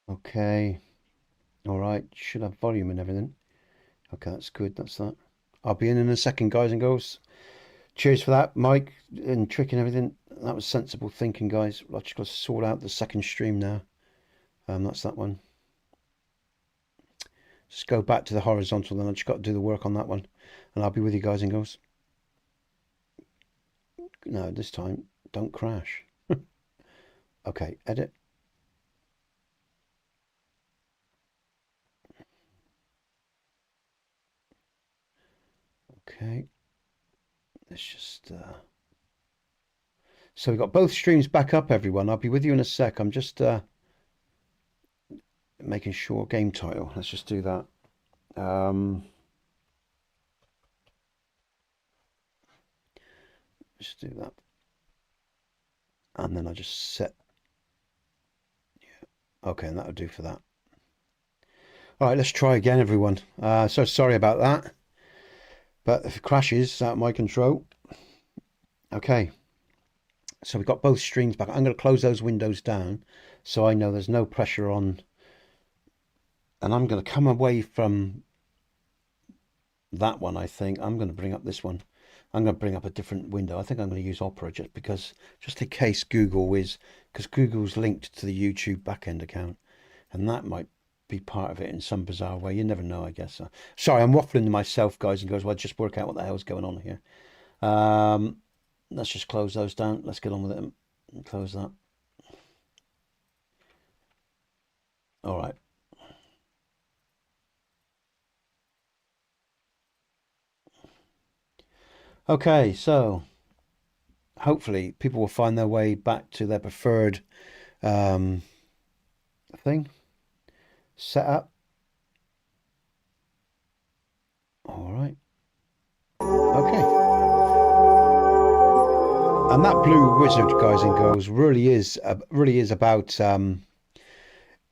Okay. All right. Should have volume and everything. Okay, that's good. That's that. I'll be in a second, guys and girls. Cheers for that, Mike, and Trick and everything. That was sensible thinking, guys. I've just got to sort out the second stream now. That's that one. Just go back to the horizontal, then I just got to do the work on that one. And I'll be with you guys and girls. No, this time, don't crash. Okay, edit. Okay. Let's just... So we've got both streams back up, everyone. I'll be with you in a sec. I'm just making sure game title. Let's just do that. Just do that. And then I just set... Yeah. Okay, and that'll do for that. All right, let's try again, everyone. So sorry about that. But if it crashes, it's out of my control. Okay. So we've got both streams back. I'm going to close those windows down so I know there's no pressure on. And I'm going to come away from that one, I think. I'm going to bring up this one. I'm going to bring up a different window. I think I'm going to use Opera just in case Google is, because Google's linked to the YouTube backend account. And that might be part of it in some bizarre way. You never know, I guess. Sorry, I'm waffling to myself, guys and girls. Well, just work out what the hell's going on here. Let's just close those down. Let's get on with it and close that. All right. Okay, so hopefully people will find their way back to their preferred thing. Setup. All right. Okay. And that blue wizard, guys and girls, really is about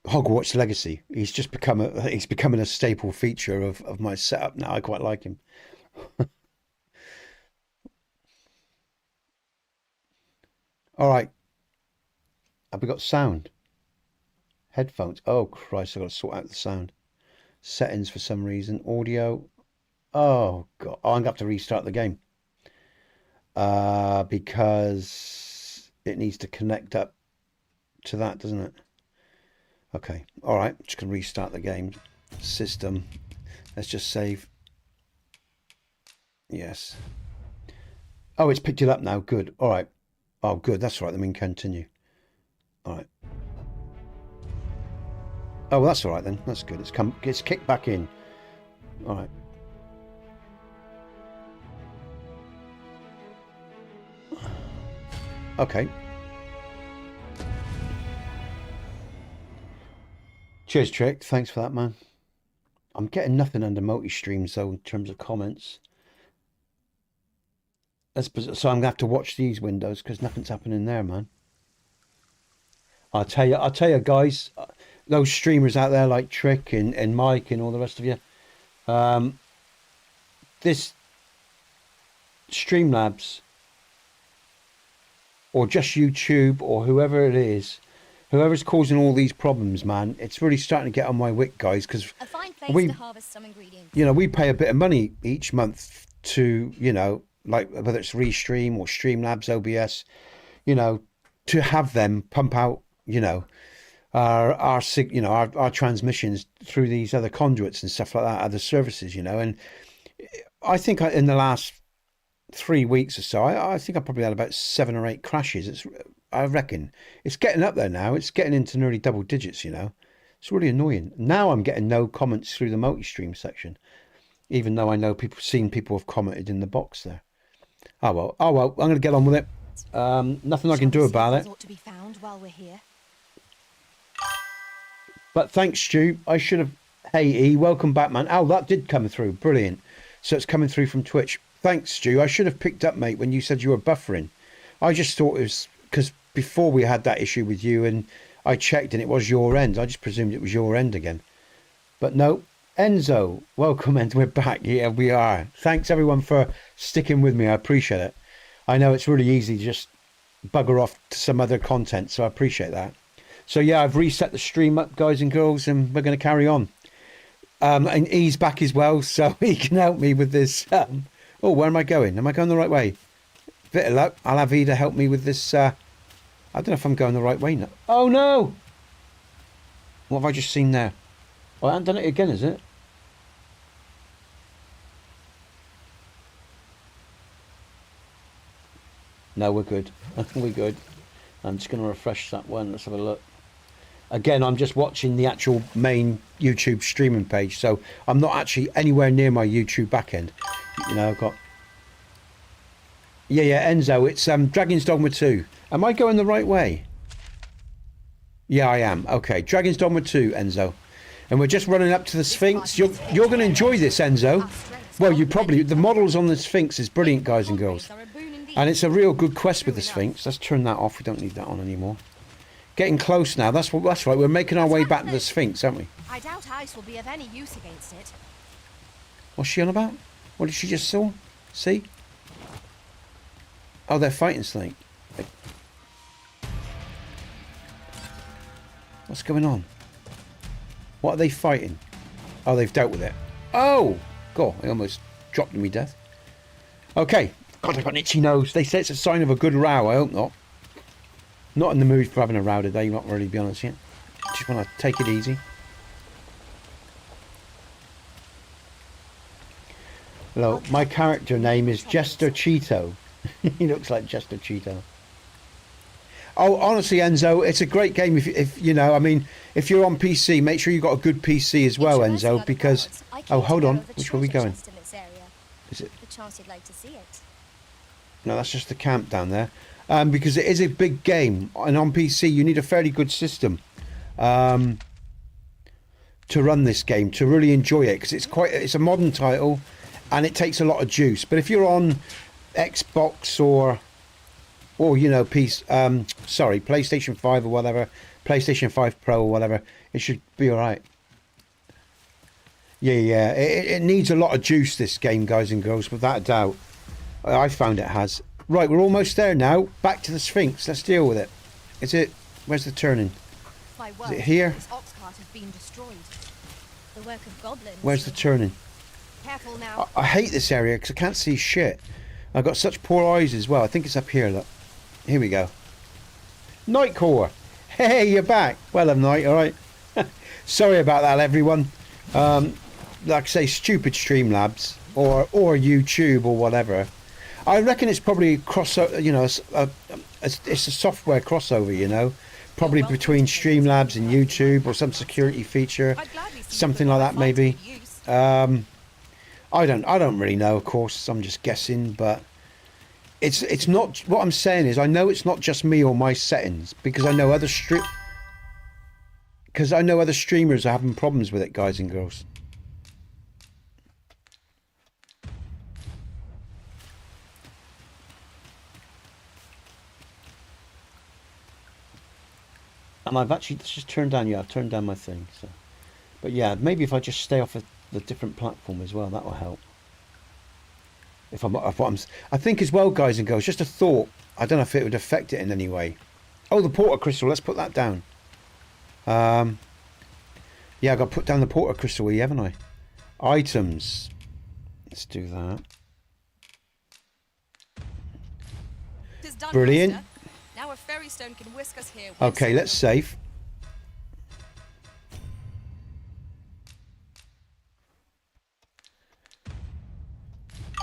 Hogwarts Legacy. He's just becoming a staple feature of my setup now. I quite like him. All right. Have we got sound? Headphones. Oh Christ! I've got to sort out the sound. Settings for some reason. Audio. Oh God! I'm gonna have to restart the game. Because it needs to connect up to that, doesn't it? Okay. All right. Just gonna restart the game. System. Let's just save. Yes. Oh, it's picked it up now. Good. All right. Oh, good. That's right. Then we can continue. All right. Oh, well, that's all right then. That's good. It's kicked back in. All right. Okay. Cheers, Trick. Thanks for that, man. I'm getting nothing under multi-streams though in terms of comments. So I'm gonna have to watch these windows because nothing's happening there, man. I'll tell you, guys, those streamers out there like Trick and Mike and all the rest of you. This Streamlabs or just YouTube or whoever it is, whoever's causing all these problems, man, it's really starting to get on my wick, guys, because we harvest some ingredients. we pay a bit of money each month to, like whether it's Restream or Streamlabs, OBS, to have them pump out, our transmissions through these other conduits and stuff like that, other services, and I think in the last 3 weeks or so, I think I probably had about 7 or 8 crashes. I reckon it's getting up there now. It's getting into nearly double digits, It's really annoying. Now I'm getting no comments through the multi-stream section, even though I know people have commented in the box there. Oh well, I'm going to get on with it. Nothing I can do about it. Ought to be found while we're here. But thanks, Stu. I should have... Hey, E, welcome back, man. Oh, that did come through. Brilliant. So it's coming through from Twitch. Thanks, Stu. I should have picked up, mate, when you said you were buffering. I just thought it was... Because before we had that issue with you, and I checked and it was your end. I just presumed it was your end again. But no. Enzo, welcome, and we're back. Yeah, we are. Thanks, everyone, for sticking with me. I appreciate it. I know it's really easy to just bugger off to some other content, so I appreciate that. So yeah, I've reset the stream up, guys and girls, and we're going to carry on. And he's back as well, so he can help me with this. Oh, where am I going? Am I going the right way? Bit of luck. I'll have Ida help me with this. I don't know if I'm going the right way now. Oh no! What have I just seen there? Oh, I haven't done it again, is it? No, we're good. We're good. I'm just going to refresh that one. Let's have a look. Again, I'm just watching the actual main YouTube streaming page, so I'm not actually anywhere near my YouTube backend. You know, I've got... Yeah, Enzo, it's Dragon's Dogma 2. Am I going the right way? Yeah, I am. Okay, Dragon's Dogma 2, Enzo. And we're just running up to the Sphinx. You're going to enjoy this, Enzo. Well, you probably... The models on the Sphinx is brilliant, guys and girls. And it's a real good quest with the Sphinx. Let's turn that off. We don't need that on anymore. Getting close now. That's right. We're making our way back to the Sphinx, aren't we? I doubt ice will be of any use against it. What's she on about? What did she just saw? See? Oh, they're fighting something. What's going on? What are they fighting? Oh, they've dealt with it. Oh! God, I almost dropped to me death. Okay. God, I've got an itchy nose. They say it's a sign of a good row. I hope not. Not in the mood for having a row today, not really, to be honest yet. Just want to take it easy. Hello, my character name is Jester Cheeto. He looks like Jester Cheeto. Oh, honestly, Enzo, it's a great game. If you know, I mean, if you're on PC, make sure you've got a good PC as well, Enzo, because... Oh, hold on. Which way are we going? Is it? The chance you'd like to see it. No, that's just the camp down there. Because it is a big game, and on PC you need a fairly good system to run this game, to really enjoy it, because it's a modern title and it takes a lot of juice. But if you're on Xbox or you know, PlayStation 5 or whatever, PlayStation 5 Pro or whatever, it should be alright. Yeah, it needs a lot of juice, this game, guys and girls, without a doubt. I found it has. Right, we're almost there now. Back to the Sphinx. Let's deal with it. Is it... Where's the turning? Is it here? This ox cart has been destroyed. The work of goblins. Where's the turning? Careful now. I hate this area because I can't see shit. I've got such poor eyes as well. I think it's up here, look. Here we go. Nightcore. Hey, you're back. Well, I'm Night, alright. Sorry about that, everyone. Like I say, stupid Streamlabs or YouTube or whatever. I reckon it's probably you know, it's a software crossover, you know, probably between Streamlabs and YouTube, or some security feature, something like that, maybe. I don't really know, of course. I'm just guessing, but it's not. What I'm saying is, I know it's not just me or my settings, because I know other streamers are having problems with it, guys and girls. And I've actually just turned down. Yeah, I've turned down my thing. So, but yeah, maybe if I just stay off of the different platform as well, that will help. I think as well, guys and girls, just a thought. I don't know if it would affect it in any way. Oh, the porter crystal. Let's put that down. Yeah, I've got to put down the porter crystal here, haven't I? Items. Let's do that. Brilliant. Now a fairy stone can whisk us here. Okay, let's save.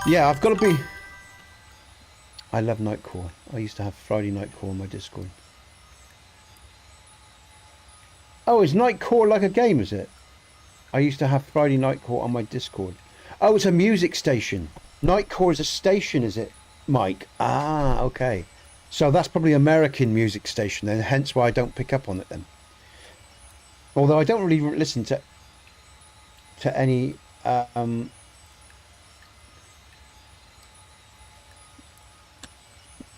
Yeah, I've got to be... I love Nightcore. I used to have Friday Nightcore on my Discord. Oh, is Nightcore like a game, is it? I used to have Friday Nightcore on my Discord. Oh, it's a music station. Nightcore is a station, is it, Mike? Ah, okay. So that's probably American music station then, hence why I don't pick up on it then. Although I don't really listen to any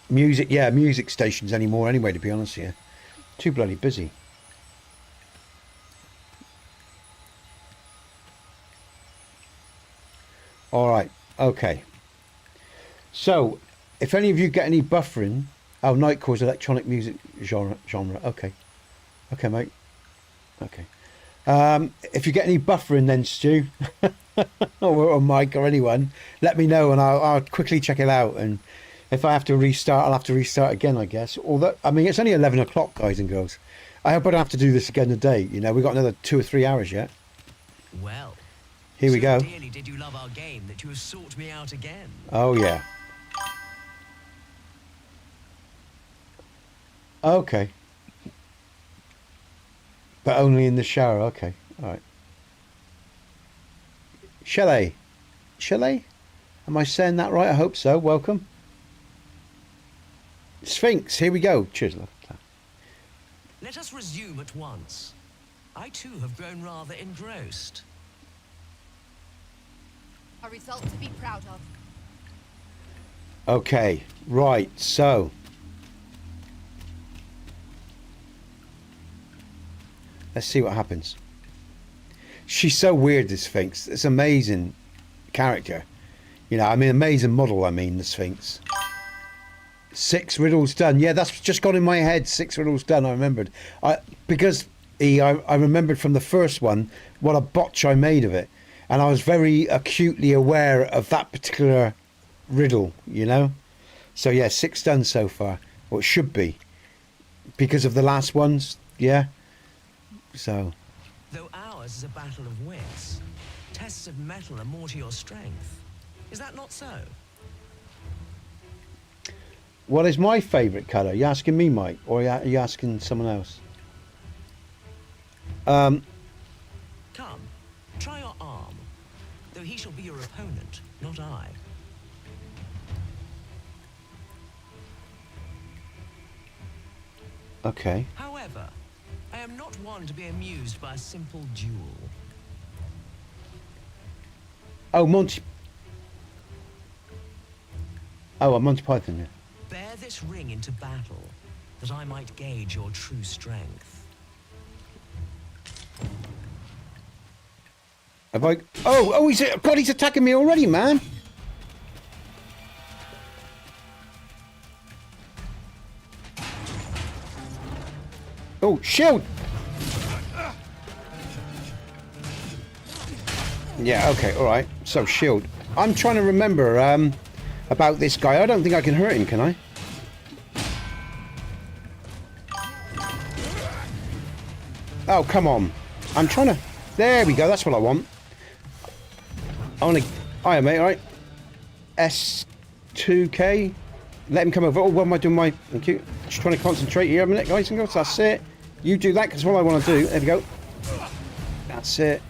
music stations anymore anyway, to be honest here. Too bloody busy. Alright, okay. So, if any of you get any buffering... Oh, Nightcore's electronic music genre. Okay. Okay, mate. Okay. If you get any buffering then, Stu, or Mike or anyone, let me know and I'll quickly check it out. And if I have to restart, I'll have to restart again, I guess. Although, I mean, it's only 11 o'clock, guys and girls. I hope I don't have to do this again today. You know, we've got another 2 or 3 hours yet. Well, here we go. Dearly did you love our game that you have sought me out again. Oh, yeah. Okay. But only in the shower. Okay. All right. Chalet. Chalet? Am I saying that right? I hope so. Welcome. Sphinx. Here we go. Cheers, love. Let us resume at once. I too have grown rather engrossed. A result to be proud of. Okay. Right. So. Let's see what happens. She's so weird, this Sphinx. It's an amazing character. You know, I mean, amazing model, I mean, the Sphinx. 6 riddles done. Yeah, that's just got in my head. 6 riddles done, I remembered. Because I remembered from the first one what a botch I made of it. And I was very acutely aware of that particular riddle, you know. So, yeah, 6 done so far. Or it should be. Because of the last ones, yeah. So, though ours is a battle of wits, tests of metal are more to your strength. Is that not so? what is my favourite colour? Are you asking me, Mike, or are you asking someone else? Come, try your arm. Though he shall be your opponent, not I. Okay. However, I am not one to be amused by a simple duel. Oh, Monty. Oh, a Monty Python, yeah. Bear this ring into battle, that I might gauge your true strength. Have I? Oh, he's attacking me already, man. Oh, shield. Yeah, okay, all right. So, shield. I'm trying to remember about this guy. I don't think I can hurt him, can I? Oh, come on. I'm trying to... There we go. That's what I want. Hiya, mate, all right? S2K. Let him come over. Oh, what am I doing? Thank you. Just trying to concentrate here a minute, guys and girls. That's it. You do that, because what I want to do... There we go. That's it.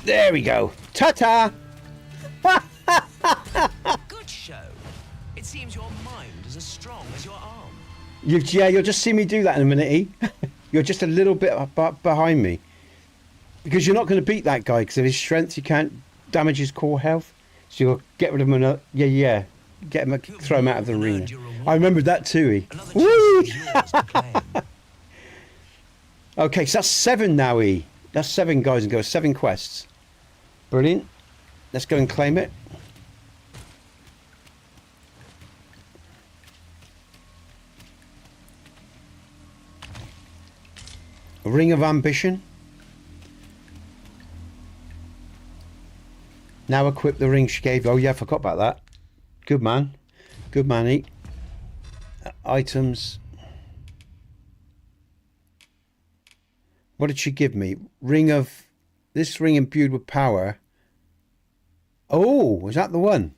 There we go. Ta-ta! Good show. It seems your mind is as strong as your arm. You'll just see me do that in a minute, E. You're just a little bit behind me. Because you're not going to beat that guy, because of his strength, you can't damage his core health. So you'll get rid of him. Yeah. Get him, throw him out of the arena. I remembered that too, E. Woo! Okay, so that's 7 now, E. That's 7, guys and girls. 7 quests. Brilliant. Let's go and claim it. A ring of ambition. Now equip the ring she gave. Oh yeah, I forgot about that. Good man. Good man, E. Items. What did she give me? Ring of... This ring imbued with power. Oh, was that the one?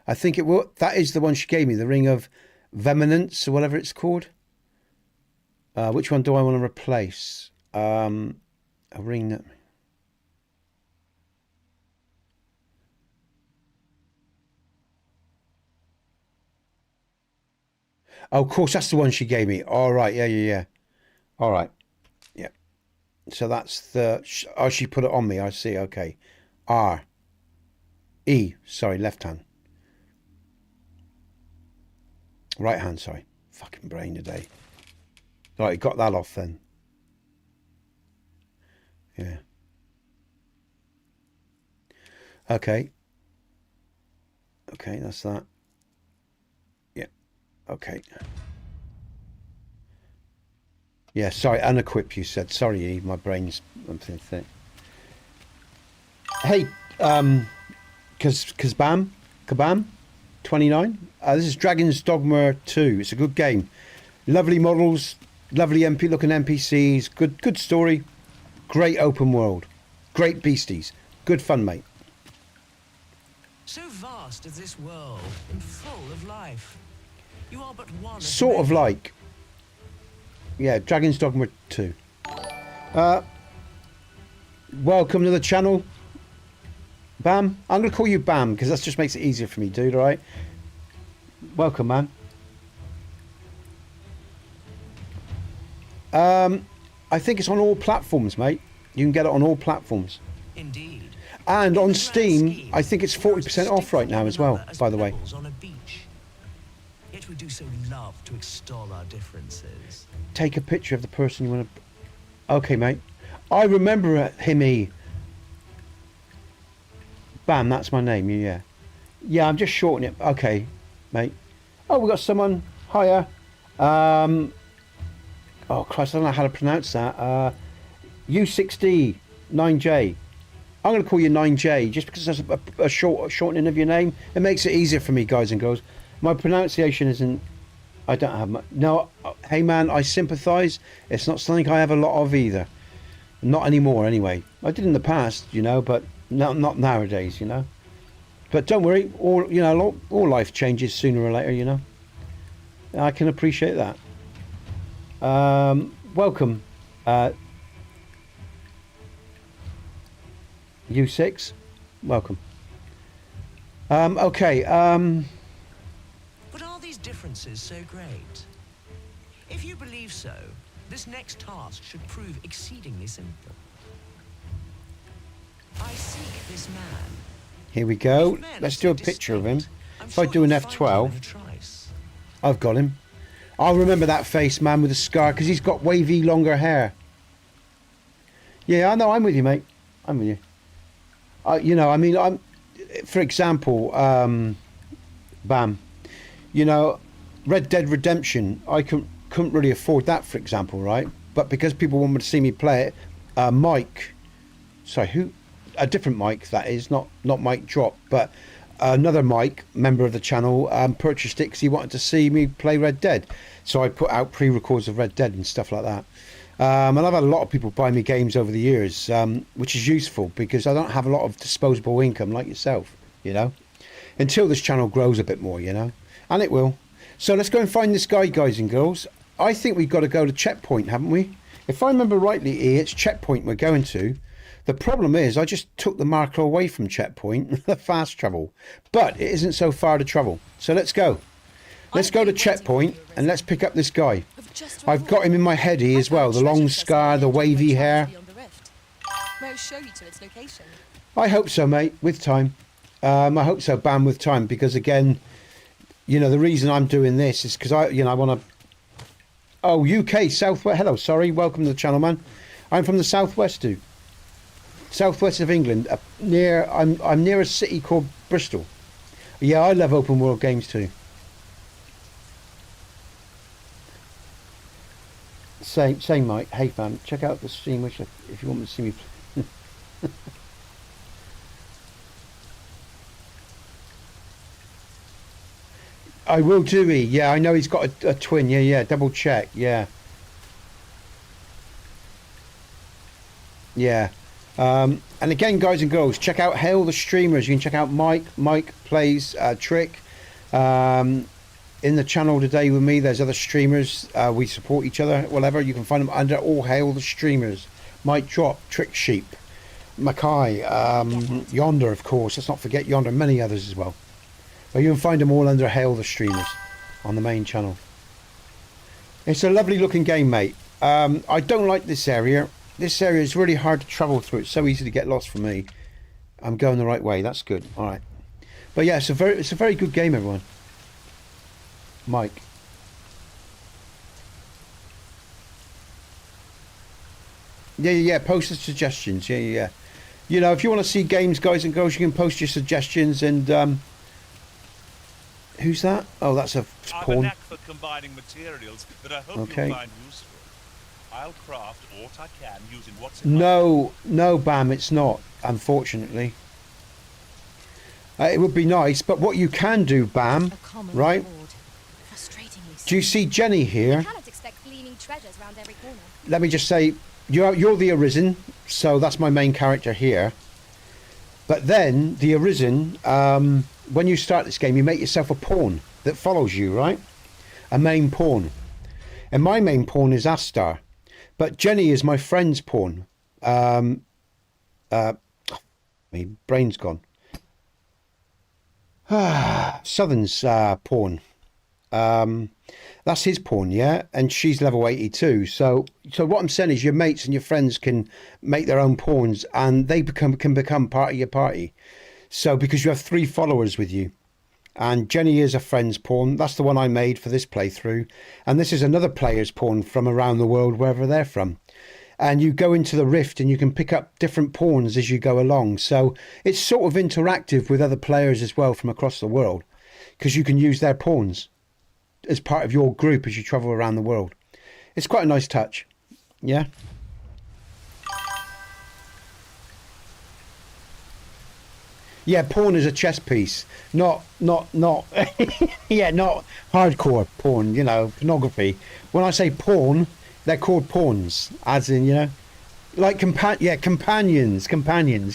I think it was. That is the one she gave me. The ring of vehementance or whatever it's called. Which one do I want to replace? A ring that... Oh, of course, that's the one she gave me. All right, yeah. All right, yeah. So that's the... Oh, she put it on me. I see, okay. R. E, sorry, left hand. Right hand, sorry. Fucking brain today. All right, got that off then. Yeah. Okay. Okay, that's that. Yeah. Okay. Yeah, sorry, unequip you said. Sorry, Eve, my brain's something thick. Hey, Kabam, 29. This is Dragon's Dogma 2. It's a good game. Lovely models, lovely looking NPCs, good story, great open world, great beasties, good fun, mate. So vast is this world and full of life. You are but one. Sort of like. Yeah, Dragon's Dogma 2. Welcome to the channel. Bam. I'm going to call you Bam because that just makes it easier for me, dude, alright? Welcome, man. I think it's on all platforms, mate. You can get it on all platforms. Indeed. And on Steam, I think it's 40% off right now as well, by the way. On a beach. Yet we do so love to extol our differences. Take a picture of the person you want to... Okay, mate. I remember him. Bam, that's my name, yeah. Yeah, I'm just shortening it. Okay, mate. Oh, we got someone. Hiya. Oh, Christ, I don't know how to pronounce that. U60 9J. I'm going to call you 9J just because that's a shortening of your name. It makes it easier for me, guys and girls. My pronunciation isn't... I don't have much... No, hey, man, I sympathise. It's not something I have a lot of either. Not anymore, anyway. I did in the past, you know, but not nowadays, you know. But don't worry, all life changes sooner or later, you know. I can appreciate that. Welcome, U6. Welcome. Okay. But are these differences so great? If you believe so, this next task should prove exceedingly simple. I seek this man. Here we go. Let's do a picture of him. If I do an F12, I've got him. I'll remember that face, man, with a scar, because he's got wavy, longer hair. Yeah, I know. I'm with you, mate. I'm with you. You know, I mean, for example, Bam, you know, Red Dead Redemption, I couldn't really afford that, for example, right? But because people wanted to see me play it, Mike, sorry, who? A different Mike, that is, not Mike Drop, but another Mike, member of the channel, purchased it because he wanted to see me play Red Dead. So I put out pre-records of Red Dead and stuff like that. And I've had a lot of people buy me games over the years, which is useful because I don't have a lot of disposable income like yourself, you know, until this channel grows a bit more, you know, and it will. So let's go and find this guy, guys and girls. I think we've got to go to Checkpoint, haven't we? If I remember rightly, it's Checkpoint we're going to. The problem is I just took the marker away from Checkpoint, the fast travel, but it isn't so far to travel. So let's go. Let's go to Checkpoint and let's pick up this guy. I've got him in my heady as well, the long scar, the wavy hair. I hope so, mate, with time. I hope so, Bam, with time, because again, you know, the reason I'm doing this is because I want to... Oh, UK, Southwest. Hello, sorry, welcome to the channel, man. I'm from the Southwest, dude. Southwest of England, I'm near a city called Bristol. Yeah, I love open world games too. Same, Mike. Hey, fam, check out the stream if you want me to see me. I will do. Yeah, I know he's got a twin. Yeah, double check. Yeah. And again, guys and girls, check out Hail the Streamers. You can check out Mike plays Trick in the channel today with me. There's other streamers, we support each other, whatever. You can find them under all Hail the Streamers. Mike Drop, Trick Sheep, Mackay, Yonder, of course, let's not forget Yonder, many others as well. But you can find them all under Hail the Streamers on the main channel. It's a lovely looking game, mate. I don't like this area. This area is really hard to travel through. It's so easy to get lost for me. I'm going the right way. That's good. All right. But yeah, it's a very good game, everyone. Mike. Yeah. Post the suggestions. Yeah. You know, if you want to see games, guys and girls, you can post your suggestions, and Who's that? Oh, that's a I've a pawn. knack for combining materials that I hope Okay. you'll find useful. I'll craft aught I can using what's in my No, Bam, it's not, unfortunately. It would be nice, but what you can do, Bam, A common right? reward. Frustratingly so. Do you see Jenny here? You cannot expect gleaming treasures round every corner. Let me just say, you're the Arisen, so that's my main character here. But then, the Arisen, when you start this game, you make yourself a pawn that follows you, right? A main pawn. And my main pawn is Astar. But Jenny is my friend's pawn. My brain's gone. Southern's pawn. That's his pawn, yeah? And she's level 82. So what I'm saying is your mates and your friends can make their own pawns and they can become part of your party. So because you have 3 followers with you. And Jenny is a friend's pawn. That's the one I made for this playthrough. And this is another player's pawn from around the world, wherever they're from. And you go into the rift and you can pick up different pawns as you go along. So it's sort of interactive with other players as well from across the world. Because you can use their pawns as part of your group as you travel around the world. It's quite a nice touch. Yeah. Yeah, pawn is a chess piece, not yeah, not hardcore porn, you know, pornography. When I say pawn, they're called pawns, as in, you know, like companions.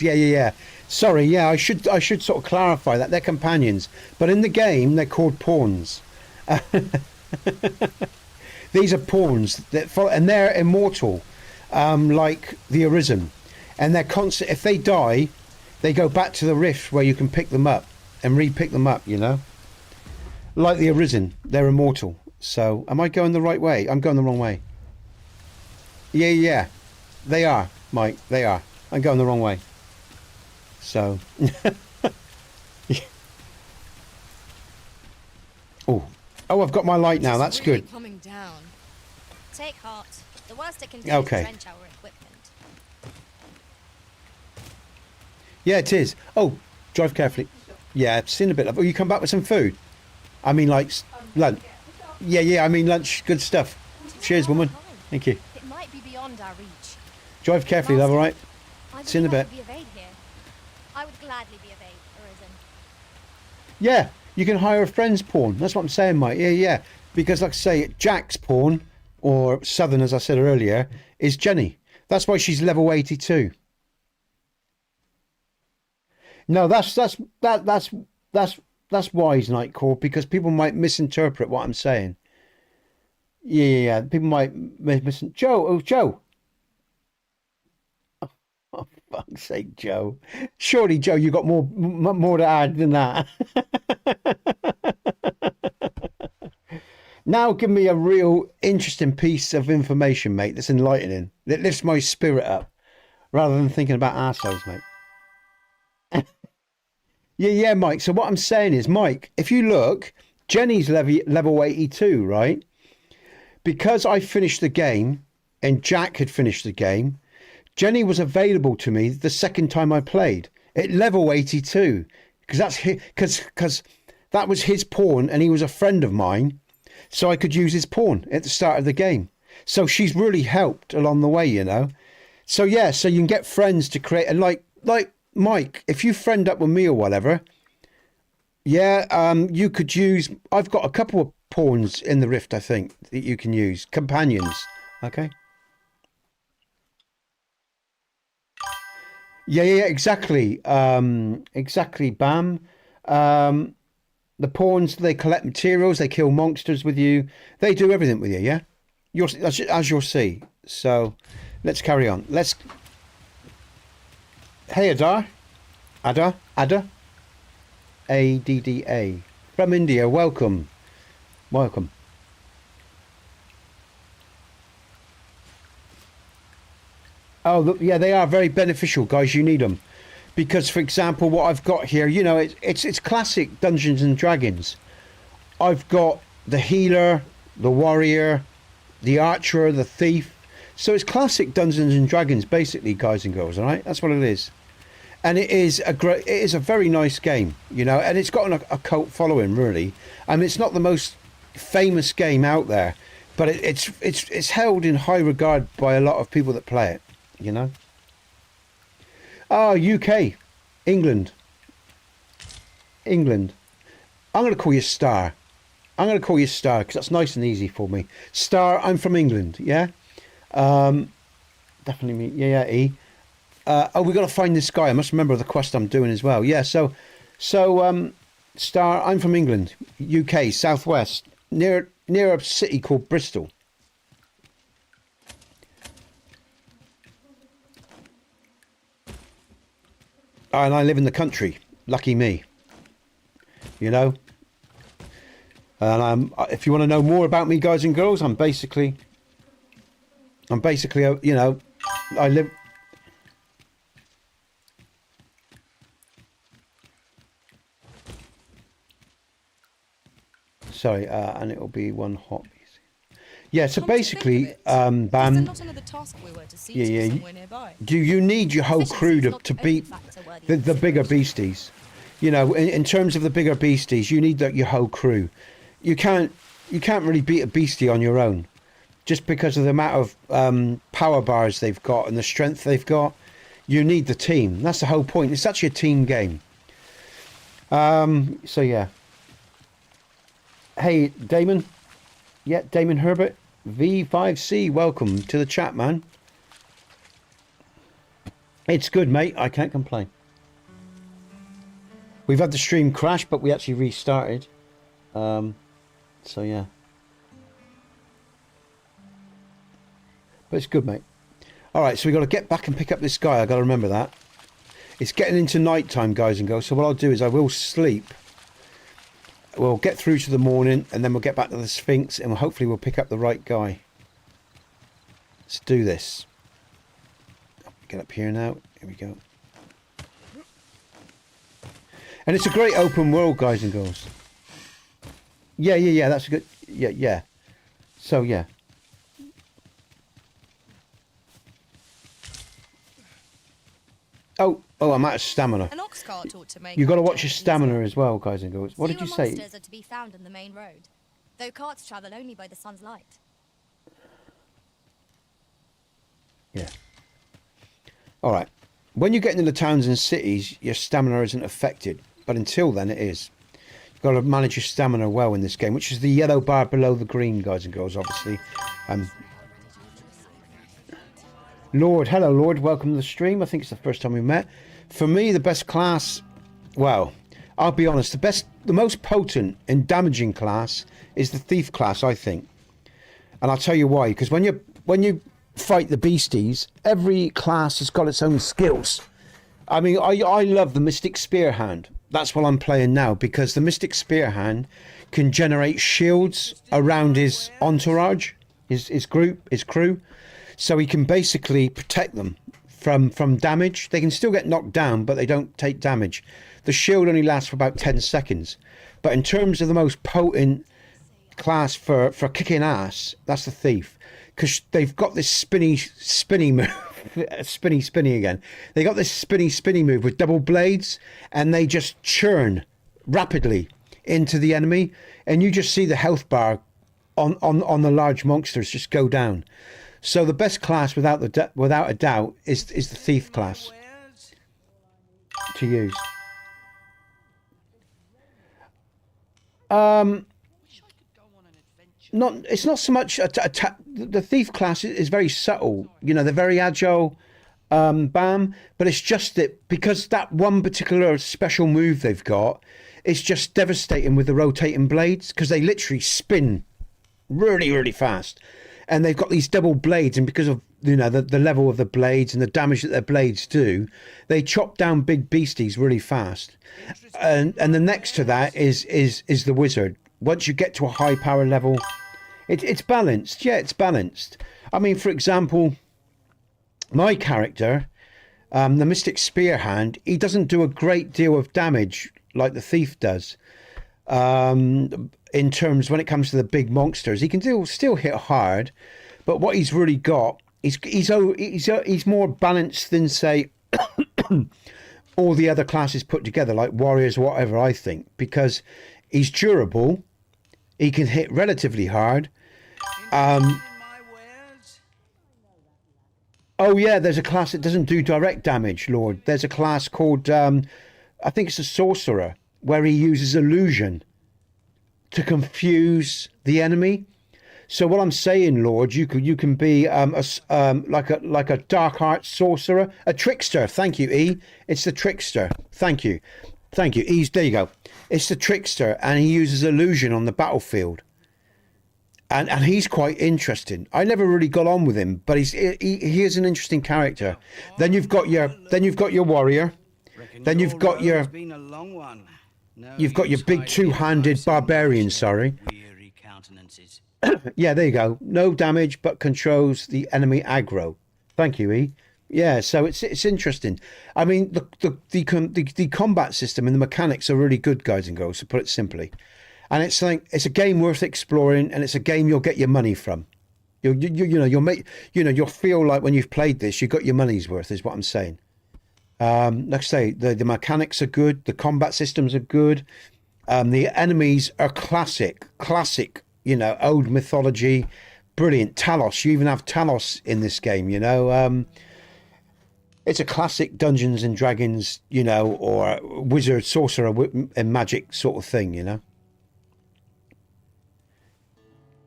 Yeah. Sorry, yeah, I should sort of clarify that they're companions, but in the game they're called pawns. These are pawns that follow, and they're immortal, like the Arisen, and they're constant. If they die, they go back to the rift where you can pick them up and re-pick them up, you know? Like the Arisen, they're immortal. So, am I going the right way? I'm going the wrong way. Yeah. They are, Mike, they are. I'm going the wrong way. So. Oh, I've got my light now, that's It's really good. coming down. Take heart. The worst it can do Okay. is drench our equipment. Yeah, it is. Oh, drive carefully. Yeah, I've seen a bit of. Oh, you come back with some food? I mean, like, lunch. Yeah, I mean, lunch. Good stuff. Cheers, woman. Thank you. It might be beyond our reach. Drive carefully, love, all right? I See you in a believe I bit. could be of aid here. I would gladly be of aid, Arisen. Yeah, you can hire a friend's pawn. That's what I'm saying, Mike. Yeah. Because, like I say, Jack's pawn, or Southern, as I said earlier, is Jenny. That's why she's level 82. No, that's wise, Nightcore, because people might misinterpret what I'm saying. Yeah. People might Joe. Oh, fuck's sake, Joe. Surely, Joe, you got more to add than that. Now give me a real interesting piece of information, mate, that's enlightening. That lifts my spirit up, rather than thinking about arseholes, mate. Yeah, Mike. So what I'm saying is, Mike, if you look, Jenny's level 82, right? Because I finished the game and Jack had finished the game, Jenny was available to me the second time I played at level 82, because that was his pawn and he was a friend of mine, so I could use his pawn at the start of the game. So she's really helped along the way, you know. So yeah, so you can get friends to create, and like Mike, if you friend up with me or whatever, yeah, you could use. I've got a couple of pawns in the rift, I think, that you can use. Companions, okay. Yeah, exactly. Exactly, Bam. The pawns, they collect materials, they kill monsters with you. They do everything with you, yeah? As you'll see. So, let's carry on. Hey, Ada. Adda. ADDA. From India, welcome. Oh, look, yeah, they are very beneficial, guys. You need them. Because, for example, what I've got here, you know, it's classic Dungeons and Dragons. I've got the healer, the warrior, the archer, the thief. So it's classic Dungeons and Dragons, basically, guys and girls, all right? That's what it is. And it is a very nice game, you know, and it's got a cult following, really. I mean, it's not the most famous game out there, but it's held in high regard by a lot of people that play it, you know. Oh, UK, England. I'm going to call you Star. Because that's nice and easy for me. Star, I'm from England, yeah? Definitely me. Yeah, E. Oh, we got to find this guy. I must remember the quest I'm doing as well. Yeah, so Star, I'm from England, UK, southwest, near a city called Bristol. And I live in the country. Lucky me. You know? And if you want to know more about me, guys and girls, I'm basically, you know, I live. Sorry, and it'll be one hot. Yeah, so basically, Bam. Do you need your whole crew to beat the bigger beasties? You know, in terms of the bigger beasties, you need your whole crew. You can't really beat a beastie on your own, just because of the amount of power bars they've got and the strength they've got. You need the team. That's the whole point. It's actually a team game. So yeah. Hey, Damon. Yeah, Damon Herbert. V5C, welcome to the chat, man. It's good, mate. I can't complain. We've had the stream crash, but we actually restarted. So yeah. But it's good, mate. Alright, so we've got to get back and pick up this guy. I've got to remember that. It's getting into night time, guys and girls. So what I'll do is I will sleep. We'll get through to the morning, and then we'll get back to the Sphinx, and hopefully we'll pick up the right guy. Let's do this. Get up here now. Here we go. And it's a great open world, guys and girls. Yeah. That's a good. Yeah. So yeah. Oh, I'm out of stamina. An ox cart ought to make You've got to watch your stamina as well, guys and girls. What did you say? Monsters are to be found on the main road, though carts travel only by the sun's light. Yeah. All right. When you get into the towns and cities, your stamina isn't affected, but until then, it is. You've got to manage your stamina well in this game, which is the yellow bar below the green, guys and girls. Obviously. Lord, hello Lord, welcome to the stream. I think it's the first time we met. For me, the best class, well, I'll be honest, the most potent and damaging class is the thief class, I think. And I'll tell you why, because when you fight the beasties, every class has got its own skills. I mean, I love the Mystic Spear Hand. That's what I'm playing now, because the Mystic Spear Hand can generate shields around his entourage, his group, his crew. So he can basically protect them from damage. They can still get knocked down, but they don't take damage. The shield only lasts for about 10 seconds. But in terms of the most potent class for kicking ass, that's the thief. Because they've got this spinny move. spinny again. They got this spinny move with double blades, and they just churn rapidly into the enemy. And you just see the health bar on the large monsters just go down. So the best class, without a doubt, is the thief class to use. It's not so much the thief class is very subtle. You know, they're very agile, Bam. But it's just that because that one particular special move they've got is just devastating with the rotating blades, because they literally spin really, really fast. And they've got these double blades, and because of, you know, the level of the blades and the damage that their blades do, they chop down big beasties really fast. And the next to that is the wizard. Once you get to a high power level, it's balanced. Yeah, it's balanced. I mean, for example, my character, the Mystic Spear Hand, he doesn't do a great deal of damage like the thief does. In terms when it comes to the big monsters, he can still hit hard, but what he's really got, he's more balanced than, say, all the other classes put together, like warriors, whatever, I think, because he's durable, he can hit relatively hard. Oh yeah, there's a class that doesn't do direct damage, Lord. There's a class called, I think it's a sorcerer, where he uses illusion to confuse the enemy. So what I'm saying, Lord, you can be like a dark art sorcerer, a trickster. Thank you, E. It's the trickster. Thank you. E's. There you go. It's the trickster, and he uses illusion on the battlefield. And he's quite interesting. I never really got on with him, but he is an interesting character. Then you've got your warrior. Then you've got your big two-handed barbarian. Sorry. Yeah, there you go. No damage, but controls the enemy aggro. Thank you, E. Yeah, so it's interesting. I mean, the combat system and the mechanics are really good, guys and girls, to put it simply. And it's a game worth exploring, and it's a game you'll get your money from. You'll feel like when you've played this, you got your money's worth, is what I'm saying. Like I say, the mechanics are good, the combat systems are good, the enemies are classic, old mythology, brilliant. Talos, you even have Talos in this game, it's a classic Dungeons and Dragons, or wizard, sorcerer, and magic sort of thing,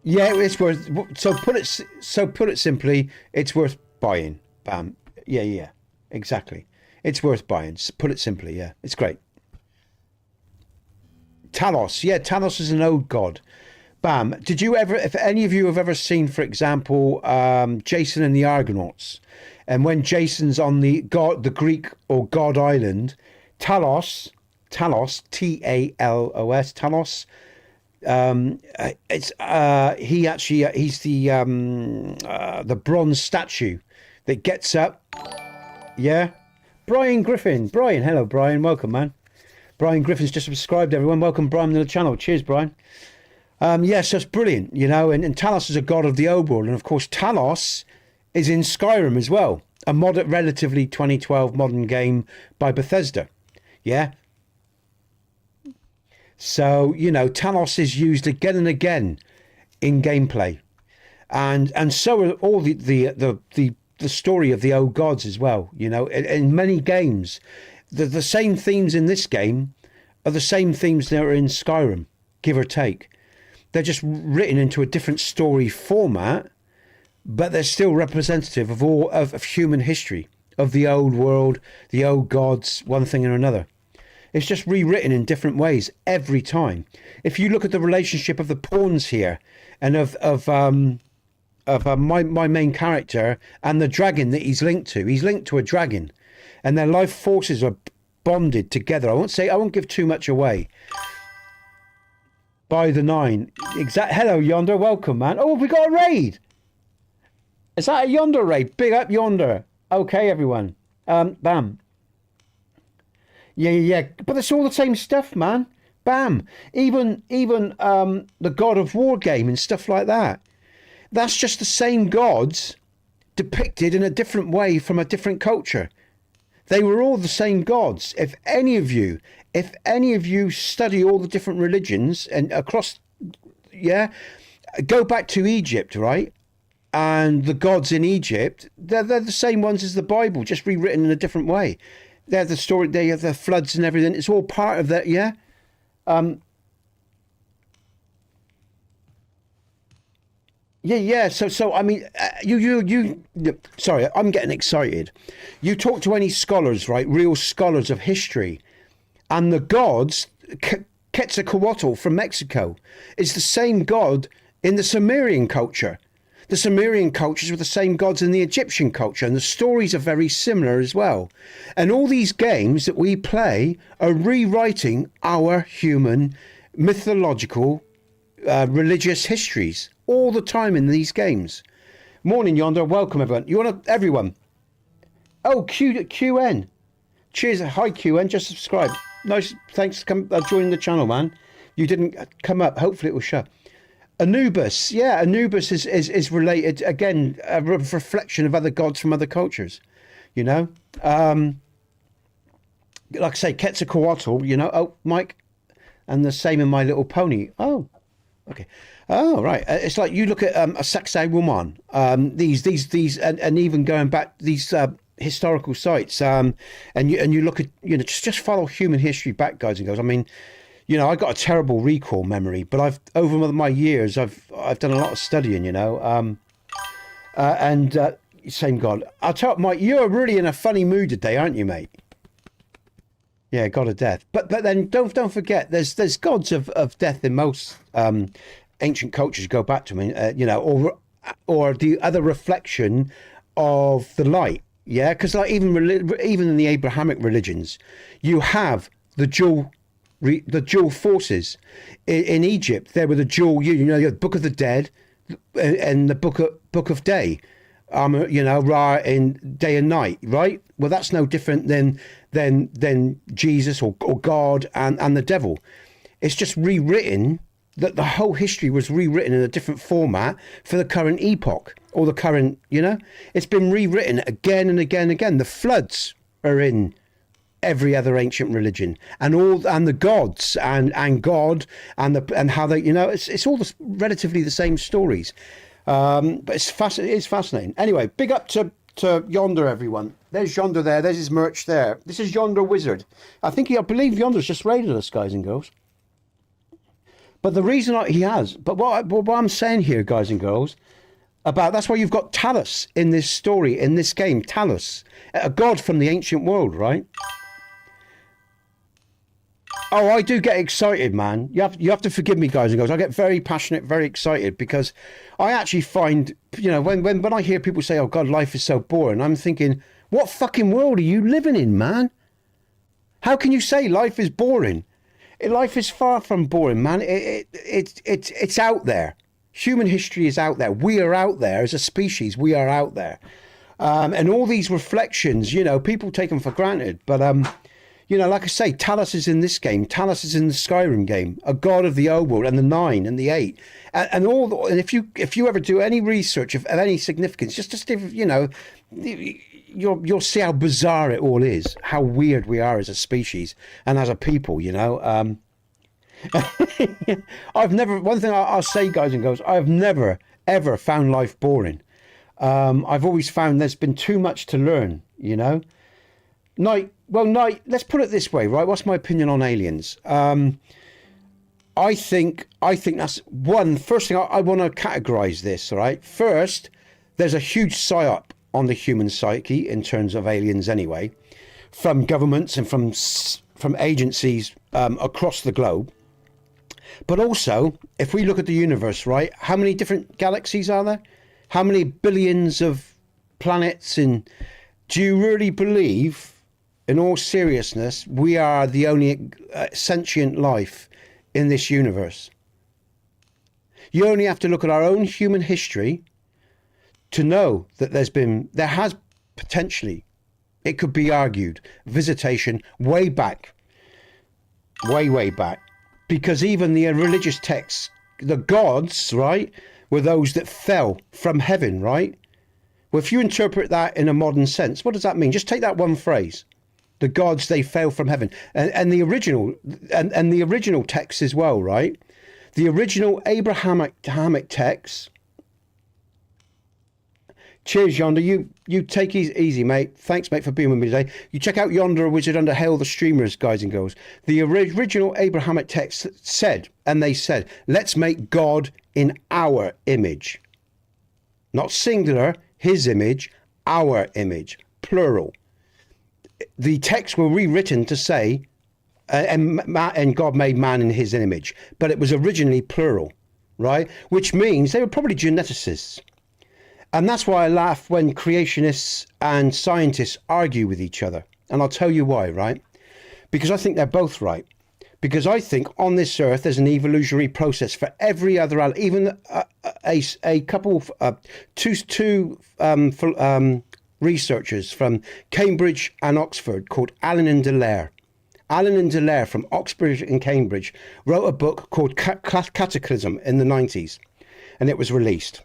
Yeah, it's worth. So put it simply, it's worth buying. Bam. Yeah, exactly. It's worth buying. Put it simply, yeah, it's great. Talos, yeah, Talos is an old god. Bam. Did you ever, if any of you have ever seen, for example, Jason and the Argonauts, and when Jason's on the Greek or God Island, Talos, T-A-L-O-S, Talos. He's the bronze statue that gets up. Yeah, Brian Griffin. Brian, hello, Brian. Welcome, man. Brian Griffin's just subscribed. Everyone, welcome, Brian, to the channel. Cheers, Brian. Yeah, so it's brilliant, and Talos is a god of the old world, and of course Talos is in Skyrim as well, a relatively 2012 modern game by Bethesda. Yeah. So, Talos is used again and again in gameplay. And so are all the story of the old gods as well, in many games. The same themes in this game are the same themes that are in Skyrim, give or take. They're just written into a different story format, but they're still representative of all of human history, of the old world, the old gods, one thing or another. It's just rewritten in different ways every time. If you look at the relationship of the pawns here, and of my main character and the dragon that he's linked to a dragon, and their life forces are bonded together. I won't give too much away. By the 9. Hello, Yonder. Welcome, man. Oh, we got a raid. Is that a Yonder raid? Big up Yonder. Okay, everyone. Bam. Yeah. But it's all the same stuff, man. Bam. Even the God of War game and stuff like that. That's just the same gods depicted in a different way from a different culture. They were all the same gods. If any of you study all the different religions and across, go back to Egypt, right? And the gods in Egypt, they're the same ones as the Bible, just rewritten in a different way. They're the story, they have the floods and everything. It's all part of that, yeah? Yeah. So I mean, you. Sorry, I'm getting excited. You talk to any scholars, right? Real scholars of history, and the gods, Quetzalcoatl from Mexico, is the same god in the Sumerian culture. The Sumerian cultures were the same gods in the Egyptian culture, and the stories are very similar as well. And all these games that we play are rewriting our human mythological, religious histories all the time in these games. Morning, Yonder. Welcome, everyone. Everyone. Oh, QN. Cheers. Hi, QN. Just subscribe. Nice. Thanks for joining the channel, man. You didn't come up. Hopefully it will show. Anubis. Yeah, Anubis is related, again, a reflection of other gods from other cultures. like I say, Quetzalcoatl, you know, oh, Mike, and the same in My Little Pony. Oh, okay. Oh, right. It's like you look at a sexy woman, these, and even going back these historical sites, and you look at, you know, just follow human history back, guys and girls. I mean, you know, I got a terrible recall memory, but I've over my years, I've done a lot of studying, you know, and same God. I'll tell you, Mike, you're really in a funny mood today, aren't you, mate? Yeah, God of death. But then don't forget, there's gods of death in most ancient cultures. Go back to me, you know, or the other reflection of the light. Yeah, because like even in the Abrahamic religions, you have the dual forces. In Egypt, there were the dual. You know, the Book of the Dead and the Book of Day. You know, Ra in day and night, right? Well, that's no different than Jesus or God and the devil. It's just rewritten. That the whole history was rewritten in a different format for the current epoch or the current, you know, it's been rewritten again and again and again. The floods are in every other ancient religion, and the gods and God and how they, you know, it's all relatively the same stories. But it's fascinating. Anyway, big up to Yonder, everyone. There's Yonder there. There's his merch there. This is Yonder Wizard. I believe Yonder's just raided us, guys and girls. But the reason what I'm saying here, guys and girls, that's why you've got Talos in this story, in this game. Talos, a god from the ancient world, right? Oh, I do get excited, man. You have to forgive me, guys and girls. I get very passionate, very excited, because I actually find, you know, when I hear people say, "Oh God, life is so boring," I'm thinking, what fucking world are you living in, man? How can you say life is boring? Life is far from boring, man. It's out there. Human history is out there. We are out there as a species. We are out there, and all these reflections, you know, people take them for granted. But you know, like I say, Talos is in this game. Talos is in the Skyrim game. A god of the old world and the 9 and the 8, and all. And if you ever do any research of any significance, just you know, you'll see how bizarre it all is, how weird we are as a species and as a people, you know. One thing I'll say, guys and girls, I've never, ever found life boring. I've always found there's been too much to learn, you know. Let's put it this way, right? What's my opinion on aliens? I think that's one. First thing, I want to categorize this, all right? First, there's a huge psyop on the human psyche in terms of aliens anyway, from governments and from agencies across the globe. But also, if we look at the universe, right, how many different galaxies are there? How many billions of planets? And do you really believe, in all seriousness, we are the only sentient life in this universe? You only have to look at our own human history to know that there has potentially, it could be argued, visitation way back, way back, because even the religious texts, the gods, right, were those that fell from heaven, right? Well, if you interpret that in a modern sense, what does that mean? Just take that one phrase. The gods, they fell from heaven, and the original and the original text as well, right? The original Abrahamic texts. Cheers, Yonder. You take it easy, mate. Thanks, mate, for being with me today. You check out Yonder, a Wizard under Hail the Streamers, guys and girls. The original Abrahamic text said, let's make God in our image. Not singular, his image, our image, plural. The texts were rewritten to say, and God made man in his image, but it was originally plural, right? Which means they were probably geneticists. And that's why I laugh when creationists and scientists argue with each other. And I'll tell you why, right? Because I think they're both right. Because I think on this earth, there's an evolutionary process for every other animal, even a couple of two researchers from Cambridge and Oxford called Allen and Dlive. Allen and Dlive from Oxford and Cambridge wrote a book called Cataclysm in the 90s, and it was released.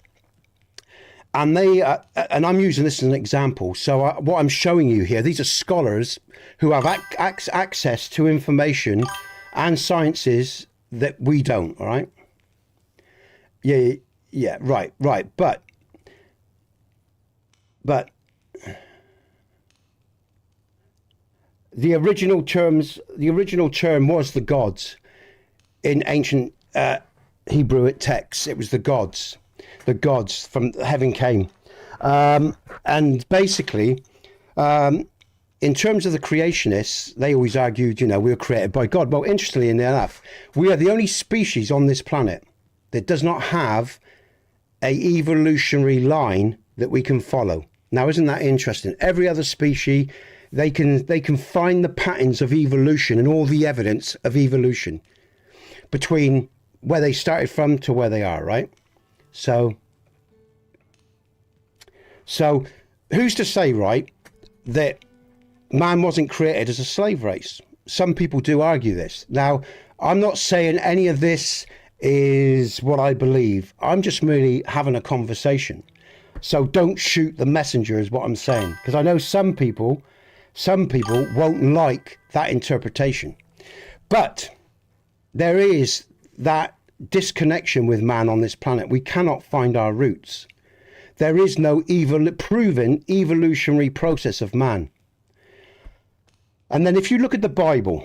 and they and I'm using this as an example. So what I'm showing you here, these are scholars who have access to information and sciences that we don't. All right. Yeah, right. But the original term was the gods in ancient Hebrew texts. It was the gods from heaven came, and basically, in terms of the creationists, they always argued, we were created by God. Well, interestingly enough, we are the only species on this planet that does not have a evolutionary line that we can follow. Now, isn't that interesting? Every other species, they can find the patterns of evolution and all the evidence of evolution between where they started from to where they are, right? So who's to say, right, that man wasn't created as a slave race? Some people do argue this. Now, I'm not saying any of this is what I believe. I'm just merely having a conversation. So don't shoot the messenger is what I'm saying. Because I know some people won't like that interpretation. But there is that disconnection with man on this planet. We cannot find our roots. There is no proven evolutionary process of man. And then if you look at the Bible,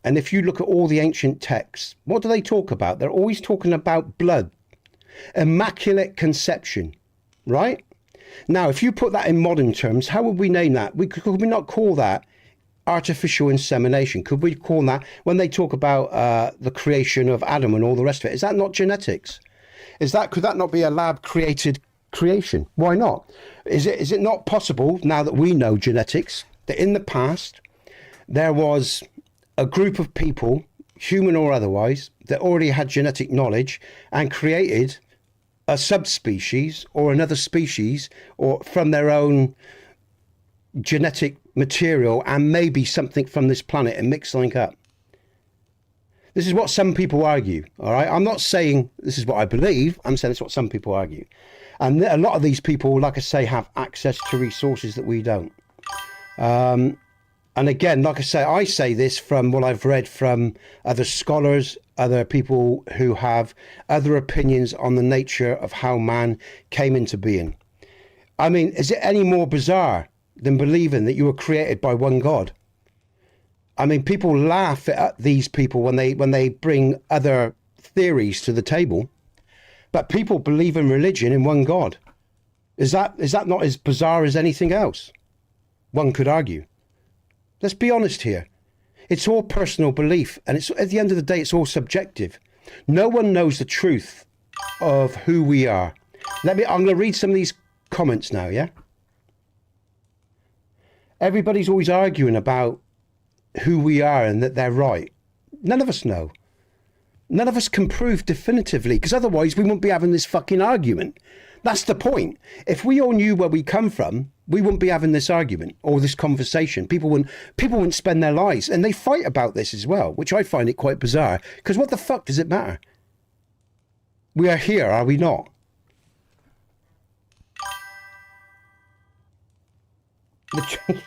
and if you look at all the ancient texts, what do they talk about? They're always talking about blood, immaculate conception, right? Now, if you put that in modern terms, how would we name that? Could we not call that artificial insemination? Could we call that, when they talk about the creation of Adam and all the rest of it, is that not genetics? Could that not be a lab created creation? Why not? Is it not possible, now that we know genetics, that in the past there was a group of people, human or otherwise, that already had genetic knowledge and created a subspecies or another species or from their own genetic material and maybe something from this planet and mix something up? This is what some people argue, all right? I'm not saying this is what I believe. I'm saying it's what some people argue. And a lot of these people, like I say, have access to resources that we don't. And again, like I say this from what I've read from other scholars, other people who have other opinions on the nature of how man came into being. I mean, is it any more bizarre than believing that you were created by one God? I mean, people laugh at these people when they bring other theories to the table, but people believe in religion in one God. Is that not as bizarre as anything else? One could argue. Let's be honest here. It's all personal belief, and it's at the end of the day, it's all subjective. No one knows the truth of who we are. I'm going to read some of these comments now, yeah? Everybody's always arguing about who we are and that they're right. None of us know. None of us can prove definitively, because otherwise we wouldn't be having this fucking argument. That's the point. If we all knew where we come from, we wouldn't be having this argument or this conversation. People wouldn't spend their lives, and they fight about this as well, which I find it quite bizarre, because what the fuck does it matter? We are here, are we not?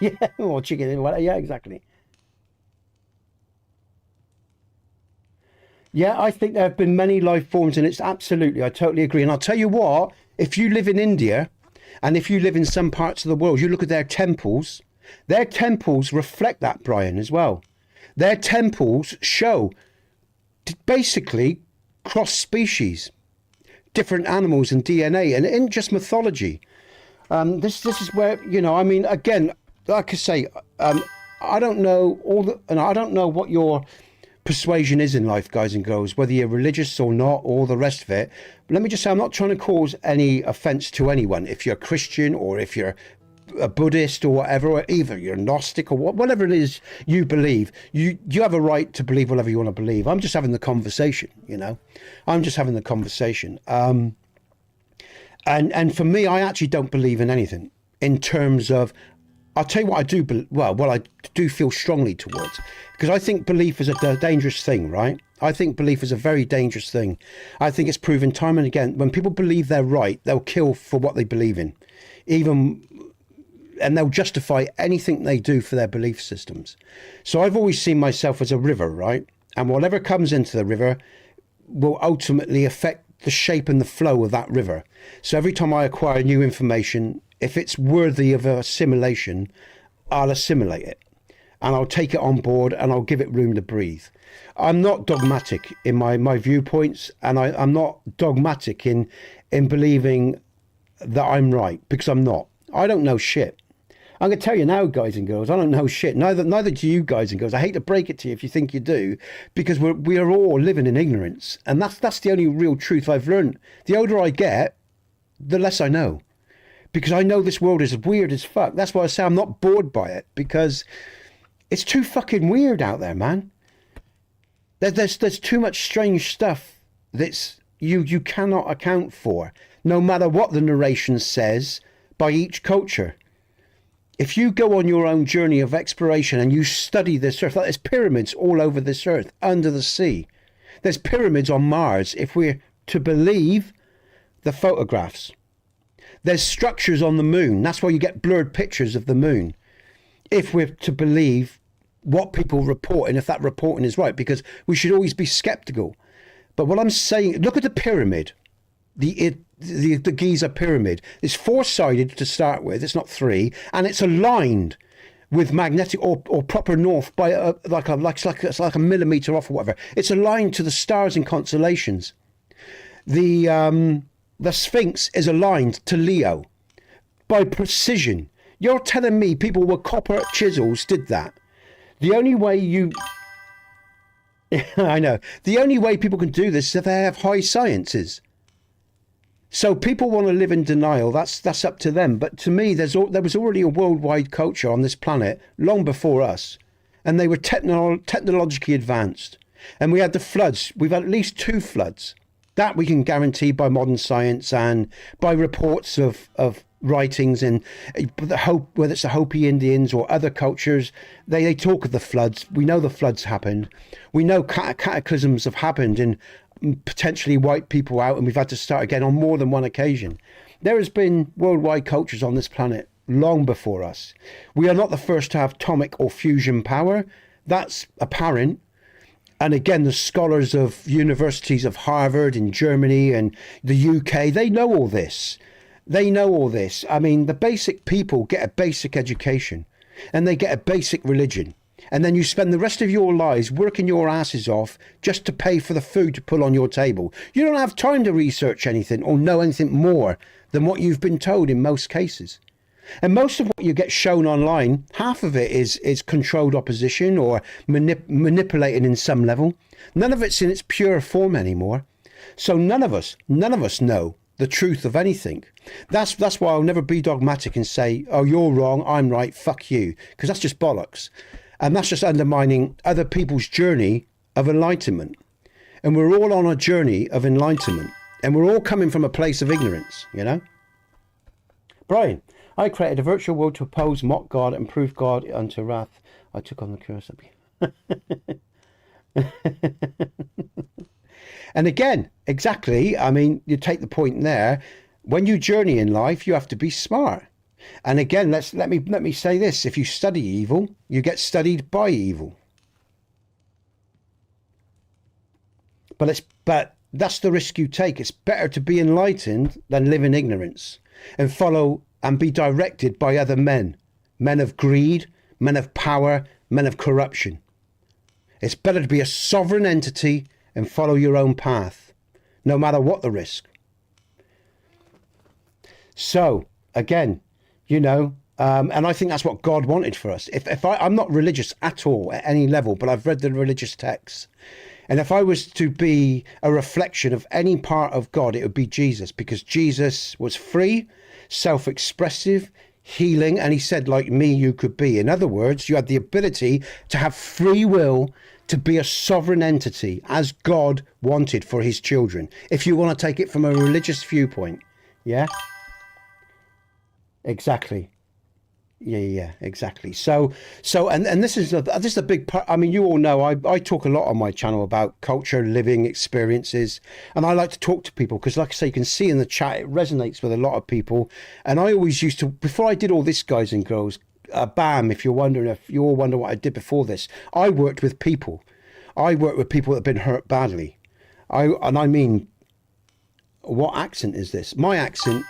Yeah, or chicken, yeah, exactly. Yeah, I think there have been many life forms, and it's absolutely, I totally agree. And I'll tell you what, if you live in India, and if you live in some parts of the world, you look at their temples reflect that, Brian, as well. Their temples show basically cross-species, different animals and DNA, and in just mythology. This is where, I mean, again, like I say, I don't know I don't know what your persuasion is in life, guys and girls, whether you're religious or not, all the rest of it. But let me just say, I'm not trying to cause any offense to anyone. If you're a Christian or if you're a Buddhist or whatever, or either you're Gnostic or whatever it is you believe, you have a right to believe whatever you want to believe. I'm just having the conversation, I'm just having the conversation. And for me, I actually don't believe in anything in terms of I'll tell you what I do, well, I do feel strongly towards, because I think belief is a dangerous thing, right? I think belief is a very dangerous thing. I think it's proven time and again, when people believe they're right, they'll kill for what they believe in, and they'll justify anything they do for their belief systems. So I've always seen myself as a river, right? And whatever comes into the river will ultimately affect the shape and the flow of that river. So every time I acquire new information, if it's worthy of assimilation, I'll assimilate it and I'll take it on board and I'll give it room to breathe. I'm not dogmatic in my viewpoints, and I'm not dogmatic in believing that I'm right, because I'm not. I don't know shit. I'm going to tell you now, guys and girls, I don't know shit. Neither do you guys and girls. I hate to break it to you if you think you do, because we are all living in ignorance. And that's the only real truth I've learned. The older I get, the less I know. Because I know this world is weird as fuck. That's why I say I'm not bored by it, because it's too fucking weird out there, man. There's too much strange stuff that's you cannot account for, no matter what the narration says by each culture. If you go on your own journey of exploration and you study this earth, like there's pyramids all over this earth, under the sea. There's pyramids on Mars, if we're to believe the photographs. There's structures on the moon. That's why you get blurred pictures of the moon, if we're to believe what people report, and if that reporting is right, because we should always be skeptical. But what I'm saying, look at the pyramid, the Giza pyramid. It's four-sided to start with. It's not three, and it's aligned with magnetic or proper north by like a millimeter off or whatever. It's aligned to the stars and constellations. The Sphinx is aligned to Leo by precision. You're telling me people with copper chisels did that? The only way I know. The only way people can do this is if they have high sciences. So people want to live in denial. That's up to them. But to me, there was already a worldwide culture on this planet long before us, and they were technologically advanced. And we had the floods. We've had at least 2 floods. That we can guarantee by modern science and by reports of writings, and whether it's the Hopi Indians or other cultures, they talk of the floods. We know the floods happened. We know cataclysms have happened and potentially wiped people out, and we've had to start again on more than one occasion. There has been worldwide cultures on this planet long before us. We are not the first to have atomic or fusion power. That's apparent. And again, the scholars of universities of Harvard in Germany and the UK, they know all this. They know all this. I mean, the basic people get a basic education and they get a basic religion. And then you spend the rest of your lives working your asses off just to pay for the food to put on your table. You don't have time to research anything or know anything more than what you've been told in most cases. And most of what you get shown online, half of it is controlled opposition or manipulated in some level. None of it's in its pure form anymore. So none of us know the truth of anything. That's why I'll never be dogmatic and say, oh, you're wrong, I'm right, fuck you. Because that's just bollocks. And that's just undermining other people's journey of enlightenment. And we're all on a journey of enlightenment. And we're all coming from a place of ignorance, you know? Brian, I created a virtual world to oppose, mock God, and prove God unto wrath. I took on the curse of And again, exactly, I mean, you take the point there. When you journey in life, you have to be smart. And again, let me say this. If you study evil, you get studied by evil. But that's the risk you take. It's better to be enlightened than live in ignorance and follow and be directed by other men of greed, men of power, men of corruption. It's better to be a sovereign entity and follow your own path, no matter what the risk. So, again, you know, and I think that's what God wanted for us. I'm not religious at all at any level, but I've read the religious texts. And if I was to be a reflection of any part of God, it would be Jesus, because Jesus was free, self-expressive, healing, and he said, like me, you could be. In other words, you had the ability to have free will, to be a sovereign entity as God wanted for his children, if you want to take it from a religious viewpoint. Yeah, exactly. Yeah, exactly. And this is a big part. I mean, you all know I talk a lot on my channel about culture, living experiences, and I like to talk to people because, like I say, you can see in the chat it resonates with a lot of people. And I always used to, before I did all this, guys and girls, bam! If you're wondering, if you all wonder what I did before this, I worked with people. I worked with people that have been hurt badly. I mean, what accent is this? My accent.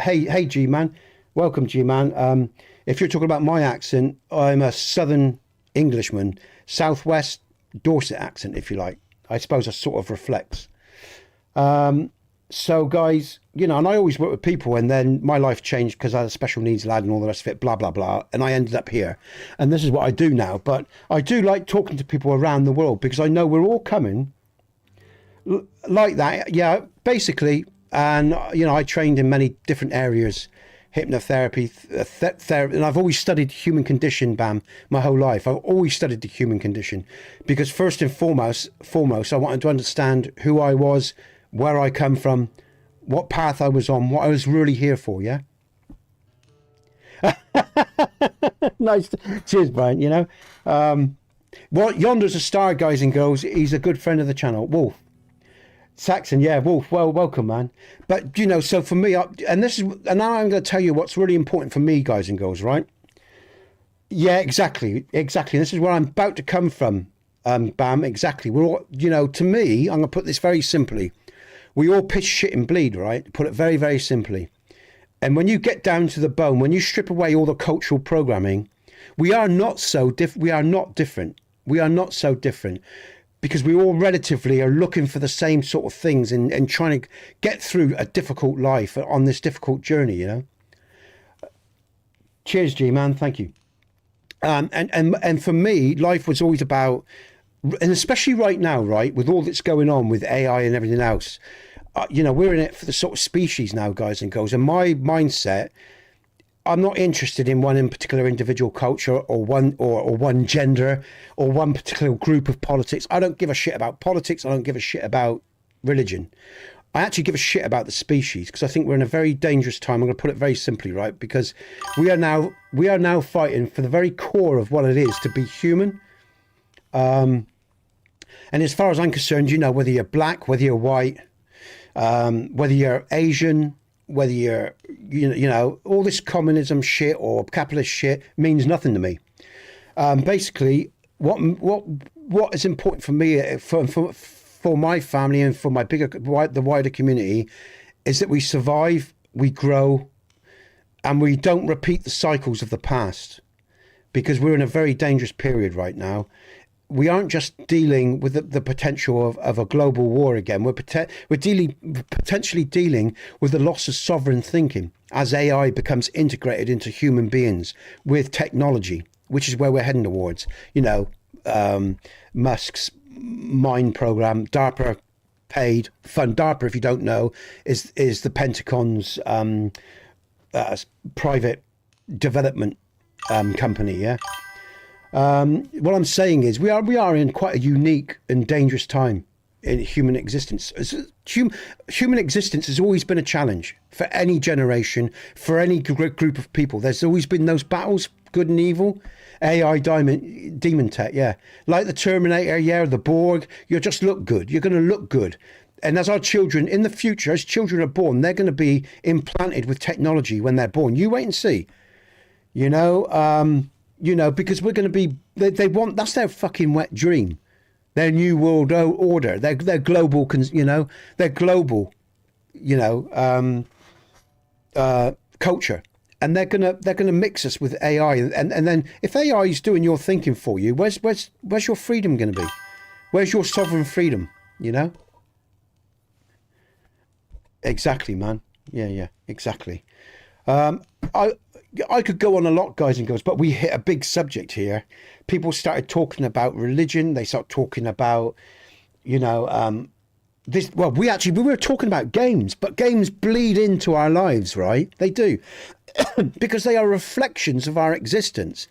Hey, G-Man. Welcome, G-Man. If you're talking about my accent, I'm a Southern Englishman, Southwest Dorset accent, if you like. I suppose it sort of reflects. So, guys, you know, and I always work with people, and then my life changed because I had a special needs lad and all the rest of it, blah, blah, blah. And I ended up here. And this is what I do now. But I do like talking to people around the world because I know we're all coming like that. Yeah, basically. And, you know, I trained in many different areas. Hypnotherapy, therapy, and I've always studied human condition, Bam, my whole life. I've always studied the human condition because first and foremost, I wanted to understand who I was, where I come from, what path I was on, what I was really here for, yeah? Nice. Cheers, Brian, you know. Well, yonder's a star, guys and girls. He's a good friend of the channel. Wolf. Saxon, yeah, Wolf, well, welcome, man. But, you know, so for me, and now I'm going to tell you what's really important for me, guys and girls, right? Yeah, exactly. This is where I'm about to come from, Bam, exactly. We're all, you know, to me, I'm going to put this very simply. We all piss, shit and bleed, right? Put it very, very simply. And when you get down to the bone, when you strip away all the cultural programming, we are not so different. We are not so different. Because we all relatively are looking for the same sort of things and trying to get through a difficult life on this difficult journey, you know. Cheers, G-Man. Thank you. And for me, life was always about, and especially right now, right, with all that's going on with AI and everything else, you know, we're in it for the sort of species now, guys and girls. And my mindset, I'm not interested in one in particular individual culture or one gender or one particular group of politics. I don't give a shit about politics. I don't give a shit about religion. I actually give a shit about the species because I think we're in a very dangerous time. I'm going to put it very simply, right? Because we are now fighting for the very core of what it is to be human. And as far as I'm concerned, you know, whether you're black, whether you're white, whether you're Asian, whether you're, you know, all this communism shit or capitalist shit means nothing to me. Basically, what is important for me, for my family and for the wider community, is that we survive, we grow, and we don't repeat the cycles of the past, because we're in a very dangerous period right now. We aren't just dealing with the potential of a global war again. We're potentially dealing with the loss of sovereign thinking as AI becomes integrated into human beings with technology, which is where we're heading towards. You know, Musk's Mind program, DARPA paid fund. DARPA, if you don't know, is the Pentagon's private development company. Yeah. What I'm saying is we are in quite a unique and dangerous time in human existence. Human existence has always been a challenge for any generation, for any group of people. There's always been those battles, good and evil, AI, demon tech, yeah. Like the Terminator, yeah, the Borg. You just look good. You're going to look good. And as our children, in the future, as children are born, they're going to be implanted with technology when they're born. You wait and see. You know, because we're going to be, they want, that's their fucking wet dream. Their new world order, their global, you know, their global, you know, culture. And they're gonna mix us with AI. And then if AI is doing your thinking for you, where's your freedom going to be? Where's your sovereign freedom, you know? Exactly, man. Yeah, exactly. I could go on a lot, guys and girls, but we hit a big subject here. People started talking about religion. They started talking about, you know, this. Well, we were talking about games, but games bleed into our lives, right? They do, because they are reflections of our existence,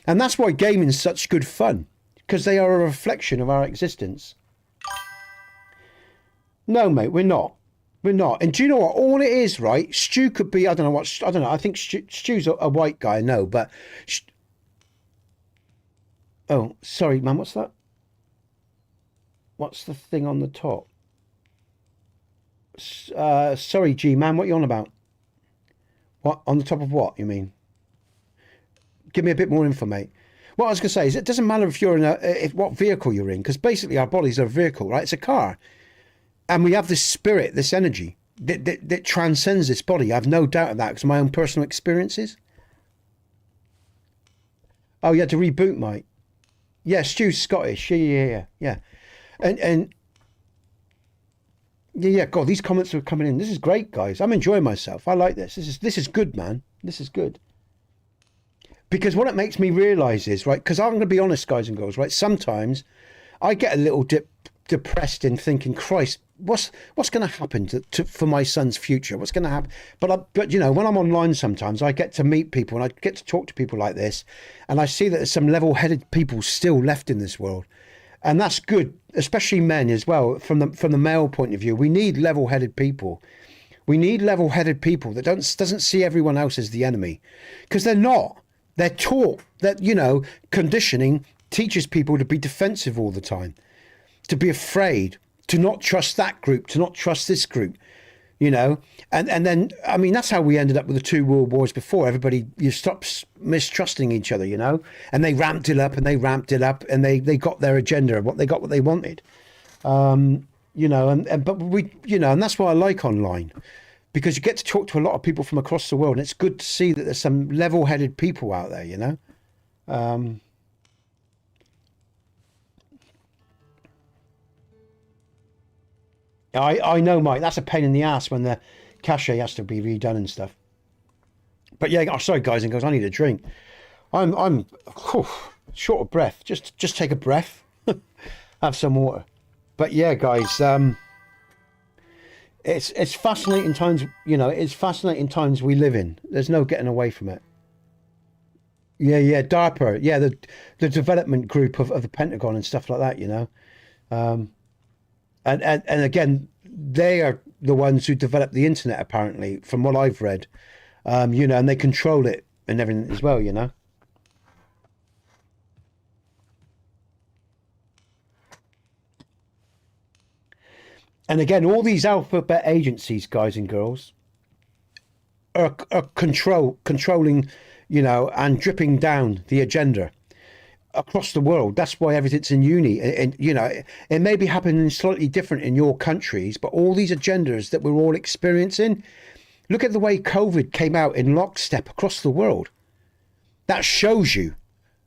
and that's why gaming is such good fun, because they are a reflection of our existence. No, mate, we're not. We're not. And do you know what? All it is, right? Stu could be, I don't know what, I don't know. I think Stu's a white guy, no, but. Oh, sorry, man, what's that? What's the thing on the top? Sorry, G, man, what are you on about? What? On the top of what, you mean? Give me a bit more info, mate. What I was going to say is it doesn't matter if you're in what vehicle you're in, because basically our bodies are a vehicle, right? It's a car. And we have this spirit, this energy that transcends this body. I have no doubt of that because of my own personal experiences. Oh, you had to reboot, mate. Yeah, Stu's Scottish. Yeah. And yeah, God, these comments are coming in. This is great, guys. I'm enjoying myself. I like this. This is good, man. This is good. Because what it makes me realise is, right, because I'm going to be honest, guys and girls, right, sometimes I get a little depressed in thinking, Christ, what's going to happen for my son's future? What's going to happen? But you know, when I'm online sometimes, I get to meet people and I get to talk to people like this, and I see that there's some level-headed people still left in this world. And that's good, especially men as well. From the male point of view, we need level-headed people. We need level-headed people that doesn't see everyone else as the enemy, because they're not. They're taught that, you know, conditioning teaches people to be defensive all the time, to be afraid, to not trust that group, to not trust this group, you know. And then, I mean, that's how we ended up with the 2 world wars before. Everybody, you stopped mistrusting each other, you know, and they ramped it up and they got their agenda, what they wanted, you know, but we, you know, and that's what I like online. Because you get to talk to a lot of people from across the world, and it's good to see that there's some level-headed people out there, you know. I know, Mike, that's a pain in the ass when the cache has to be redone and stuff. But yeah, oh, sorry, guys and girls, I need a drink. I'm short of breath. Just take a breath, have some water. But yeah, guys, It's fascinating times, you know, it's fascinating times we live in. There's no getting away from it. Yeah, DARPA, yeah, the development group of the Pentagon and stuff like that, you know. And again, they are the ones who developed the internet, apparently, from what I've read. You know, and they control it and everything as well, you know. And again, all these alphabet agencies, guys and girls, are controlling, you know, and dripping down the agenda across the world. That's why everything's in uni. And, you know, it may be happening slightly different in your countries, but all these agendas that we're all experiencing, look at the way COVID came out in lockstep across the world. That shows you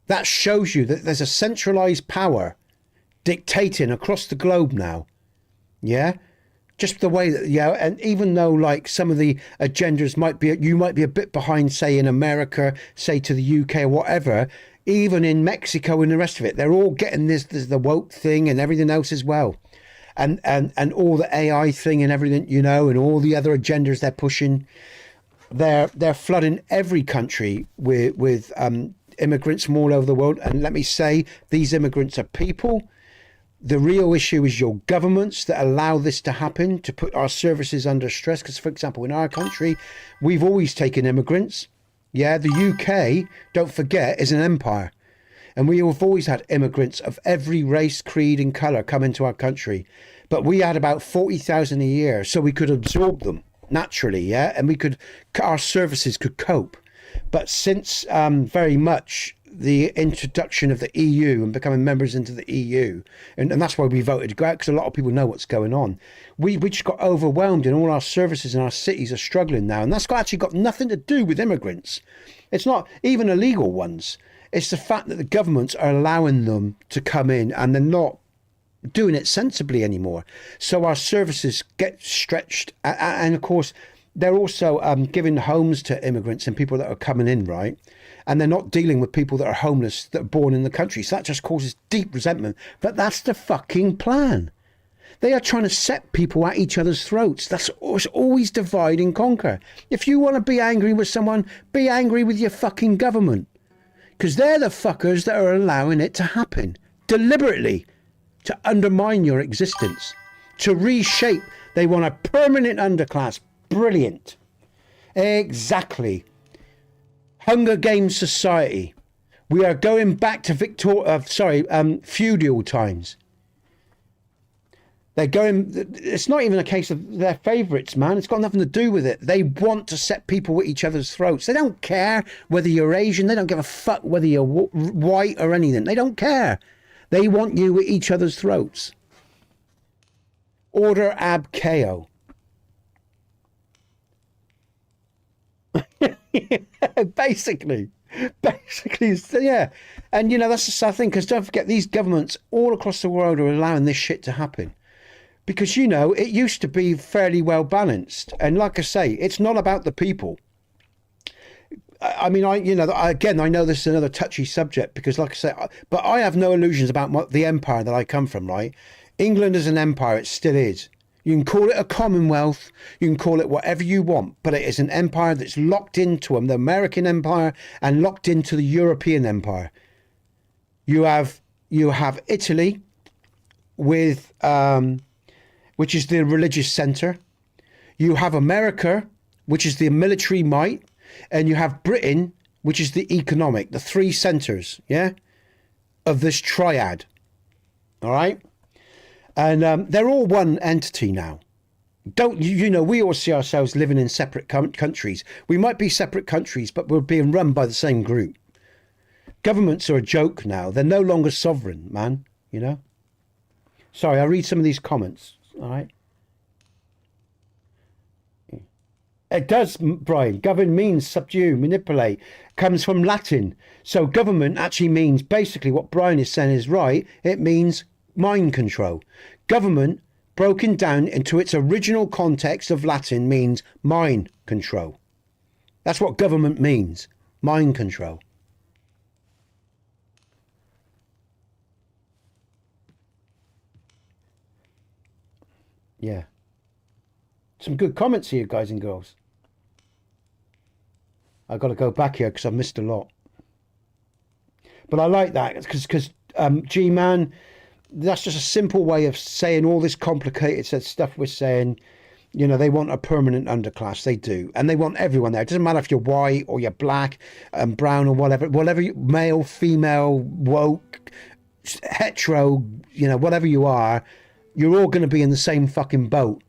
that there's a centralized power dictating across the globe now. Yeah, just the way that, yeah, and even though like some of the agendas you might be a bit behind, say in America, say to the UK or whatever, even in Mexico and the rest of it, they're all getting this the woke thing and everything else as well, and all the AI thing and everything, you know, and all the other agendas they're pushing. They're flooding every country with immigrants from all over the world, and let me say, these immigrants are people. The real issue is your governments that allow this to happen, to put our services under stress. Because, for example, in our country, we've always taken immigrants. Yeah, the UK, don't forget, is an empire. And we have always had immigrants of every race, creed and colour come into our country. But we had about 40,000 a year, so we could absorb them naturally, yeah? And our services could cope. But since very much the introduction of the EU and becoming members into the EU, and that's why we voted to go out, because a lot of people know what's going on. We just got overwhelmed, and all our services in our cities are struggling now, and that's actually got nothing to do with immigrants. It's not even illegal ones. It's the fact that the governments are allowing them to come in, and they're not doing it sensibly anymore. So our services get stretched, and of course they're also giving homes to immigrants and people that are coming in, right? And they're not dealing with people that are homeless, that are born in the country. So that just causes deep resentment. But that's the fucking plan. They are trying to set people at each other's throats. That's always divide and conquer. If you want to be angry with someone, be angry with your fucking government. Because they're the fuckers that are allowing it to happen deliberately, to undermine your existence, to reshape They want a permanent underclass. Brilliant. Exactly. Hunger Games society. We are going back to feudal times. They're going, it's not even a case of their favourites, man. It's got nothing to do with it. They want to set people at each other's throats. They don't care whether you're Asian. They don't give a fuck whether you're white or anything. They don't care. They want you at each other's throats. Order ab chaos. Basically, yeah. And, you know, that's the sad thing, because don't forget, these governments all across the world are allowing this shit to happen. Because, you know, it used to be fairly well balanced. And like I say, it's not about the people. I mean, I know this is another touchy subject because, like I say, but I have no illusions about the empire that I come from, right? England is an empire. It still is. You can call it a commonwealth. You can call it whatever you want, but it is an empire that's locked into them, the American empire, and locked into the European empire. You have Italy with, which is the religious center. You have America, which is the military might. And you have Britain, which is the economic, the three centres, yeah, of this triad. All right? And they're all one entity now. You know, we all see ourselves living in separate countries. We might be separate countries, but we're being run by the same group. Governments are a joke now. They're no longer sovereign, man, you know? Sorry, I'll read some of these comments, all right? It does, Brian. Govern means subdue, manipulate. Comes from Latin. So government actually means, basically what Brian is saying is right. It means mind control. Government, broken down into its original context of Latin, means mind control. That's what government means. Mind control. Yeah. Some good comments here, guys and girls. I've got to go back here because I've missed a lot. But I like that because G-Man, that's just a simple way of saying all this complicated stuff we're saying. You know, they want a permanent underclass. They do. And they want everyone there. It doesn't matter if you're white or you're black, brown or whatever, male, female, woke, hetero, you know, whatever you are, you're all going to be in the same fucking boat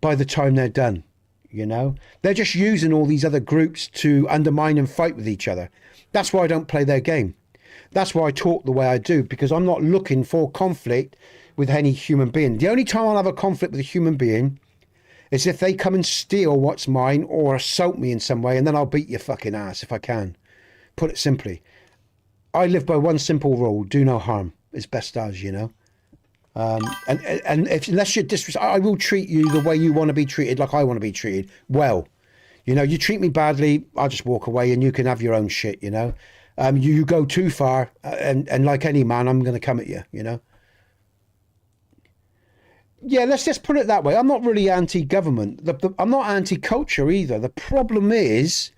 by the time they're done. You know, they're just using all these other groups to undermine and fight with each other. That's why I don't play their game. That's why I talk the way I do, because I'm not looking for conflict with any human being. The only time I'll have a conflict with a human being is if they come and steal what's mine or assault me in some way, and then I'll beat your fucking ass if I can. Put it simply. I live by one simple rule: do no harm. It's best as, you know. And unless you're disrespectful, I will treat you the way you want to be treated, like I want to be treated. Well, you know, you treat me badly, I'll just walk away and you can have your own shit, you know. You go too far, and like any man, I'm going to come at you, you know. Yeah, let's just put it that way. I'm not really anti-government. I'm not anti-culture either. The problem is,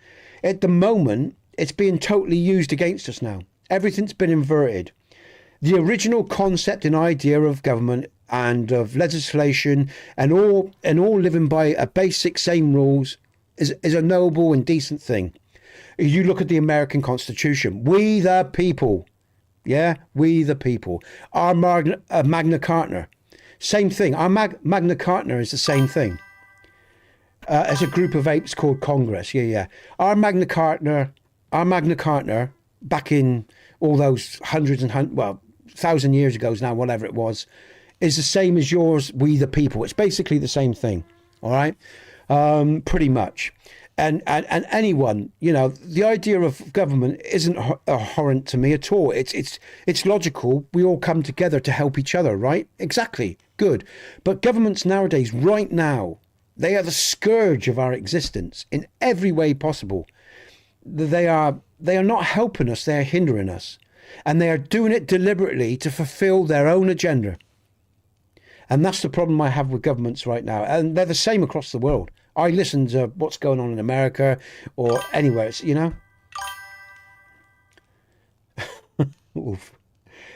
at the moment, it's being totally used against us now. Everything's been inverted. The original concept and idea of government and of legislation and all living by a basic same rules is a noble and decent thing. You look at the American Constitution. We the people. Yeah, we the people. Our Magna Carta. Same thing. Our Magna Carta is the same thing. As a group of apes called Congress. Yeah. Our Magna Carta back in all those hundreds and 1,000 years ago now, whatever it was, is the same as yours, we the people. It's basically the same thing, all right? Pretty much. And anyone, you know, the idea of government isn't abhorrent to me at all. It's logical. We all come together to help each other, right? Exactly. Good. But governments nowadays, right now, they are the scourge of our existence in every way possible. They are not helping us, they are hindering us. And they are doing it deliberately to fulfill their own agenda. And that's the problem I have with governments right now. And they're the same across the world. I listen to what's going on in America or anywhere, you know. Oof.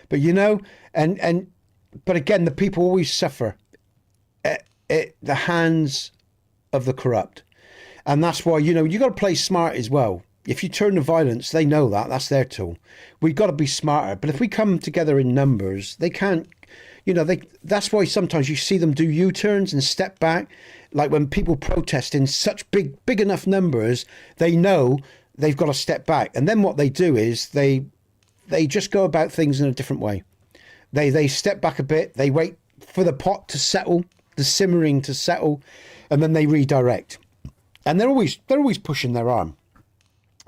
But, you know, but again, the people always suffer. the hands of the corrupt. And that's why, you know, you got to play smart as well. If you turn to violence, they know that. That's their tool. We've got to be smarter. But if we come together in numbers, they can't, you know, that's why sometimes you see them do U-turns and step back. Like when people protest in such big enough numbers, they know they've got to step back. And then what they do is they just go about things in a different way. They step back a bit. They wait for the pot to settle, the simmering to settle, and then they redirect. And they're always pushing their arm.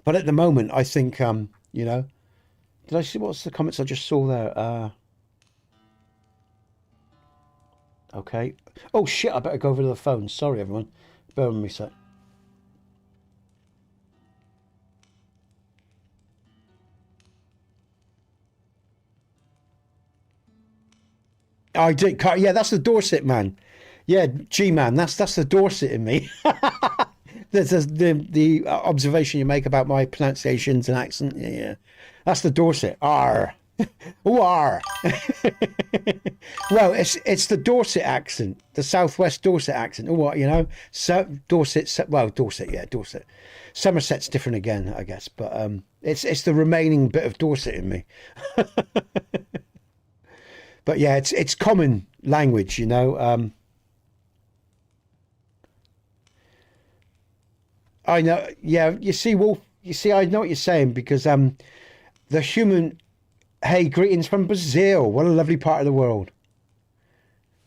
But at the moment, I think, you know, did I see what's the comments I just saw there? Okay. Oh shit! I better go over to the phone. Sorry, everyone. Bear with me a sec. I did. Yeah, that's the Dorset man. Yeah, G-man. That's the Dorset in me. There's the observation you make about my pronunciations and accent. Yeah. That's the Dorset. R. Ooh, R. Well, it's the Dorset accent, the Southwest Dorset accent. Oh, you know, so Dorset. Well, Dorset, yeah, Dorset. Somerset's different again, I guess, but it's the remaining bit of Dorset in me. But yeah, it's common language, you know. I know. Yeah, you see, Wolf. You see, I know what you're saying because the human. Hey, greetings from Brazil. What a lovely part of the world.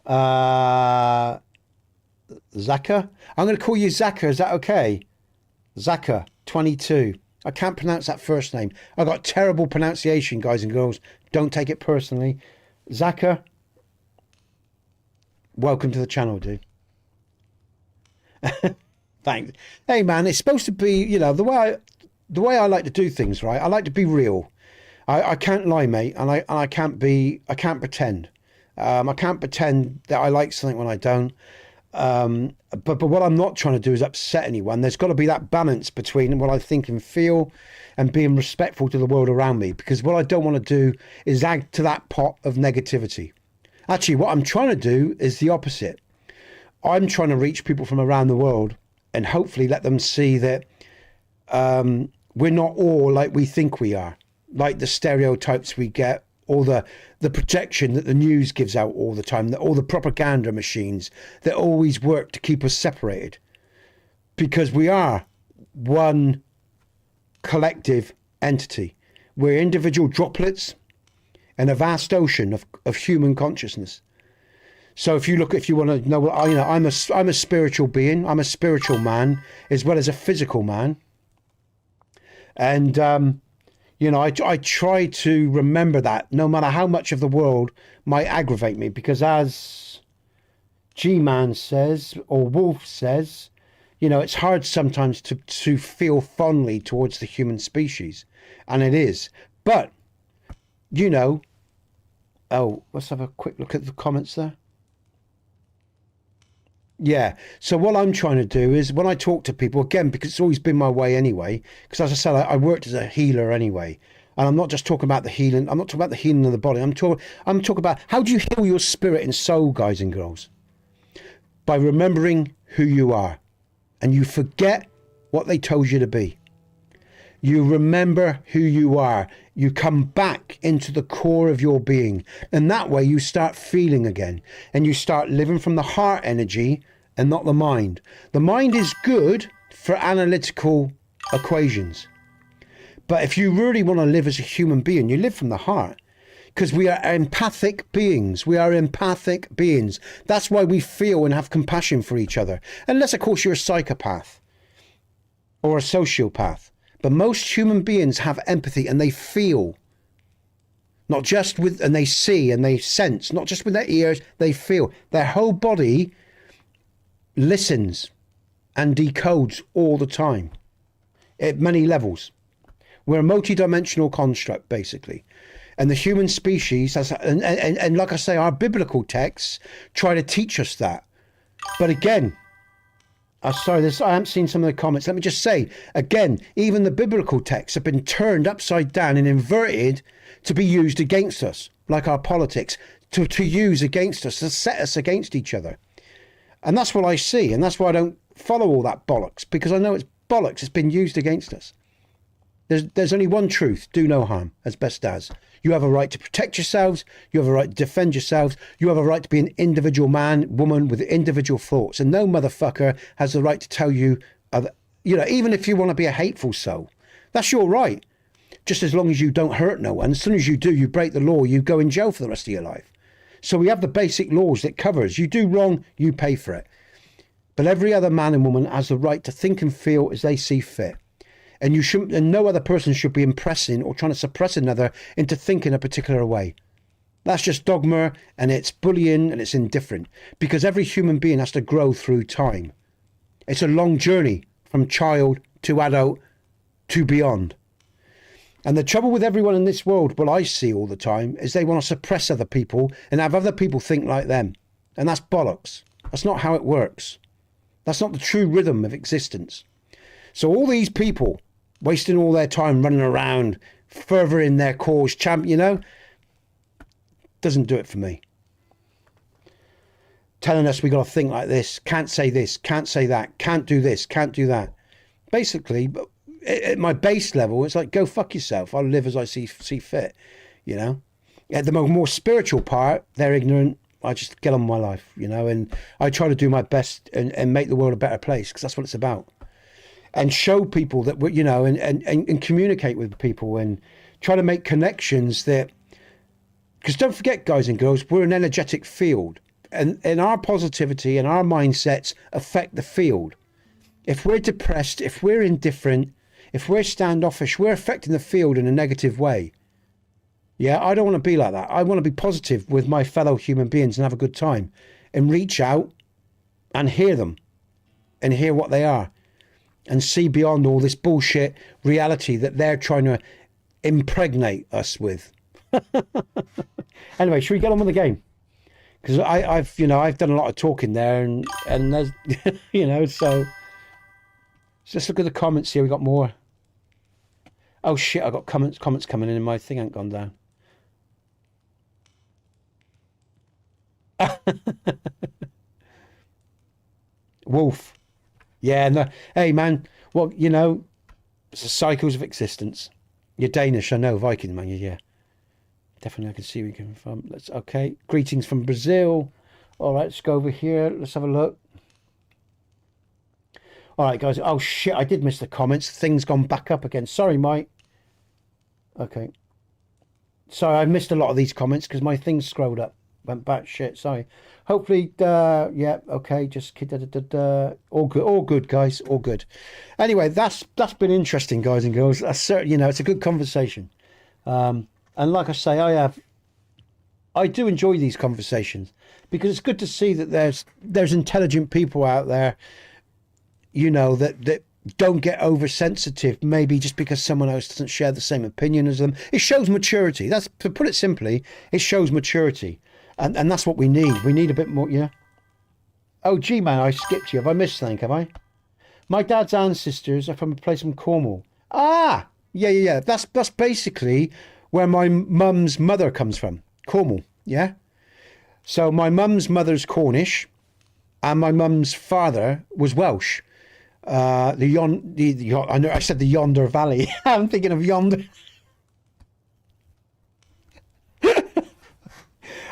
Zaka? I'm going to call you Zaka. Is that okay? Zaka, 22. I can't pronounce that first name. I got terrible pronunciation, guys and girls. Don't take it personally. Zaka, welcome to the channel, dude. Thanks. Hey, man, it's supposed to be, you know, the way I like to do things, right? I like to be real. I can't lie, mate, and I can't pretend. I can't pretend that I like something when I don't. But what I'm not trying to do is upset anyone. There's got to be that balance between what I think and feel and being respectful to the world around me, because what I don't want to do is add to that pot of negativity. Actually, what I'm trying to do is the opposite. I'm trying to reach people from around the world and hopefully let them see that we're not all like we think we are. Like the stereotypes we get, or the projection that the news gives out all the time, all the propaganda machines that always work to keep us separated. Because we are one collective entity. We're individual droplets in a vast ocean of human consciousness. So if you want to know, you know, I'm a spiritual being. I'm a spiritual man as well as a physical man. And you know, I try to remember that no matter how much of the world might aggravate me, because as G-Man says, or Wolf says, you know, it's hard sometimes to feel fondly towards the human species. And it is. But, you know, oh, let's have a quick look at the comments there. Yeah. So what I'm trying to do is when I talk to people, again, because it's always been my way anyway, because as I said, I worked as a healer anyway. And I'm not just talking about the healing. I'm not talking about the healing of the body. I'm talking about how do you heal your spirit and soul, guys and girls? By remembering who you are. And you forget what they told you to be. You remember who you are. You come back into the core of your being. And that way you start feeling again. And you start living from the heart energy and not the mind. The mind is good for analytical equations. But if you really want to live as a human being, you live from the heart. Because we are empathic beings. We are empathic beings. That's why we feel and have compassion for each other. Unless, of course, you're a psychopath or a sociopath. But most human beings have empathy and they feel. Not just with, and they see and they sense, not just with their ears, they feel. Their whole body listens and decodes all the time at many levels. We're a multi-dimensional construct, basically. And the human species, and like I say, our biblical texts try to teach us that. But again, sorry, I haven't seen some of the comments. Let me just say, again, even the biblical texts have been turned upside down and inverted to be used against us, like our politics, to use against us, to set us against each other. And that's what I see. And that's why I don't follow all that bollocks, because I know it's bollocks. It's been used against us. There's only one truth. Do no harm, as best as. You have a right to protect yourselves. You have a right to defend yourselves. You have a right to be an individual man, woman with individual thoughts. And no motherfucker has the right to tell you, you know, even if you want to be a hateful soul, that's your right. Just as long as you don't hurt no one. As soon as you do, you break the law, you go in jail for the rest of your life. So we have the basic laws that covers. You do wrong, you pay for it. But every other man and woman has the right to think and feel as they see fit. And you shouldn't, and no other person should be impressing or trying to suppress another into thinking a particular way. That's just dogma, and it's bullying, and it's indifferent. Because every human being has to grow through time. It's a long journey from child to adult to beyond. And the trouble with everyone in this world, what I see all the time, is they want to suppress other people and have other people think like them. And that's bollocks. That's not how it works. That's not the true rhythm of existence. So all these people wasting all their time running around, furthering their cause, you know, doesn't do it for me. Telling us we got to think like this, can't say this, can't say that, can't do this, can't do that. Basically, at my base level, it's like, go fuck yourself. I'll live as I see fit, you know. At the more spiritual part, they're ignorant. I just get on with my life, you know, and I try to do my best and make the world a better place, because that's what it's about. And show people that, you know, and communicate with people and try to make connections that, because don't forget, guys and girls, we're an energetic field, and our positivity and our mindsets affect the field. If we're depressed, if we're indifferent, if we're standoffish, we're affecting the field in a negative way. Yeah, I don't want to be like that. I want to be positive with my fellow human beings and have a good time and reach out and hear them and hear what they are and see beyond all this bullshit reality that they're trying to impregnate us with. Anyway, should we get on with the game? Because I've done a lot of talking there, and there's, you know, so let's look at the comments here. We got more. Oh shit! I got comments coming in, and my thing ain't gone down. Wolf. Yeah, no. Hey man, well, you know, it's the cycles of existence. You're Danish, I know, Viking man. Yeah, definitely. I can see where you came from. Okay. Greetings from Brazil. All right, let's go over here. Let's have a look. All right, guys. Oh shit! I did miss the comments. Things gone back up again. Sorry, Mike. Okay. Sorry, I missed a lot of these comments because my thing scrolled up, went back. Shit. Sorry. Hopefully, yeah. Okay. Just all good, guys. All good. Anyway, that's been interesting, guys and girls. You know, it's a good conversation. And like I say, I do enjoy these conversations because it's good to see that there's intelligent people out there, you know, that don't get oversensitive, maybe just because someone else doesn't share the same opinion as them. It shows maturity. That's, to put it simply, it shows maturity. And that's what we need. We need a bit more, yeah. Oh, gee, man, I skipped you. Have I missed something, have I? My dad's ancestors are from a place in Cornwall. Ah, yeah. That's basically where my mum's mother comes from. Cornwall, yeah. So my mum's mother's Cornish, and my mum's father was Welsh. I know I said the Yonder Valley. I'm thinking of Yonder.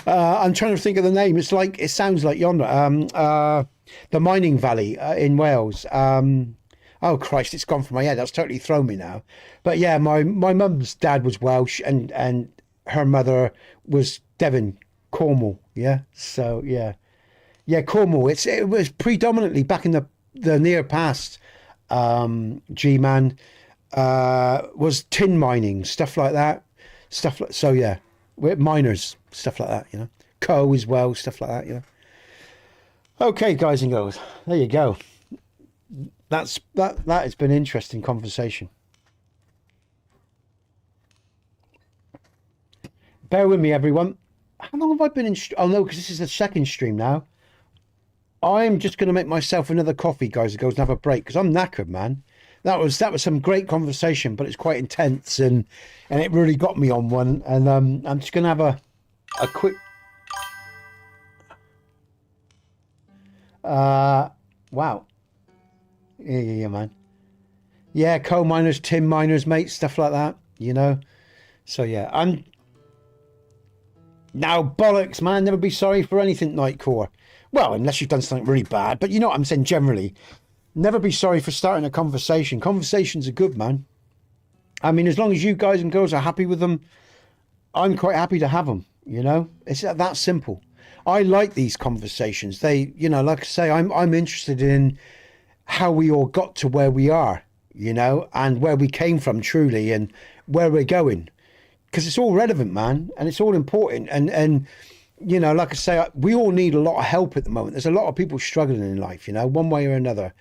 I'm trying to think of the name. It sounds like Yonder. The mining valley in Wales. Oh Christ, it's gone from my head. That's totally thrown me now. But yeah, my mum's dad was Welsh, and her mother was Devon, Cornwall. Yeah. So yeah, Cornwall. It was predominantly back in the near past. G-man was tin mining, stuff like that. So yeah, we're miners, stuff like that, you know. Coal as well, stuff like that, you know. Okay, guys and girls, there you go. That has been an interesting conversation. Bear with me, everyone. How long have I been in? Oh no, because this is the second stream now. I'm just going to make myself another coffee, guys and girls, and have a break because I'm knackered, man. That was some great conversation, but it's quite intense, and it really got me on one. And I'm just going to have a quick. Wow. Yeah, man. Yeah, coal miners, tin miners, mate, stuff like that, you know. So yeah, I'm now bollocks, man. Never be sorry for anything, Nightcore. Well, unless you've done something really bad, but you know what I'm saying. Generally, never be sorry for starting a conversation. Conversations are good, man. I mean, as long as you guys and girls are happy with them, I'm quite happy to have them. You know, it's that simple. I like these conversations. They, you know, like I say, I'm interested in how we all got to where we are, you know, and where we came from truly, and where we're going, because it's all relevant, man, and it's all important. And you know, like I say, we all need a lot of help at the moment. There's a lot of people struggling in life, you know, one way or another.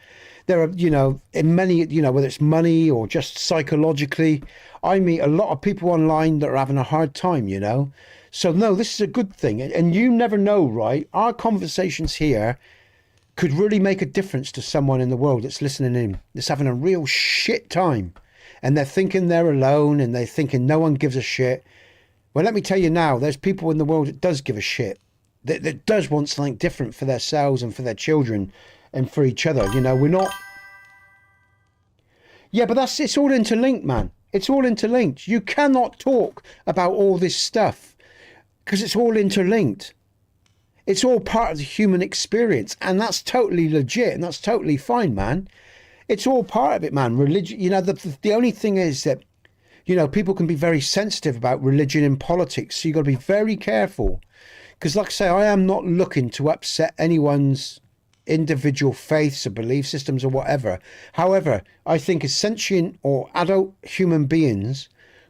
There are, you know, in many, you know, whether it's money or just psychologically, I meet a lot of people online that are having a hard time, you know. So no, this is a good thing. And you never know, right? Our conversations here could really make a difference to someone in the world that's listening in, that's having a real shit time. And they're thinking they're alone, and they're thinking no one gives a shit. Well, let me tell you now, there's people in the world that does give a shit, that does want something different for themselves and for their children and for each other. You know, we're not... Yeah, but it's all interlinked, man. It's all interlinked. You cannot talk about all this stuff because it's all interlinked. It's all part of the human experience, and that's totally legit, and that's totally fine, man. It's all part of it, man. Religion, you know, the only thing is that, you know, people can be very sensitive about religion and politics, so you've got to be very careful. Because like I say, I am not looking to upset anyone's individual faiths or belief systems or whatever. However, I think as sentient or adult human beings,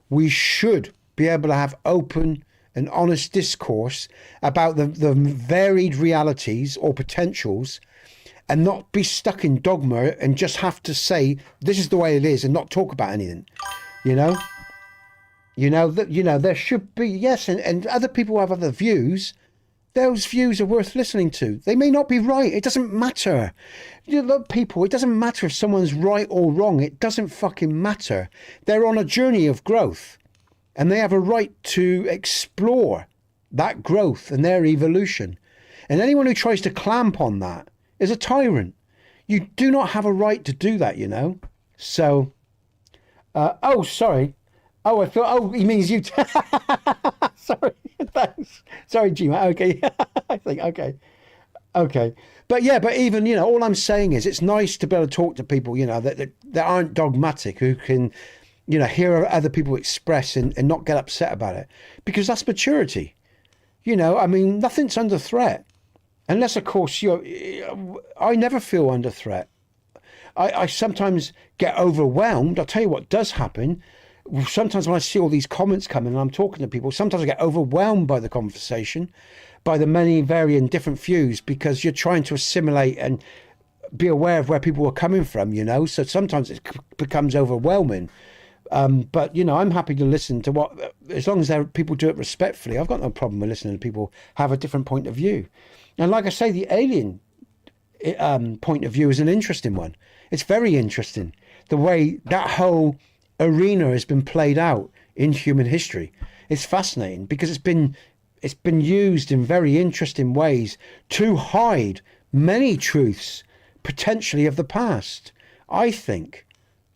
we should be able to have open and honest discourse about the varied realities or potentials, and not be stuck in dogma and just have to say this is the way it is and not talk about anything. You know, there should be, yes, and other people have other views. Those views are worth listening to. They may not be right. It doesn't matter. You know, people, it doesn't matter if someone's right or wrong. It doesn't fucking matter. They're on a journey of growth, and they have a right to explore that growth and their evolution. And anyone who tries to clamp on that is a tyrant. You do not have a right to do that, you know. So, oh, sorry. Oh, I thought, oh, he means you. Sorry, thanks. Sorry, G-Man. Okay, I think, okay. But yeah, but even, you know, all I'm saying is it's nice to be able to talk to people, you know, that aren't dogmatic, who can, you know, hear other people express and not get upset about it, because that's maturity. You know, I mean, nothing's under threat. Unless, of course, I never feel under threat. I sometimes get overwhelmed. I'll tell you what does happen. Sometimes when I see all these comments coming and I'm talking to people, sometimes I get overwhelmed by the conversation, by the many varying different views, because you're trying to assimilate and be aware of where people are coming from, you know. So sometimes it becomes overwhelming. But, you know, I'm happy to listen to what, as long as people do it respectfully. I've got no problem with listening to people have a different point of view. And like I say, the alien point of view is an interesting one. It's very interesting, the way that whole arena has been played out in human history. It's fascinating because it's been used in very interesting ways to hide many truths, potentially of the past, I think,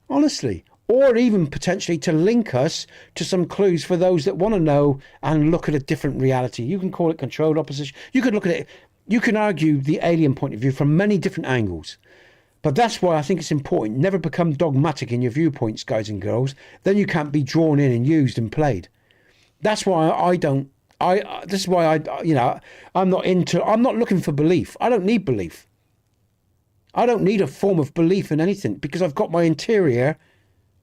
honestly, or even potentially to link us to some clues for those that want to know and look at a different reality. You can call it controlled opposition. You could look at it. You can argue the alien point of view from many different angles. But that's why I think it's important. Never become dogmatic in your viewpoints, guys and girls. Then you can't be drawn in and used and played. That's why this is why I'm not looking for belief. I don't need belief. I don't need a form of belief in anything, because I've got my interior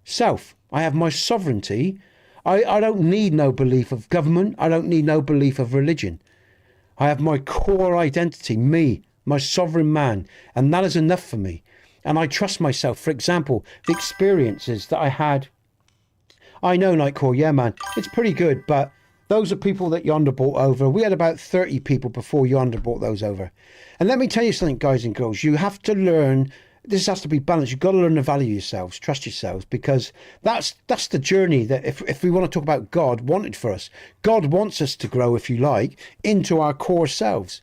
self. I have my sovereignty. I don't need no belief of government. I don't need no belief of religion. I have my core identity, me, my sovereign man, and that is enough for me. And I trust myself. For example, the experiences that I had. I know, Nightcore, yeah, man, it's pretty good, but those are people that Yonder brought over. We had about 30 people before Yonder brought those over. And let me tell you something, guys and girls, you have to learn, this has to be balanced. You've got to learn to value yourselves, trust yourselves, because that's the journey that if we want to talk about God wanted for us. God wants us to grow, if you like, into our core selves.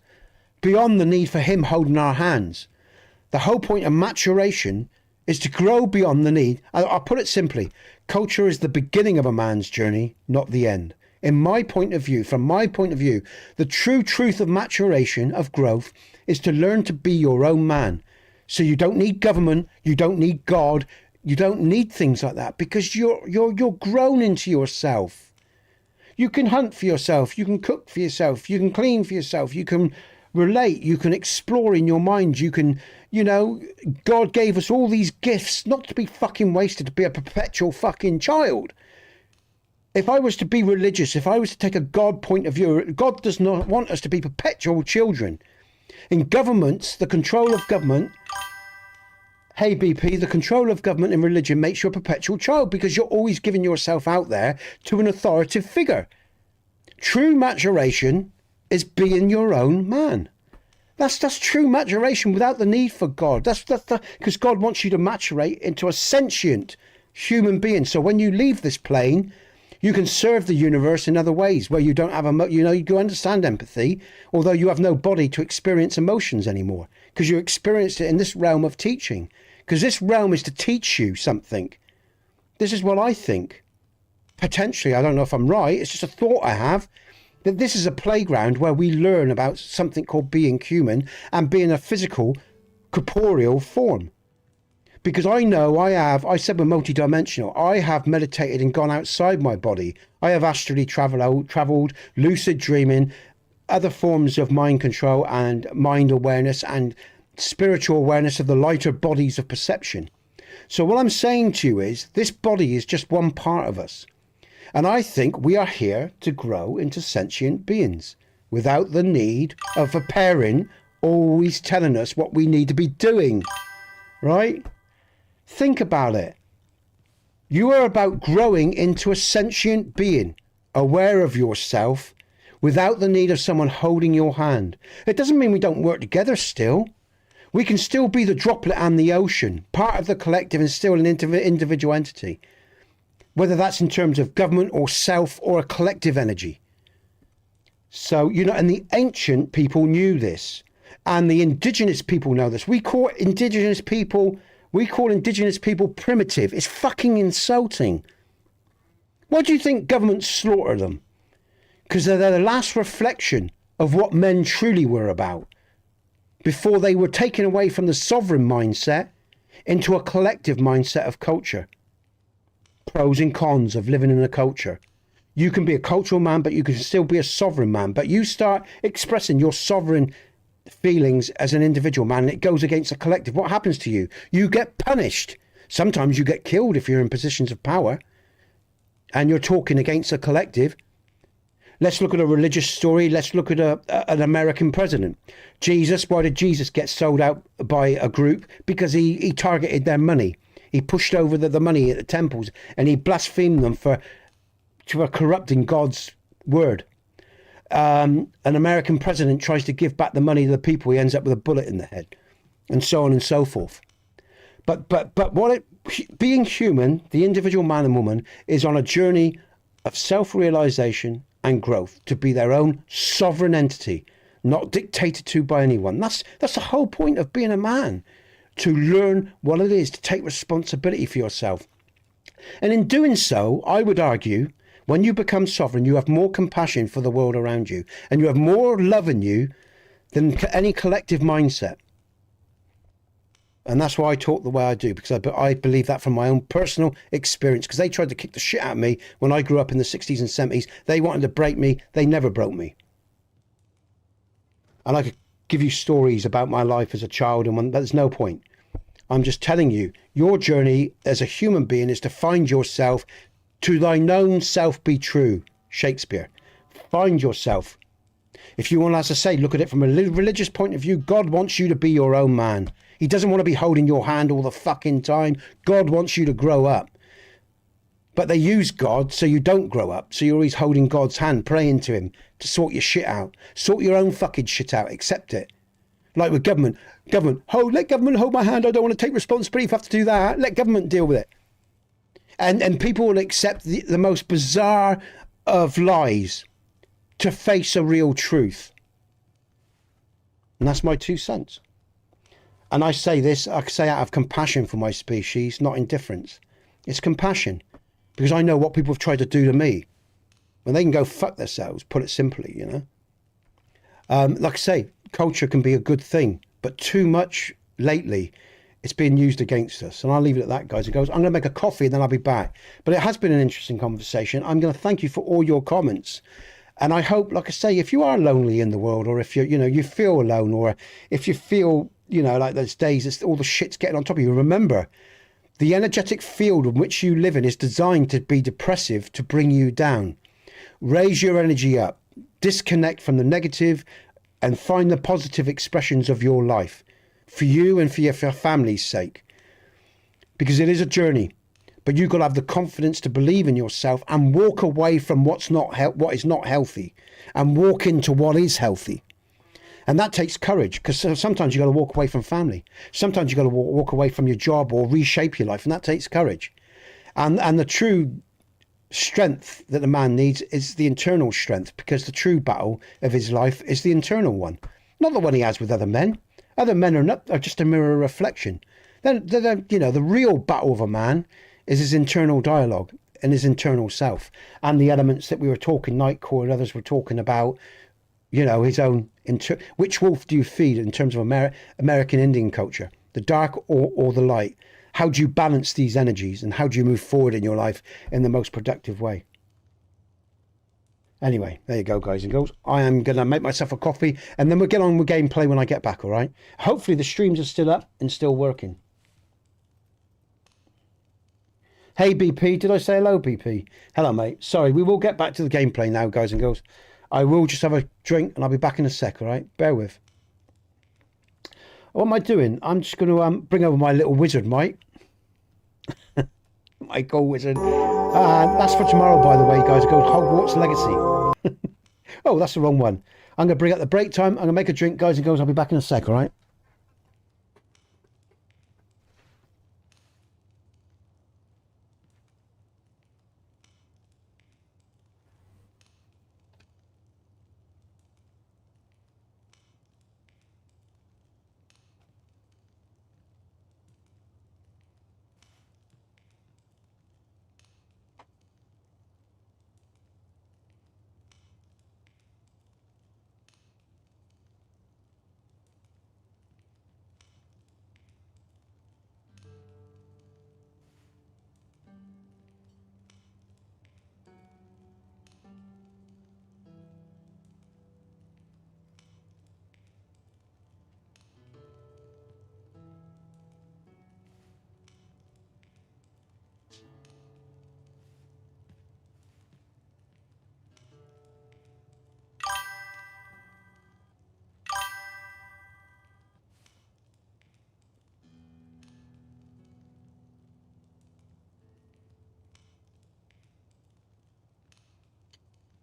beyond the need for him holding our hands. The whole point of maturation is to grow beyond the need. I'll put it simply. Culture is the beginning of a man's journey, not the end. In my point of view, from my point of view, the true truth of maturation, of growth, is to learn to be your own man. So you don't need government, you don't need God, you don't need things like that, because you're grown into yourself. You can hunt for yourself, you can cook for yourself, you can clean for yourself, you can relate, you can explore in your mind, you can, God gave us all these gifts not to be fucking wasted, to be a perpetual fucking child. If I was to be religious, if I was to take a God point of view, God does not want us to be perpetual children. In governments, the control of government, hey BP, the control of government in religion makes you a perpetual child because you're always giving yourself out there to an authoritative figure. True maturation is being your own man. That's true maturation without the need for God. That's because God wants you to maturate into a sentient human being. So when you leave this plane, you can serve the universe in other ways where you don't have you can understand empathy, although you have no body to experience emotions anymore because you experienced it in this realm of teaching. Because this realm is to teach you something. This is what I think. Potentially, I don't know if I'm right. It's just a thought I have. That this is a playground where we learn about something called being human and being a physical, corporeal form. Because I know I said we're multidimensional. I have meditated and gone outside my body. I have astrally travelled, lucid dreaming, other forms of mind control and mind awareness and spiritual awareness of the lighter bodies of perception. So what I'm saying to you is this body is just one part of us. And I think we are here to grow into sentient beings without the need of a parent always telling us what we need to be doing. Right? Think about it. You are about growing into a sentient being, aware of yourself, without the need of someone holding your hand. It doesn't mean we don't work together still. We can still be the droplet and the ocean, part of the collective and still an individual entity. Whether that's in terms of government or self or a collective energy. So, and the ancient people knew this. And the indigenous people know this. We call indigenous people primitive. It's fucking insulting. Why do you think governments slaughter them? Because they're the last reflection of what men truly were about. Before they were taken away from the sovereign mindset into a collective mindset of culture. Pros and cons of living in a culture. You can be a cultural man, but you can still be a sovereign man. But you start expressing your sovereign feelings as an individual man, and it goes against a collective. What happens to you? You get punished. Sometimes you get killed if you're in positions of power and you're talking against a collective. Let's look at a religious story. Let's look at an American president. Jesus, why did Jesus get sold out by a group? Because he targeted their money. He pushed over the money at the temples and he blasphemed them for corrupting God's word. An American president tries to give back the money to the people. He ends up with a bullet in the head and so on and so forth. But being human, the individual man and woman is on a journey of self-realization and growth to be their own sovereign entity, not dictated to by anyone. That's the whole point of being a man, to learn what it is to take responsibility for yourself. And in doing so, I would argue, when you become sovereign, you have more compassion for the world around you, and you have more love in you than any collective mindset. And that's why I talk the way I do, because I believe that from my own personal experience, because they tried to kick the shit out of me when I grew up in the 60s and 70s. They wanted to break me. They never broke me. And I could give you stories about my life as a child, and there's no point. I'm just telling you, your journey as a human being is to find yourself. To thine own self be true. Shakespeare. Find yourself. If you want, as I say, look at it from a religious point of view, God wants you to be your own man. He doesn't want to be holding your hand all the fucking time. God wants you to grow up. But they use God so you don't grow up. So you're always holding God's hand, praying to him to sort your shit out. Sort your own fucking shit out. Accept it. Like with government. Let government hold my hand. I don't want to take responsibility if I have to do that. Let government deal with it. And people will accept the most bizarre of lies to face a real truth. And that's my 2 cents. And I say this, I say out of compassion for my species, not indifference. It's compassion, because I know what people have tried to do to me. When they can go fuck themselves, put it simply, you know. Like I say, culture can be a good thing, but too much lately, it's being used against us. And I'll leave it at that, guys and girls. I'm going to make a coffee and then I'll be back. But it has been an interesting conversation. I'm going to thank you for all your comments. And I hope, like I say, if you are lonely in the world, or if you feel alone, or if you feel, like those days, it's, all the shit's getting on top of you, remember, the energetic field in which you live in is designed to be depressive, to bring you down. Raise your energy up, disconnect from the negative, and find the positive expressions of your life for you and for your family's sake. Because it is a journey, but you've got to have the confidence to believe in yourself and walk away from what is not healthy, and walk into what is healthy. And that takes courage, because sometimes you've got to walk away from family. Sometimes you've got to walk away from your job or reshape your life, and that takes courage. And the true strength that the man needs is the internal strength, because the true battle of his life is the internal one, not the one he has with other men. Other men are just a mirror reflection. The real battle of a man is his internal dialogue and his internal self, and the elements that we were talking, Nightcore and others were talking about, his own. Which wolf do you feed in terms of American Indian culture, the dark or the light? How do you balance these energies, and how do you move forward in your life in the most productive way? Anyway, there you go, guys and girls. I am going to make myself a coffee, and then we'll get on with gameplay when I get back, all right? Hopefully the streams are still up and still working. Hey, BP. Did I say hello, BP? Hello, mate. Sorry, we will get back to the gameplay now, guys and girls. I will just have a drink, and I'll be back in a sec, all right? Bear with. What am I doing? I'm just going to bring over my little wizard, mate. My gold wizard. That's for tomorrow, by the way, guys. It goes Hogwarts Legacy. Oh, that's the wrong one. I'm going to bring up the break time. I'm going to make a drink, guys and girls. I'll be back in a sec, all right?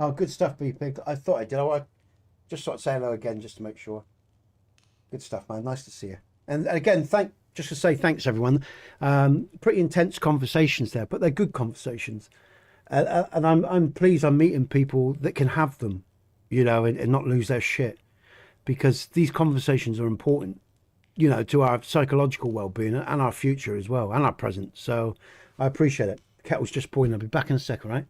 Oh, good stuff, BP. I thought I did. I just sort of say hello again, just to make sure. Good stuff, man. Nice to see you. And again, just to say thanks, everyone. Pretty intense conversations there, but they're good conversations. And I'm pleased I'm meeting people that can have them, and not lose their shit, because these conversations are important, to our psychological well-being and our future as well, and our present. So I appreciate it. The kettle's just boiling. I'll be back in a second, right?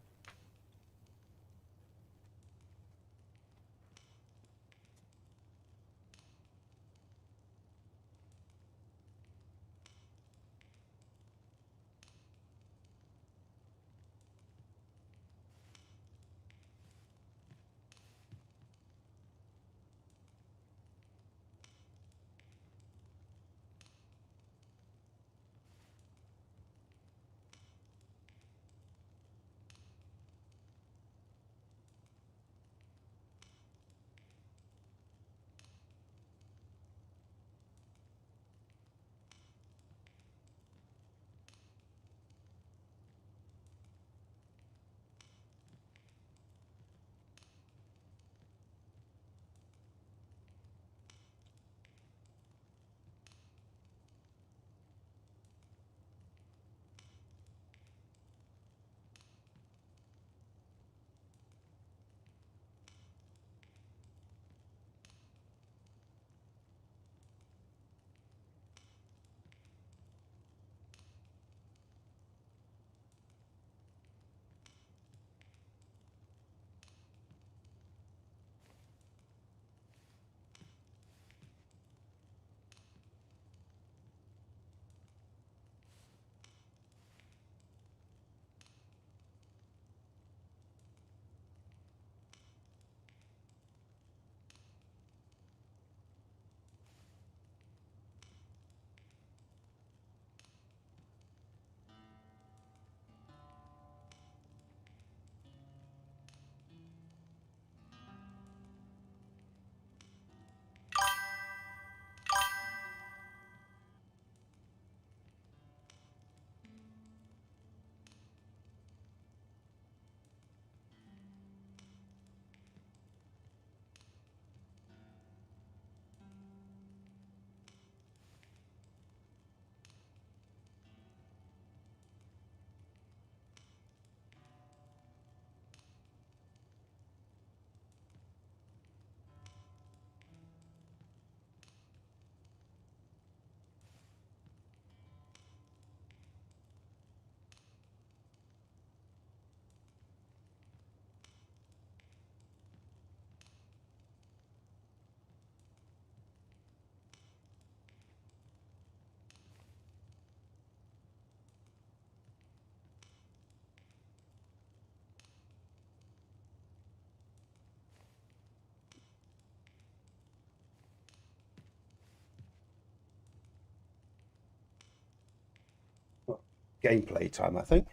gameplay time, I think.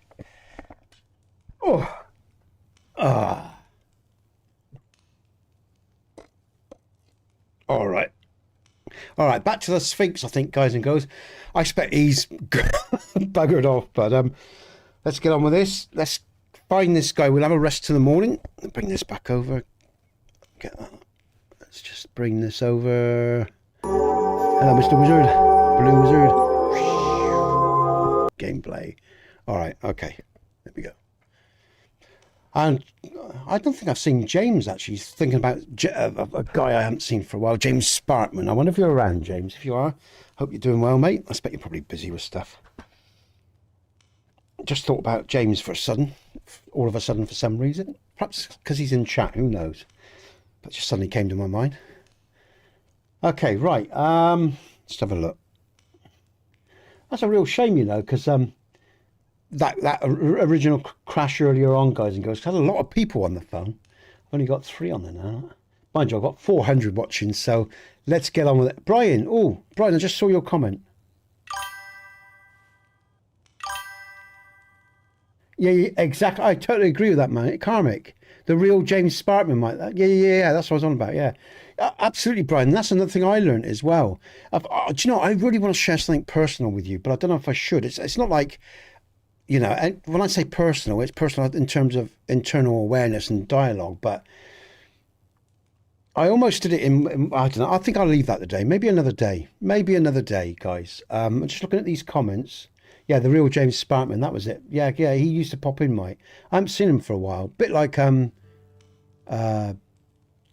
Oh. Ah. All right. All right, back to the Sphinx, I think, guys and girls. I expect he's buggered off, but let's get on with this. Let's find this guy. We'll have a rest till the morning. Bring this back over. Get that. Let's just bring this over. Hello, Mr. Wizard. Blue Wizard. Gameplay. All right, okay. There we go. And I don't think I've seen James, actually. He's thinking about a guy I haven't seen for a while, James Sparkman. I wonder if you're around, James. If you are, hope you're doing well, mate. I expect you're probably busy with stuff. Just thought about James all of a sudden for some reason. Perhaps because he's in chat, who knows. But just suddenly came to my mind. Okay, right. Let's have a look. That's a real shame, you know, because that original crash earlier on, guys and girls, had a lot of people on the phone. I've only got 3 on there now. Mind you, I've got 400 watching, so let's get on with it. Brian, I just saw your comment. Yeah, exactly. I totally agree with that, man. Karmic, the real James Sparkman, like that. Yeah. That's what I was on about. Yeah, absolutely, Brian. That's another thing I learned as well. Do you know? I really want to share something personal with you, but I don't know if I should. It's not like, you know. And when I say personal, it's personal in terms of internal awareness and dialogue. But I almost did it in. I don't know. I think I'll leave that today. Maybe another day. Guys. I'm just looking at these comments. Yeah, the real James Sparkman, that was it. Yeah, he used to pop in, mate. I haven't seen him for a while. Bit like JB. I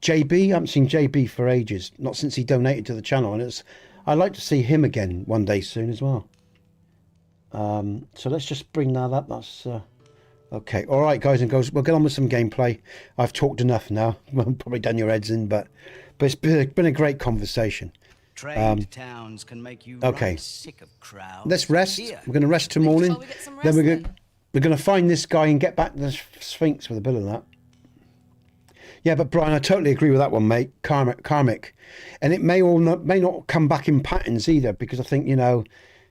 haven't seen JB for ages. Not since he donated to the channel. And I'd like to see him again one day soon as well. So let's just bring that up. That's okay. All right, guys and girls, we'll get on with some gameplay. I've talked enough now. I've probably done your heads in, but it's been a great conversation. Trade towns can make you okay. Sick of crowds. Let's rest. Here. We're going to rest till morning. We get some rest, Then we're going to find this guy and get back to the Sphinx with a bit of that. Yeah, but Brian, I totally agree with that one, mate. Karmic, and it may not come back in patterns either, because I think, you know,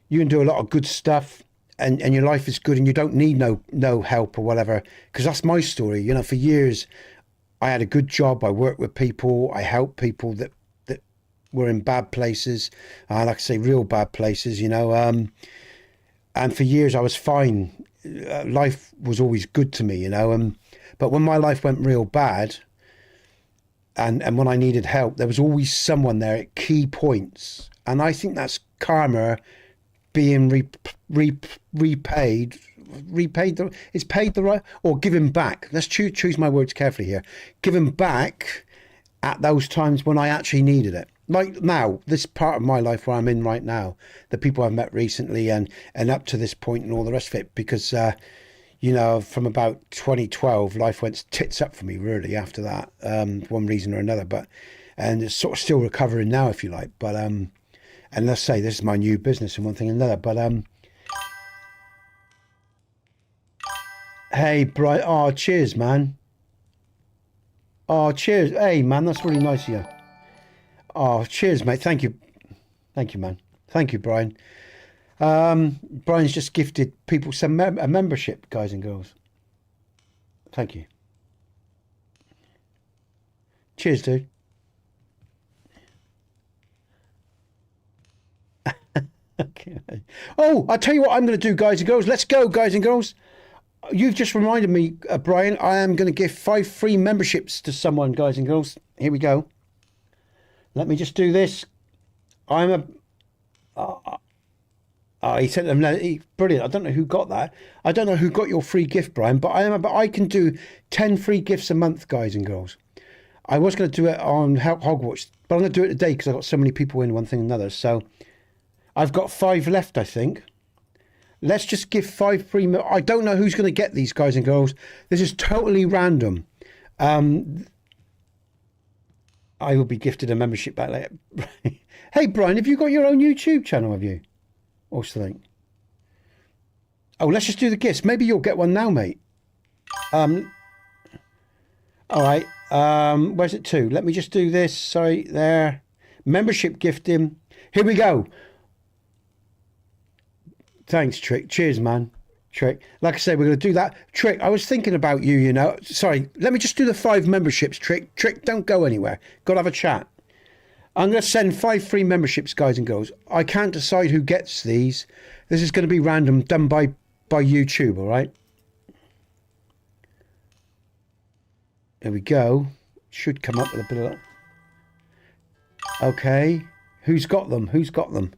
you can do a lot of good stuff, and your life is good, and you don't need no help or whatever. Because that's my story. You know, for years, I had a good job. I worked with people. I helped people that were in bad places, like I say, real bad places, you know, and for years I was fine. Life was always good to me, you know, but when my life went real bad, and when I needed help, there was always someone there at key points, and I think that's karma being repaid. It's paid the right, or given back. Let's choose my words carefully here. Given back at those times when I actually needed it. Like now, this part of my life where I'm in right now, the people I've met recently and up to this point and all the rest of it, because, you know, from about 2012, life went tits up for me, really, after that, one reason or another. And it's sort of still recovering now, if you like. But, and let's say this is my new business and one thing and another. But, hey, Brian, oh, cheers, man. Oh, cheers. Hey, man, that's really nice of you. Oh, cheers, mate. Thank you, man. Thank you, Brian. Brian's just gifted people a membership, guys and girls. Thank you. Cheers, dude. Okay. Oh, I'll tell you what I'm going to do, guys and girls. Let's go, guys and girls. You've just reminded me, Brian, I am going to give 5 free memberships to someone, guys and girls. Here we go. Let me just do this. He sent them. Brilliant. I don't know who got that. I don't know who got your free gift, Brian, but I can do 10 free gifts a month, guys and girls. I was going to do it on Hogwarts, but I'm going to do it today because I've got so many people in, one thing and another. So I've got 5 left, I think. Let's just give 5 free. I don't know who's going to get these, guys and girls. This is totally random. I will be gifted a membership back later. Hey, Brian, have you got your own YouTube channel, have you? Or something? Oh, let's just do the gifts. Maybe you'll get one now, mate. All right. Where's it to? Let me just do this. Sorry, there. Membership gifting. Here we go. Thanks, Trick. Cheers, man. Trick. Like I say, we're going to do that. Trick, I was thinking about you, you know. Sorry, let me just do the 5 memberships, Trick. Trick, don't go anywhere. Got to have a chat. I'm going to send 5 free memberships, guys and girls. I can't decide who gets these. This is going to be random, done by YouTube, all right? There we go. Should come up with a bit of that. Okay. Who's got them? Who's got them?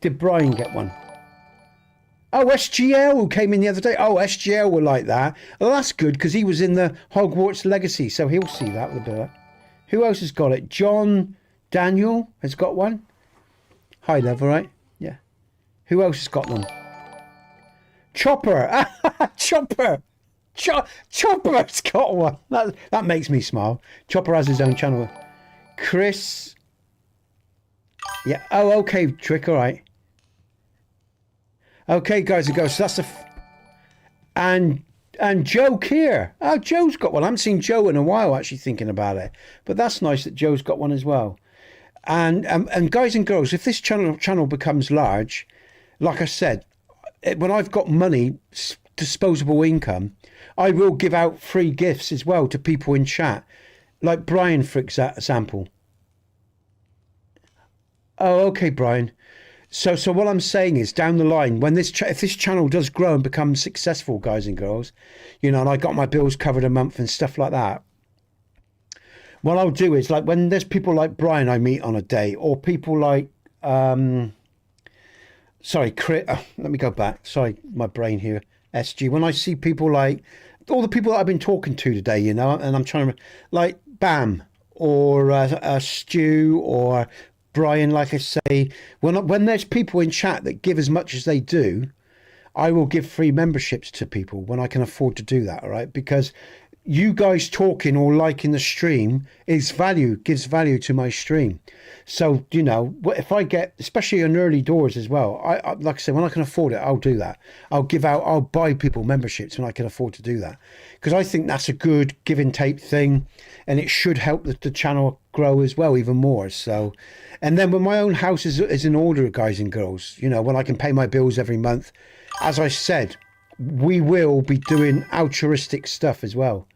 Did Brian get one? Oh, SGL who came in the other day. Oh, SGL were like that. Well, that's good because he was in the Hogwarts Legacy, so he'll see that with a bit of that. Who else has got it? John Daniel has got one. High level, right? Yeah. Who else has got them? Chopper. Chopper. Chopper's got one. That makes me smile. Chopper has his own channel. Chris. Yeah. Oh, okay, Trick. All right. Okay, guys and girls. So that's and Joe Keir. Oh, Joe's got one. I haven't seen Joe in a while. Actually, thinking about it, but that's nice that Joe's got one as well. And guys and girls, if this channel becomes large, like I said, when I've got money, disposable income, I will give out free gifts as well to people in chat, like Brian, for example. Oh, okay, Brian. So what I'm saying is, down the line, when if this channel does grow and become successful, guys and girls, you know, and I got my bills covered a month and stuff like that, what I'll do is, like, when there's people like Brian I meet on a day, or people like, sorry, Chris, let me go back. Sorry, my brain here. SG. When I see people like all the people that I've been talking to today, you know, and I'm trying to, like Bam or Stu or Brian, like I say, when there's people in chat that give as much as they do, I will give free memberships to people when I can afford to do that, all right? Because you guys talking or liking the stream gives value to my stream. So, you know, if I get, especially on early doors as well, I like I said, when I can afford it, I'll do that. I'll buy people memberships when I can afford to do that. Because I think that's a good give and take thing, and it should help the channel grow as well, even more. So, and then when my own house is in order, guys and girls, you know, when I can pay my bills every month, as I said, we will be doing altruistic stuff as well.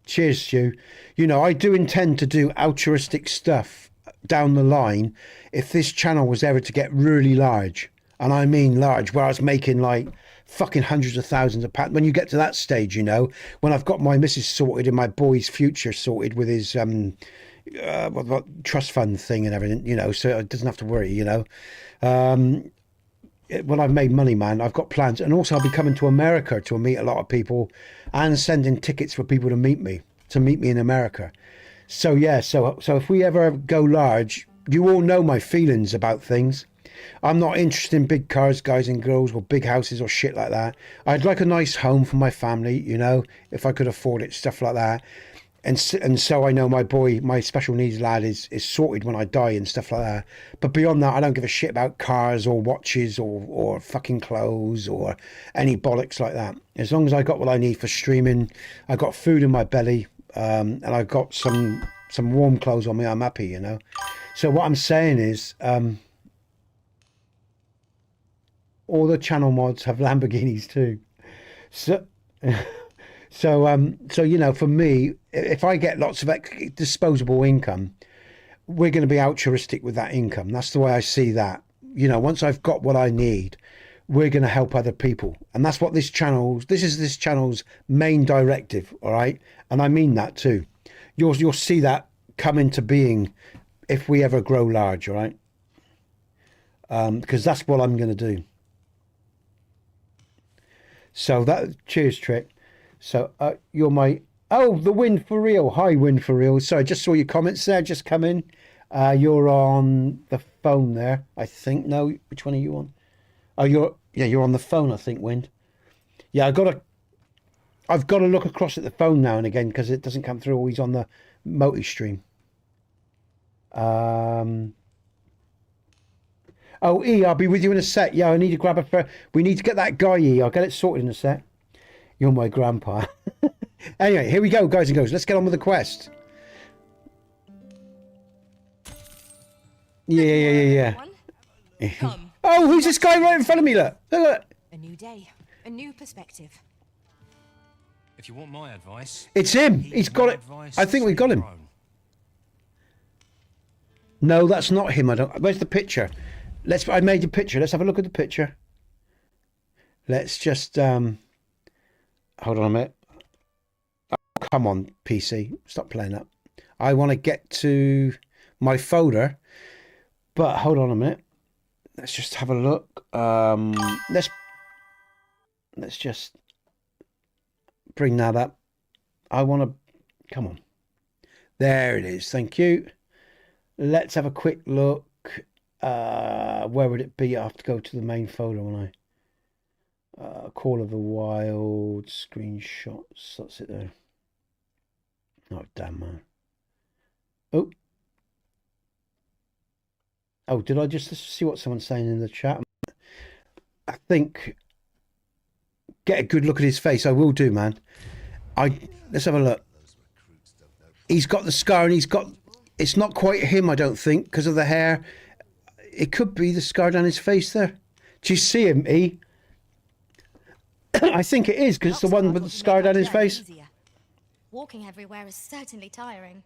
Cheers, Stu. You know, I do intend to do altruistic stuff down the line if this channel was ever to get really large. And I mean large, where I was making like fucking hundreds of thousands of pounds. When you get to that stage, you know, when I've got my missus sorted and my boy's future sorted with his what trust fund thing and everything, you know, so it doesn't have to worry, you know. When I've made money, man, I've got plans. And also I'll be coming to America to meet a lot of people and sending tickets for people to meet me in America. So yeah, so if we ever go large, you all know my feelings about things. I'm not interested in big cars, guys and girls, or big houses or shit like that. I'd like a nice home for my family, you know, if I could afford it, stuff like that. And so I know my boy, my special needs lad is sorted when I die and stuff like that. But beyond that, I don't give a shit about cars or watches or fucking clothes or any bollocks like that. As long as I got what I need for streaming, I got food in my belly, and I got some warm clothes on me, I'm happy, you know. So what I'm saying is, all the channel mods have Lamborghinis too. So you know, for me, if I get lots of disposable income, we're going to be altruistic with that income. That's the way I see that. You know, once I've got what I need, we're going to help other people. And that's what this is this channel's main directive, all right? And I mean that too. You'll see that come into being if we ever grow large, all right? Because that's what I'm going to do. So cheers, Trick. So you're my, the Win for Real. Hi, Win for Real. Sorry, I just saw your comments there, just come in. You're on the phone there, I think. No, which one are you on? Oh, you're on the phone, I think, Wind. Yeah, I've got to look across at the phone now and again because it doesn't come through always on the multi-stream. Oh, E, I'll be with you in a sec. Yeah, I need to grab we need to get that guy, E. I'll get it sorted in a sec. You're my grandpa. Anyway, here we go, guys and girls. Let's get on with the quest. Yeah, yeah, yeah, yeah. Come. Oh, who's this guy right in front of me? Look, look. A new day, a new perspective. If you want my advice, It's him. He's got it. I think we got him. No, that's not him. I don't. Where's the picture? I made a picture. Let's have a look at the picture. Let's just hold on a minute. Oh, come on, PC. Stop playing up. I want to get to my folder, but hold on a minute. Let's just have a look. Let's just bring that up. I want to. Come on. There it is. Thank you. Let's have a quick look. Where would it be? I have to go to the main folder, won't I? Call of the Wild screenshots. That's it there. Oh damn, man. Oh, did I just see what someone's saying in the chat? I think get a good look at his face. I will do, man. Let's have a look. He's got the scar, and it's not quite him, I don't think, because of the hair. It could be the scar down his face there. Do you see him, E? I think it is, because it's the one with the scar down his face. Walking everywhere is certainly tiring.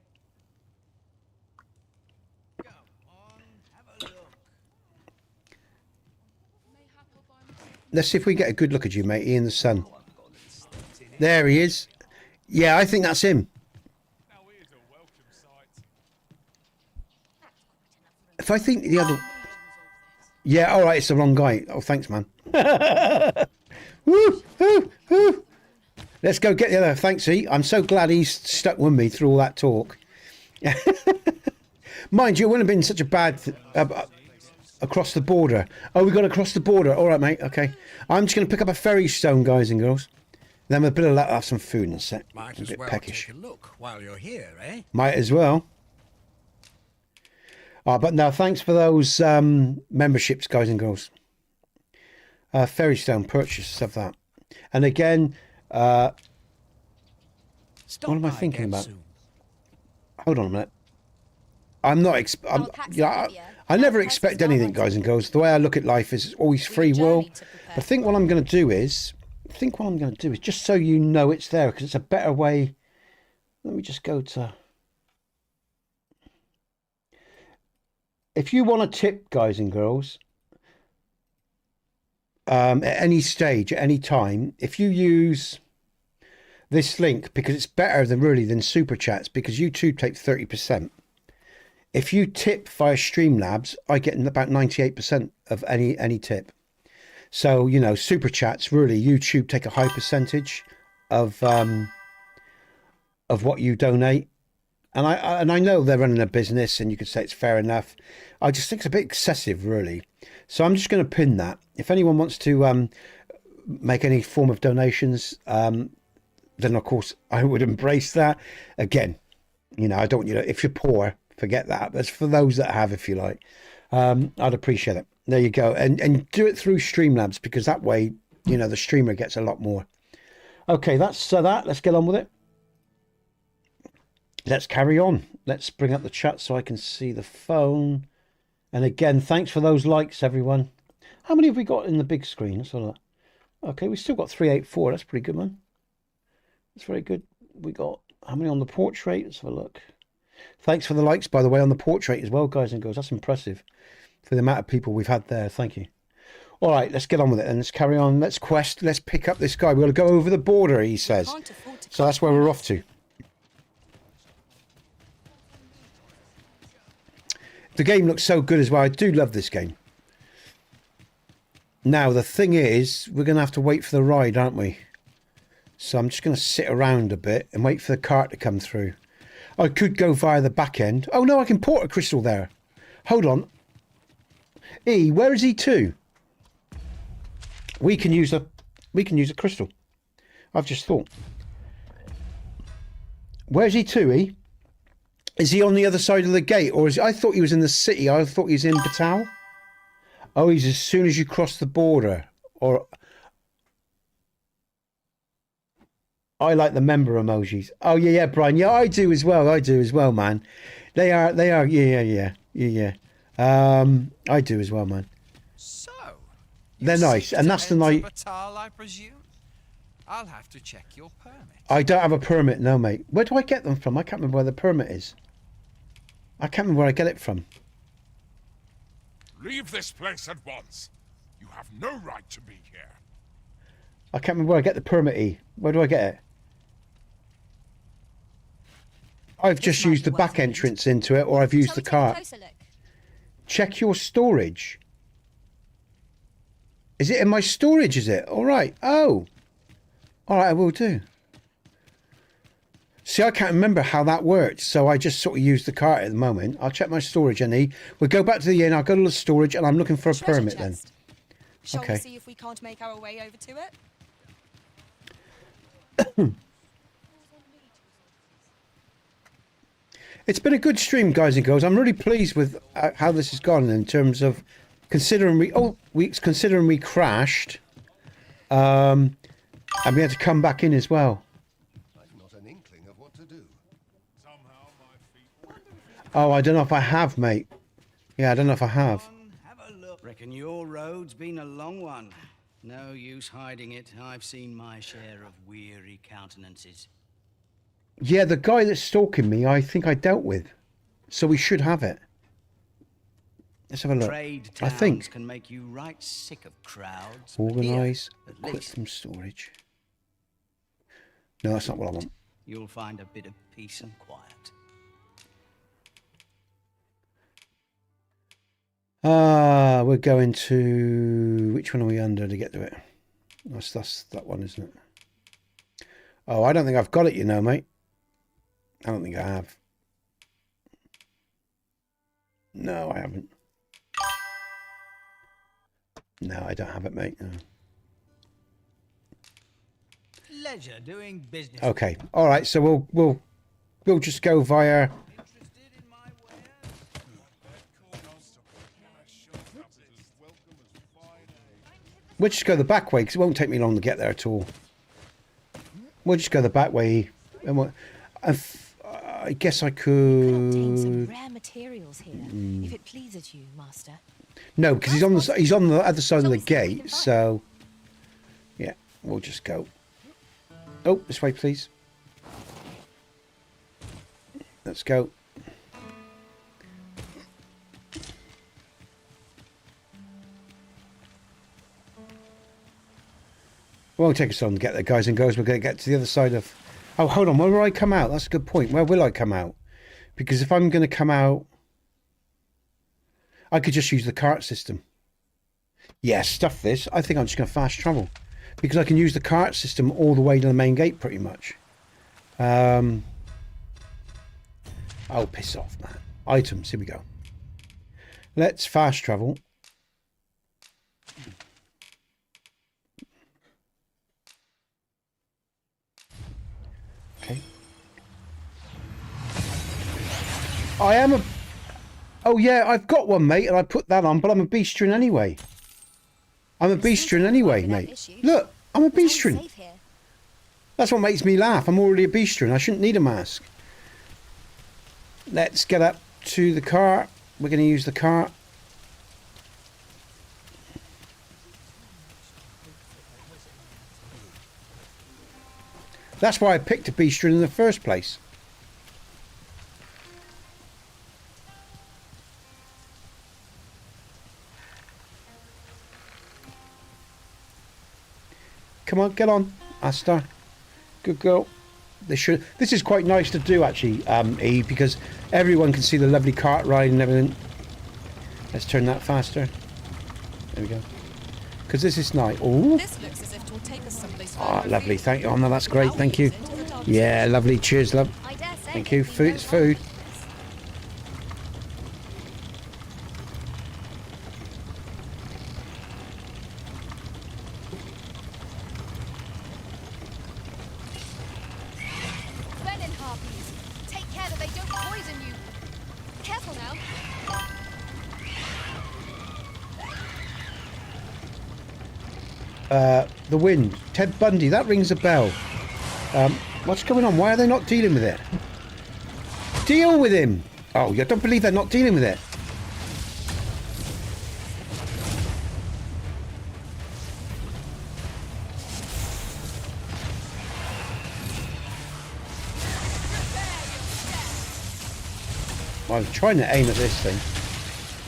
Let's see if we get a good look at you, mate, in the sun. There he is. Yeah, I think that's him. If I think the other... Yeah, all right, it's the wrong guy. Oh, thanks, man. Woo, woo, woo. Let's go get the other. Thanks, E. I'm so glad he's stuck with me through all that talk. Mind you, it wouldn't have been such a bad... across the border. Oh, we got across the border. All right, mate. Okay. I'm just going to pick up a ferry stone, guys and girls. Then with a bit of luck, I'll have some food in a sec. Might a as bit well peckish. take a look while you're here, eh? Might as well. But no, thanks for those memberships, guys and girls. Ferry stone purchase of that. And again, what am I thinking about? Soon. Hold on a minute. I'm not. I never expect anything, guys and girls. The way I look at life is always free will. I think what I'm going to do is, just so you know it's there, because it's a better way. Let me just go to. If you want a tip, guys and girls, at any stage, at any time, if you use this link, because it's better than super chats, because YouTube takes 30%. If you tip via Streamlabs, I get about 98% of any tip. So, you know, super chats, really, YouTube take a high percentage of what you donate. And I know they're running a business, and you could say it's fair enough. I just think it's a bit excessive, really. So I'm just going to pin that. If anyone wants to make any form of donations, then of course I would embrace that. Again, you know, I don't, you know, if you're poor, forget that. That's for those that have, if you like. I'd appreciate it. There you go. And do it through Streamlabs, because that way, you know, the streamer gets a lot more. Okay, that's that. Let's get on with it. Let's carry on. Let's bring up the chat so I can see the phone. And again, thanks for those likes, everyone. How many have we got in the big screen? Let's have a look. Okay, we still got 384. That's pretty good, man. That's very good. We got how many on the portrait? Let's have a look. Thanks for the likes, by the way, on the portrait as well, guys and girls. That's impressive for the amount of people we've had there. Thank you. All right, let's get on with it and let's carry on. Let's quest. Let's pick up this guy. We've got to go over the border, he says. So that's where we're off to. The game looks so good as well. I do love this game. Now, the thing is, we're going to have to wait for the ride, aren't we? So I'm just going to sit around a bit and wait for the cart to come through. I could go via the back end. Oh, no, I can port a crystal there. Hold on. E, where is E2? We can use a crystal. I've just thought. Where's E2, E? Is he on the other side of the gate, or I thought he was in the city. I thought he was in Batal. Oh, he's as soon as you cross the border. Or I like the member emojis. Oh Brian. Yeah, I do as well. Man. They are. Yeah. I do as well, man. So, They're you nice, seek and to that's the enter night. Batal, I presume? I'll have to check your permit. I don't have a permit, no, mate. Where do I get them from? I can't remember where the permit is. I can't remember where I get it from. Leave this place at once. You have no right to be here. I can't remember where I get the permit. Where do I get it? I've just might used be the worth back a read. entrance into it, or I've used Shall the we take a cart. closer look? Check your storage. Is it in my storage, is it? All right. Oh. All right, I will do. See, I can't remember how that worked, so I just sort of used the cart at the moment. I'll check my storage, Annie. We'll go back to the inn. I'll go to the storage, and I'm looking for a Treasure permit then. chest. Shall Okay. we see if we can't make our way over to it? It's been a good stream, guys and girls. I'm really pleased with how this has gone in terms of considering we crashed, and we had to come back in as well. I've not an inkling of what to do. Oh, I don't know if I have, mate. Yeah, I don't know if I have. Have a look. Reckon your road's been a long one. No use hiding it. I've seen my share of weary countenances. Yeah, the guy that's stalking me, I think I dealt with, so we should have it. Let's have a look. Trade I towns think can make you right sick of crowds. but organise, here, at quit least, from storage. No, that's not what I want. you'll find a bit of peace and quiet. We're going to... Which one are we under to get to it? That's that one, isn't it? Oh, I don't think I've got it, you know, mate. I don't think I have. No, I haven't. No, I don't have it, mate. No. Pleasure doing business. Okay. All right. So we'll just go via... Interested in my wares? We'll just go the back way because it won't take me long to get there at all. We'll just go the back way. And I guess I We could obtain some could... rare materials here, if it pleases you, Master. No, because he's on the other side of Shall the we see what we gate. can find? So yeah, we'll just go. Oh, this way, please. Let's go. Won't take us long to get there, guys and girls. We're going to get to the other side of... Oh, hold on. Where will I come out? That's a good point. Where will I come out? Because if I'm going to come out... I could just use the cart system. Yeah, stuff this. I think I'm just going to fast travel. Because I can use the cart system all the way to the main gate, pretty much. Oh, piss off, man. Items. Here we go. Let's fast travel. Okay. I am a... Oh, yeah, I've got one, mate, and I put that on, but I'm a beastrin anyway. I'm a beastrin anyway, mate. Look, I'm a beastrin. Safe here. That's what makes me laugh. I'm already a beastrin. I shouldn't need a mask. Let's get up to the cart. We're going to use the cart. That's why I picked a beastrin in the first place. Come on, get on, Asta. Good girl. This is quite nice to do, actually, E, because everyone can see the lovely cart ride and everything. Let's turn that faster. There we go. Because this is nice. Oh, This looks as if it will take us someplace ah, further lovely. afield. Thank you. Oh, no, that's great. How Thank we you. use it is a dark Yeah, lovely. Cheers, love. I dare say Thank you. there'd be Food. no It's food. harm in this. Venom harpies. Take care that they don't poison you. Careful now. The wind. Ted Bundy. That rings a bell. What's going on? Why are they not dealing with it? Deal with him. Oh, you don't believe they're not dealing with it. I was trying to aim at this thing.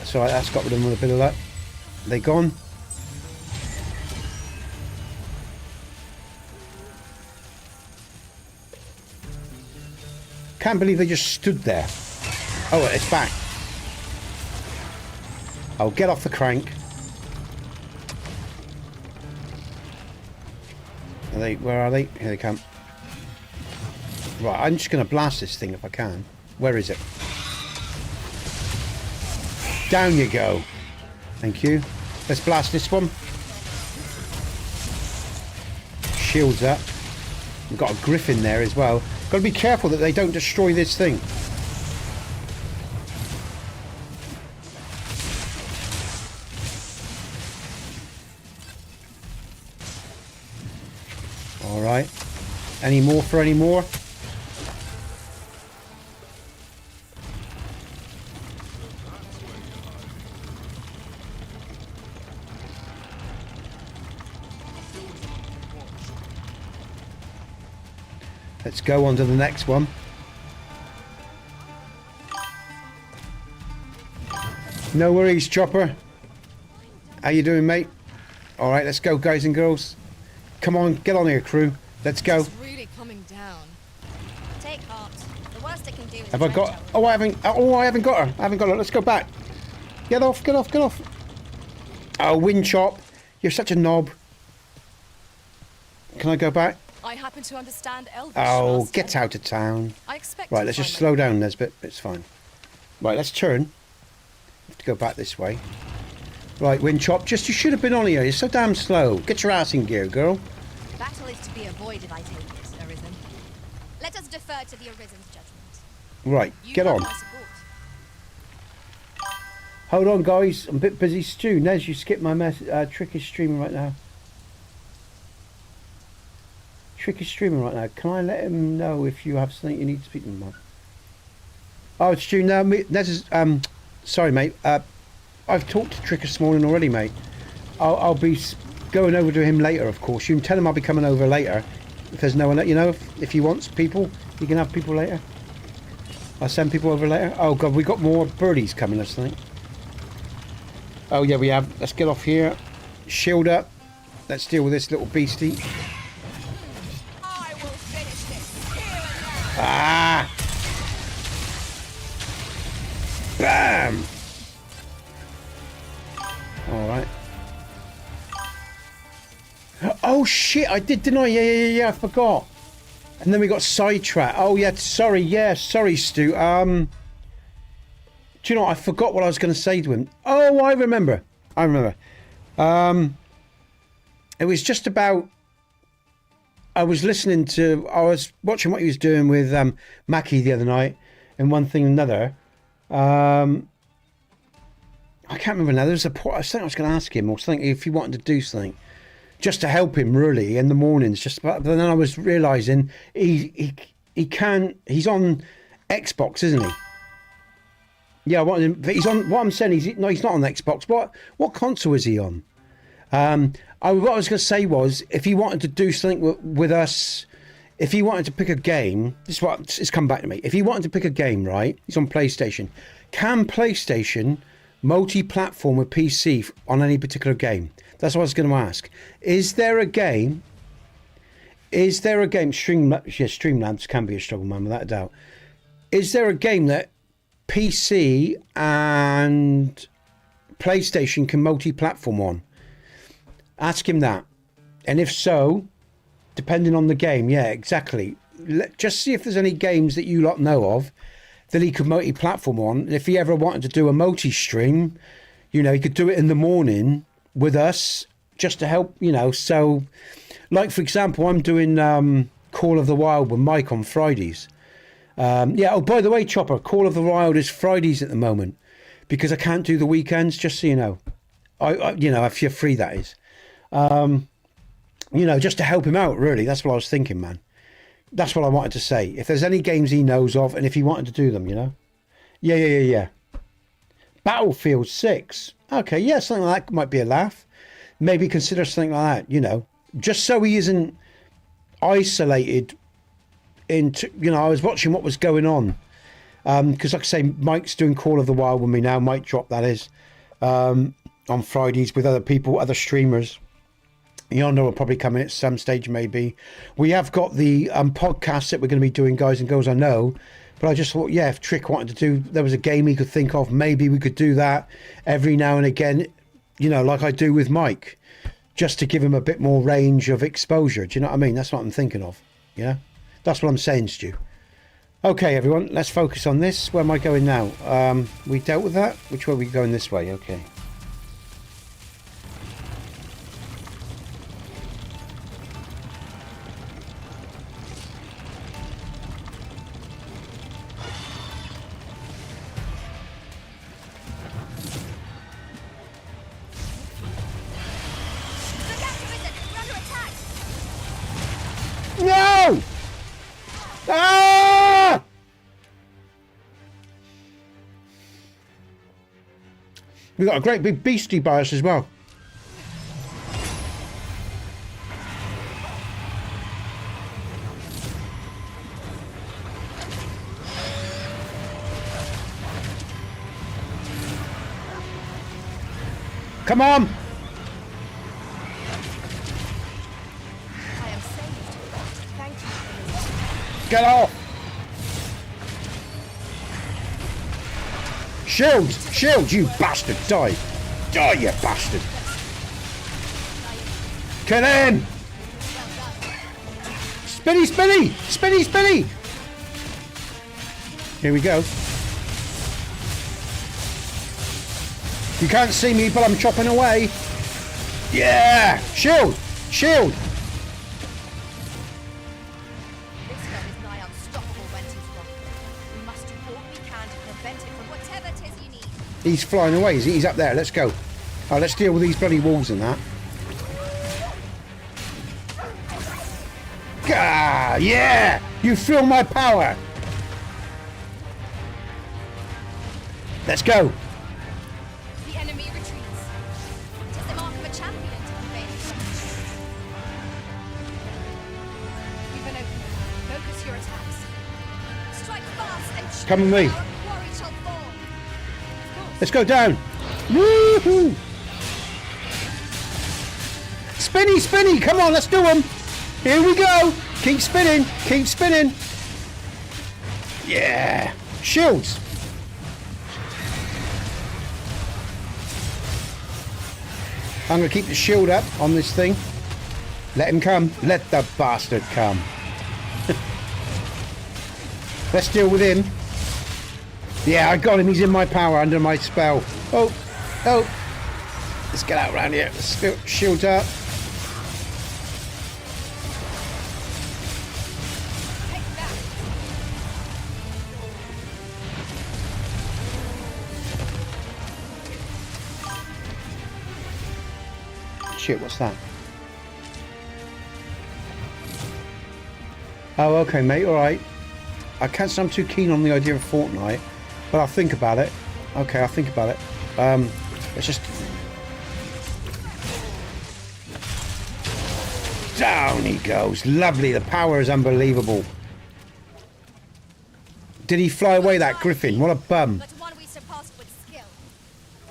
So that's got rid of them with a bit of luck. They gone? Can't believe they just stood there. Oh, it's back. Oh, get off the crank. Are they? Where are they? Here they come. Right, I'm just going to blast this thing if I can. Where is it? Down you go. Thank you. Let's blast this one. Shields up. We've got a griffin there as well. Got to be careful that they don't destroy this thing. Alright. Any more for any more? Let's go on to the next one. No worries, Chopper. How you doing, mate? Alright, let's go, guys and girls. Come on, get on here, crew. Let's go. It's really coming down. Take heart. The worst it can do is Have I got... Oh, I haven't got her. I haven't got her. Let's go back. Get off, get off, get off. Oh, wind chop. You're such a knob. Can I go back? I happen to understand Elvish. Oh, Master. get out of town. I expect Right, to let's just find slow down, Nesbit. It's fine. Right, let's turn. Have to go back this way. Right, wind chop. Just, you should have been on here. You're so damn slow. Get your ass in gear, girl. Battle is to be avoided, I take it, Arisen. Let us defer to the Arisen's judgment. Right, You get have on. my support. Hold on, guys. I'm a bit busy. Stu, Nez, you skipped my message. Trick is streaming right now. Trick is streaming right now. Can I let him know if you have something you need to speak to him about? Oh, Stu, no, Nez is... sorry, mate. I've talked to Trick this morning already, mate. I'll be going over to him later, of course. You can tell him I'll be coming over later. If there's no one, you know, if he wants people, he can have people later. I'll send people over later. Oh, God, we got more birdies coming, I think. Oh, yeah, we have. Let's get off here. Shield up. Let's deal with this little beastie. I will finish this here and now. Ah! Bam! Alright. Oh shit, I did, didn't I? Yeah, I forgot. And then we got sidetracked. Oh yeah, sorry, Stu. Do you know what? I forgot what I was going to say to him. Oh, I remember. It was just about... I was watching what he was doing with Mackie the other night, and one thing and another. I can't remember now. There was something I was going to ask him, or something, if he wanted to do something, just to help him, really, in the mornings. But then I was realising he can't. He's on Xbox, isn't he? Yeah, he's on. What I'm saying is, no, he's not on Xbox. What console is he on? What I was going to say was, if he wanted to do something with us, if he wanted to pick a game, this is what it's come back to me. If he wanted to pick a game, right? He's on PlayStation. Can PlayStation multi-platform with PC on any particular game? That's what I was going to ask. Is there a game? Streamlabs can be a struggle, man, without a doubt. Is there a game that PC and PlayStation can multi-platform on? Ask him that. And if so, depending on the game, yeah, exactly. Just see if there's any games that you lot know of that he could multi-platform on. And if he ever wanted to do a multi-stream, you know, he could do it in the morning with us just to help, you know. So, like, for example, I'm doing Call of the Wild with Mike on Fridays. Yeah, oh, by the way, Chopper, Call of the Wild is Fridays at the moment because I can't do the weekends, just so you know. You know, if you're free, that is. You know, just to help him out, really. That's what I was thinking, man. That's what I wanted to say. If there's any games he knows of, and if he wanted to do them, you know. Yeah. Battlefield 6. Okay, yeah, something like that might be a laugh. Maybe consider something like that, you know. Just so he isn't isolated into, you know, I was watching what was going on. Because like I say, Mike's doing Call of the Wild with me now. Mike Drop, that is, on Fridays with other people, other streamers. Yonder will probably come in at some stage, maybe. We have got the podcast that we're going to be doing, guys and girls, I know. But I just thought, yeah, if Trick wanted to do, there was a game he could think of, maybe we could do that every now and again, you know, like I do with Mike, just to give him a bit more range of exposure. Do you know what I mean? That's what I'm thinking of. Yeah, that's what I'm saying, Stu. Okay, everyone, let's focus on this. Where am I going now? We dealt with that. Which way are we going? This way? Okay. No! Ah! We've got a great big beastie by us as well. Come on! I am saved. Thank you. Get off! Shields! Shields, you bastard! Die! Die, you bastard! Get in! Spinny, spinny! Spinny, spinny! Here we go. You can't see me, but I'm chopping away. Yeah! Shield! Shield! This gun is nigh unstoppable when 'tis wrong. We must do all we can to prevent it from whatever 'tis you need. He's flying away, is he? He's up there. Let's go. Oh, let's deal with these bloody walls and that. Gah! Yeah! You feel my power! Let's go! The enemy retreats. 'Tis the mark of a champion to convey his weapons. We've an opening. Focus your attacks. Strike fast and Come with me. our quarry shall fall. Let's go down! Woohoo! Spinny, spinny! Come on, let's do them! Here we go! Keep spinning! Keep spinning! Yeah! Shields! I'm going to keep the shield up on this thing. Let him come. Let the bastard come. Let's deal with him. Yeah, I got him. He's in my power, under my spell. Oh, oh. Let's get out around here. Let's shield up. Take that. Shit, what's that? Oh, okay, mate, alright. I can't say I'm too keen on the idea of Fortnite, but I'll think about it. Okay, I'll think about it. Let's just... Down he goes. Lovely, the power is unbelievable. Did he fly away, that griffin? What a bum. But one we surpassed with skill.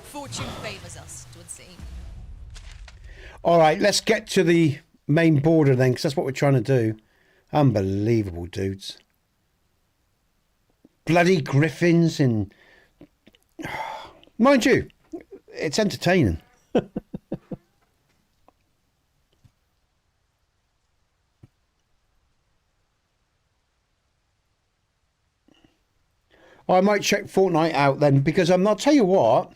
Fortune favours us, 'twould seem. Alright, let's get to the main border then, because that's what we're trying to do. Unbelievable, dudes. Bloody griffins and... Mind you, it's entertaining. I might check Fortnite out then, because I'll tell you what,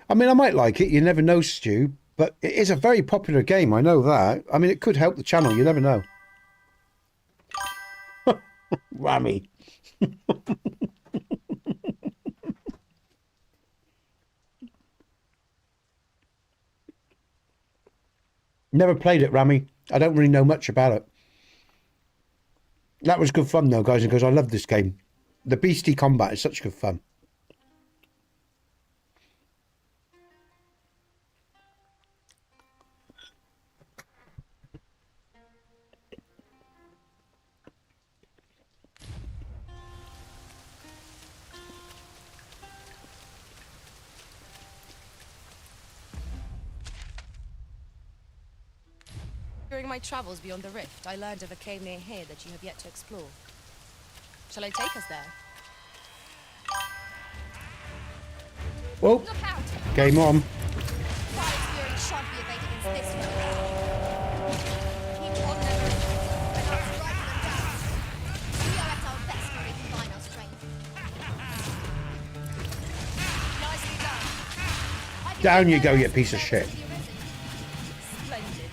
I mean, I might like it, you never know, Stu, but it is a very popular game, I know that. I mean, it could help the channel, you never know. Whammy. Never played it, Rami. I don't really know much about it. That was good fun though, guys, because I love this game. The beastie combat is such good fun. During my travels beyond the rift, I learned of a cave near here that you have yet to explore. Shall I take us there? Well, Look out! game on. Fire's fury shan't be evaded against this one. Keep on never ending, and I'll strike them down. We are at our best when we combine our strength. Nicely done. I can Down take you no go, you less piece of than shit. to be risen. Splendid.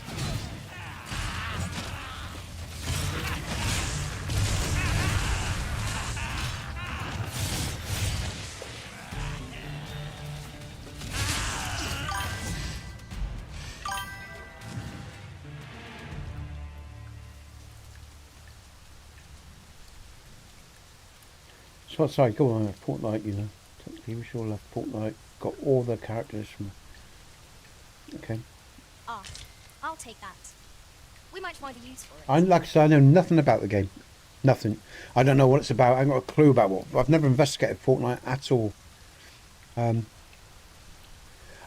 So sorry, go on. Fortnite, you know. We sure left Fortnite. Got all the characters from. Okay. Ah, I'll take that. We might find a use for it. Like I said, I know nothing about the game. Nothing. I don't know what it's about. I haven't got a clue about what. I've never investigated Fortnite at all.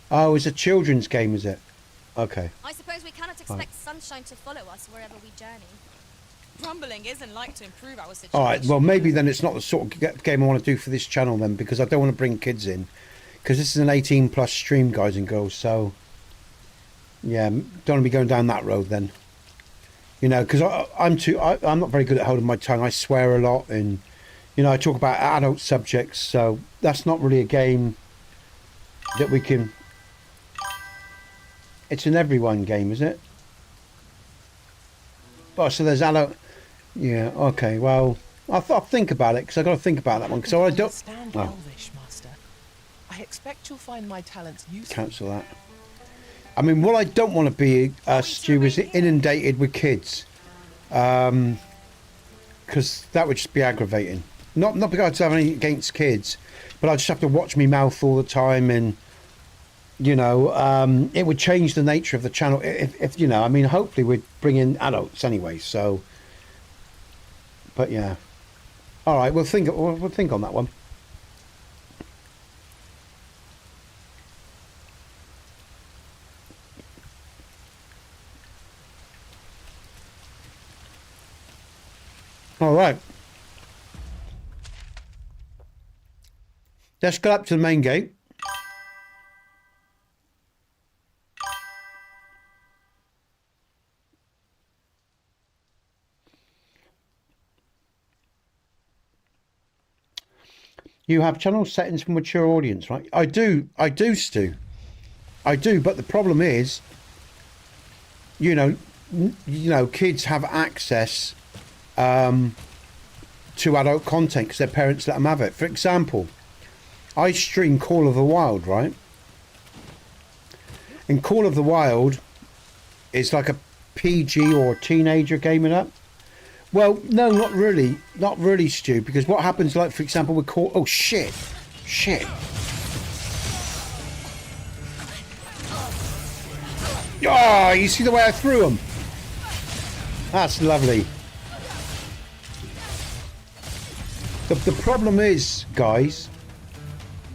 Oh, it's a children's game, is it? Okay. I suppose we cannot expect sunshine to follow us wherever we journey. Grumbling isn't like to improve our situation. All right. Well, maybe then it's not the sort of game I want to do for this channel then, because I don't want to bring kids in, because this is an 18+ stream, guys and girls. So, yeah, don't want to be going down that road then. You know, because I'm not very good at holding my tongue. I swear a lot, and you know, I talk about adult subjects. So that's not really a game that we can. It's an everyone game, is it? Oh, so there's adult. Yeah. Okay. Well, I'll think about it, because I've got to think about that one. Because I don't. Understand Elvish, Master. I expect you'll find my talents useful. Cancel that. I mean, what I don't want to be, Stu, is inundated with kids, because that would just be aggravating. Not because I have anything against kids, but I just have to watch me mouth all the time, and you know, it would change the nature of the channel. If you know, I mean, hopefully we'd bring in adults anyway. So, but yeah, all right, we'll think on that one. All right. Let's go up to the main gate. You have channel settings for mature audience, right? I do, Stu. I do, but the problem is, you know, kids have access to adult content because their parents let them have it. For example, I stream Call of the Wild, right? And Call of the Wild is like a PG or teenager gaming up. Well, no, not really, Stu, because what happens, like, for example, with Call... Oh, shit. Oh, you see the way I threw him? That's lovely. The problem is, guys,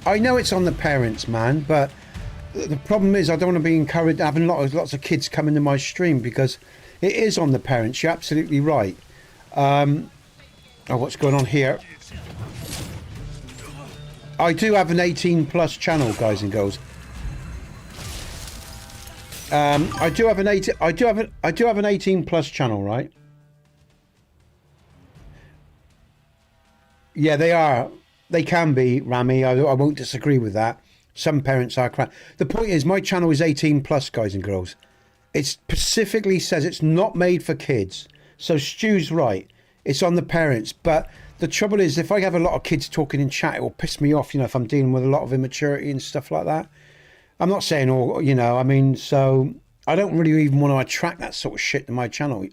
I know it's on the parents, man, but the problem is I don't want to be encouraged having lots of kids come into my stream, because it is on the parents. You're absolutely right. Oh, what's going on here? I do have an 18+ channel, guys and girls. I do have an 18+ channel, right? Yeah, they are. They can be, Rami. I won't disagree with that. Some parents are crap. The point is, my channel is 18+, guys and girls. It specifically says it's not made for kids. So Stu's right. It's on the parents. But the trouble is, if I have a lot of kids talking in chat, it will piss me off, you know, if I'm dealing with a lot of immaturity and stuff like that. I'm not saying all, you know, I mean, so I don't really even want to attract that sort of shit to my channel.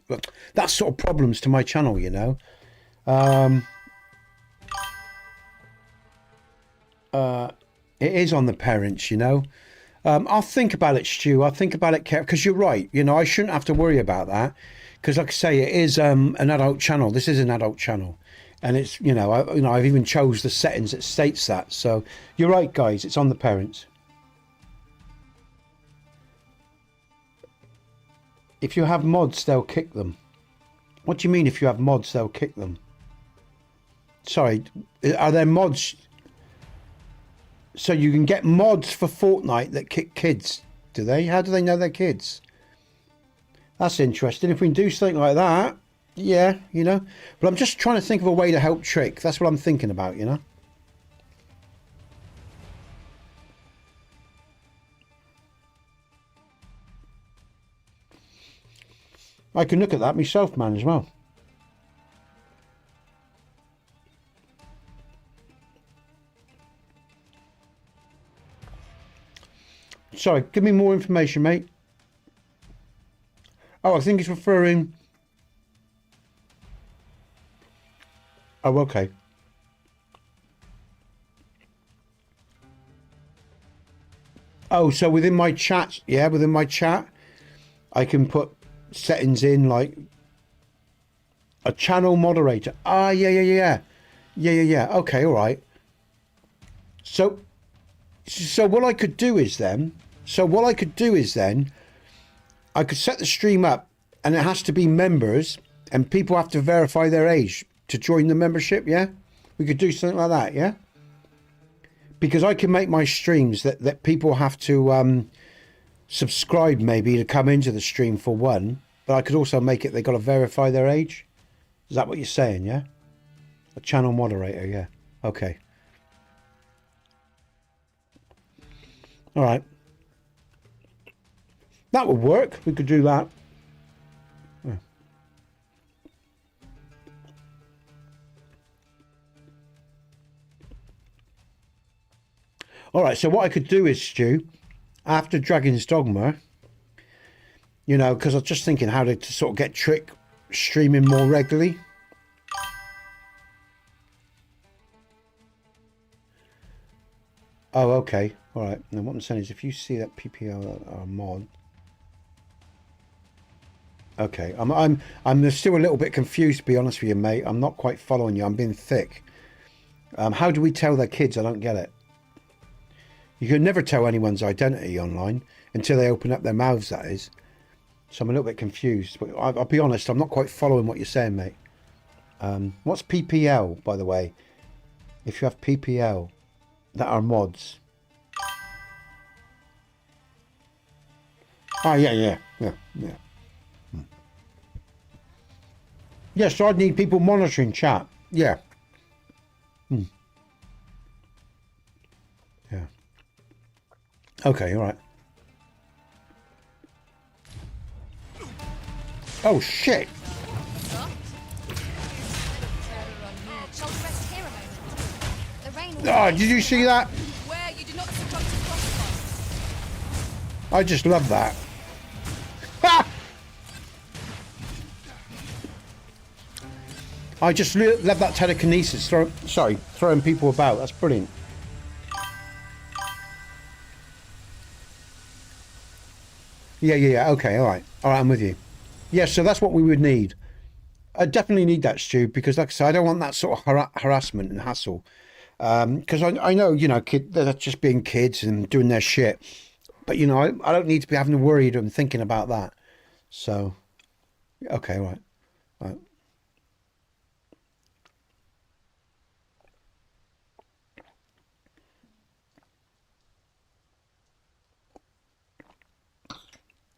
That sort of problems to my channel, you know. It is on the parents, you know. I'll think about it, Stu. I'll think about it because you're right. You know, I shouldn't have to worry about that, because, like I say, it is an adult channel. This is an adult channel, and it's I've even chose the settings that states that. So you're right, guys. It's on the parents. If you have mods, they'll kick them. What do you mean if you have mods, they'll kick them? Sorry, are there mods? So you can get mods for Fortnite that kick kids, do they? How do they know they're kids? That's interesting. If we can do something like that, yeah, you know. But I'm just trying to think of a way to help Trick. That's what I'm thinking about, you know. I can look at that myself, man, as well. Sorry, give me more information, mate. Oh, I think it's referring... Oh, okay. Oh, so within my chat, yeah, within my chat, I can put settings in like a channel moderator. Ah, yeah. Okay, all right. So what I could do is then, I could set the stream up, and it has to be members, and people have to verify their age to join the membership. Yeah, we could do something like that. Yeah, because I can make my streams that people have to subscribe maybe to come into the stream for one, but I could also make it they got to verify their age. Is that what you're saying? Yeah, a channel moderator. Yeah, okay. All right. That would work. We could do that. Yeah. All right. So what I could do is, Stu, after Dragon's Dogma, you know, because I was just thinking how to sort of get Trick streaming more regularly. Oh, okay. All right. Now what I'm saying is, if you see that PPL mod. Okay, I'm still a little bit confused, to be honest with you, mate. I'm not quite following you. I'm being thick. How do we tell they're kids? I don't get it. You can never tell anyone's identity online until they open up their mouths, that is. So I'm a little bit confused. But I'll be honest, I'm not quite following what you're saying, mate. What's PPL, by the way? If you have PPL that are mods. Oh, yeah. Yes, so I'd need people monitoring chat. Yeah. Yeah. Okay, all right. Oh, shit. Oh, did you see that? I just love that. Ha! I just love that telekinesis. Throwing people about. That's brilliant. Yeah. Okay, all right. I'm with you. Yeah, so that's what we would need. I definitely need that, Stu, because like I said, I don't want that sort of harassment and hassle. Because I know, you know, they're just being kids and doing their shit. But, you know, I don't need to be having to worry and thinking about that. So, okay, all right.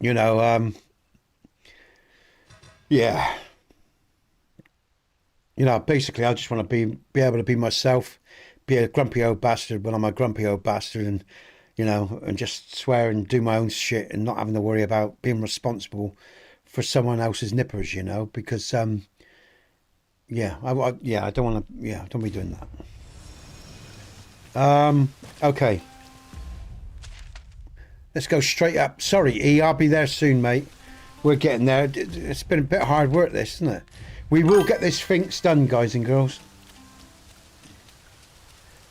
You know, yeah. You know, basically, I just want to be able to be myself, be a grumpy old bastard when I'm a grumpy old bastard, and, you know, and just swear and do my own shit and not having to worry about being responsible for someone else's nippers, you know, because, I don't want to be doing that. Okay. Let's go straight up. Sorry, E, I'll be there soon, mate. We're getting there. It's been a bit of hard work, this, isn't it? We will get this Sphinx done, guys and girls.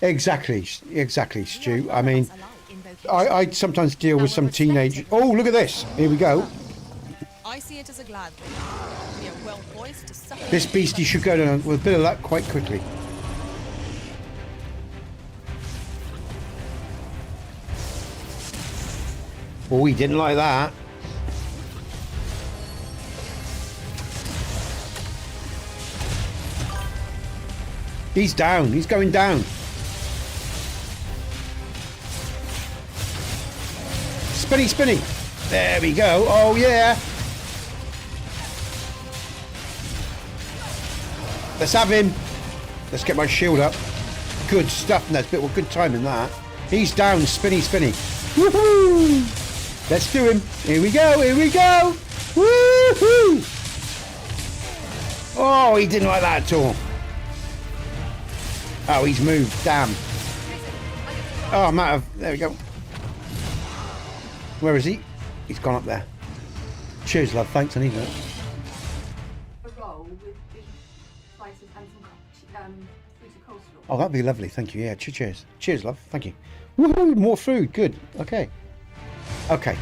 Exactly, Stu. I mean, I sometimes deal with some teenage... Oh, look at this. Here we go. I see it as a glad thing. We are well poised to suffer. This beastie should go down with a bit of luck quite quickly. Oh, he didn't like that. He's down. He's going down. Spinny, spinny. There we go. Oh, yeah. Let's have him. Let's get my shield up. Good stuff, Nesbit. Well, good timing that. He's down. Spinny, spinny. Woohoo! Let's do him. Here we go. Here we go. Woohoo! Oh, he didn't like that at all. Oh, he's moved. Damn. Oh, I'm out of... There we go. Where is he? He's gone up there. Cheers, love. Thanks, I need that. A roll with beef slices and some fruity coleslaw. Oh, that'd be lovely. Thank you. Yeah, cheers. Cheers, love. Thank you. Woohoo! More food. Good. Okay. Okay.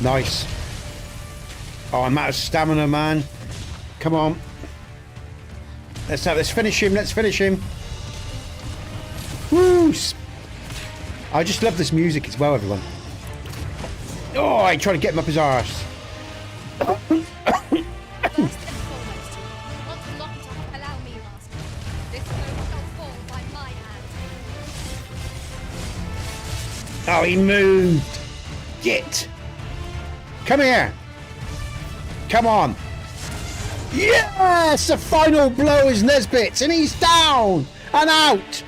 Nice. Oh, I'm out of stamina, man. Come on. Let's finish him. Let's finish him. Woo! I just love this music as well, everyone. Oh, I try to get him up his arse. First and foremost, we want to lock it up. Allow me, Master. This blow shall fall by my hand. Oh, he moved. Get. Come here. Come on. Yes! The final blow is Nesbit's, and he's down and out.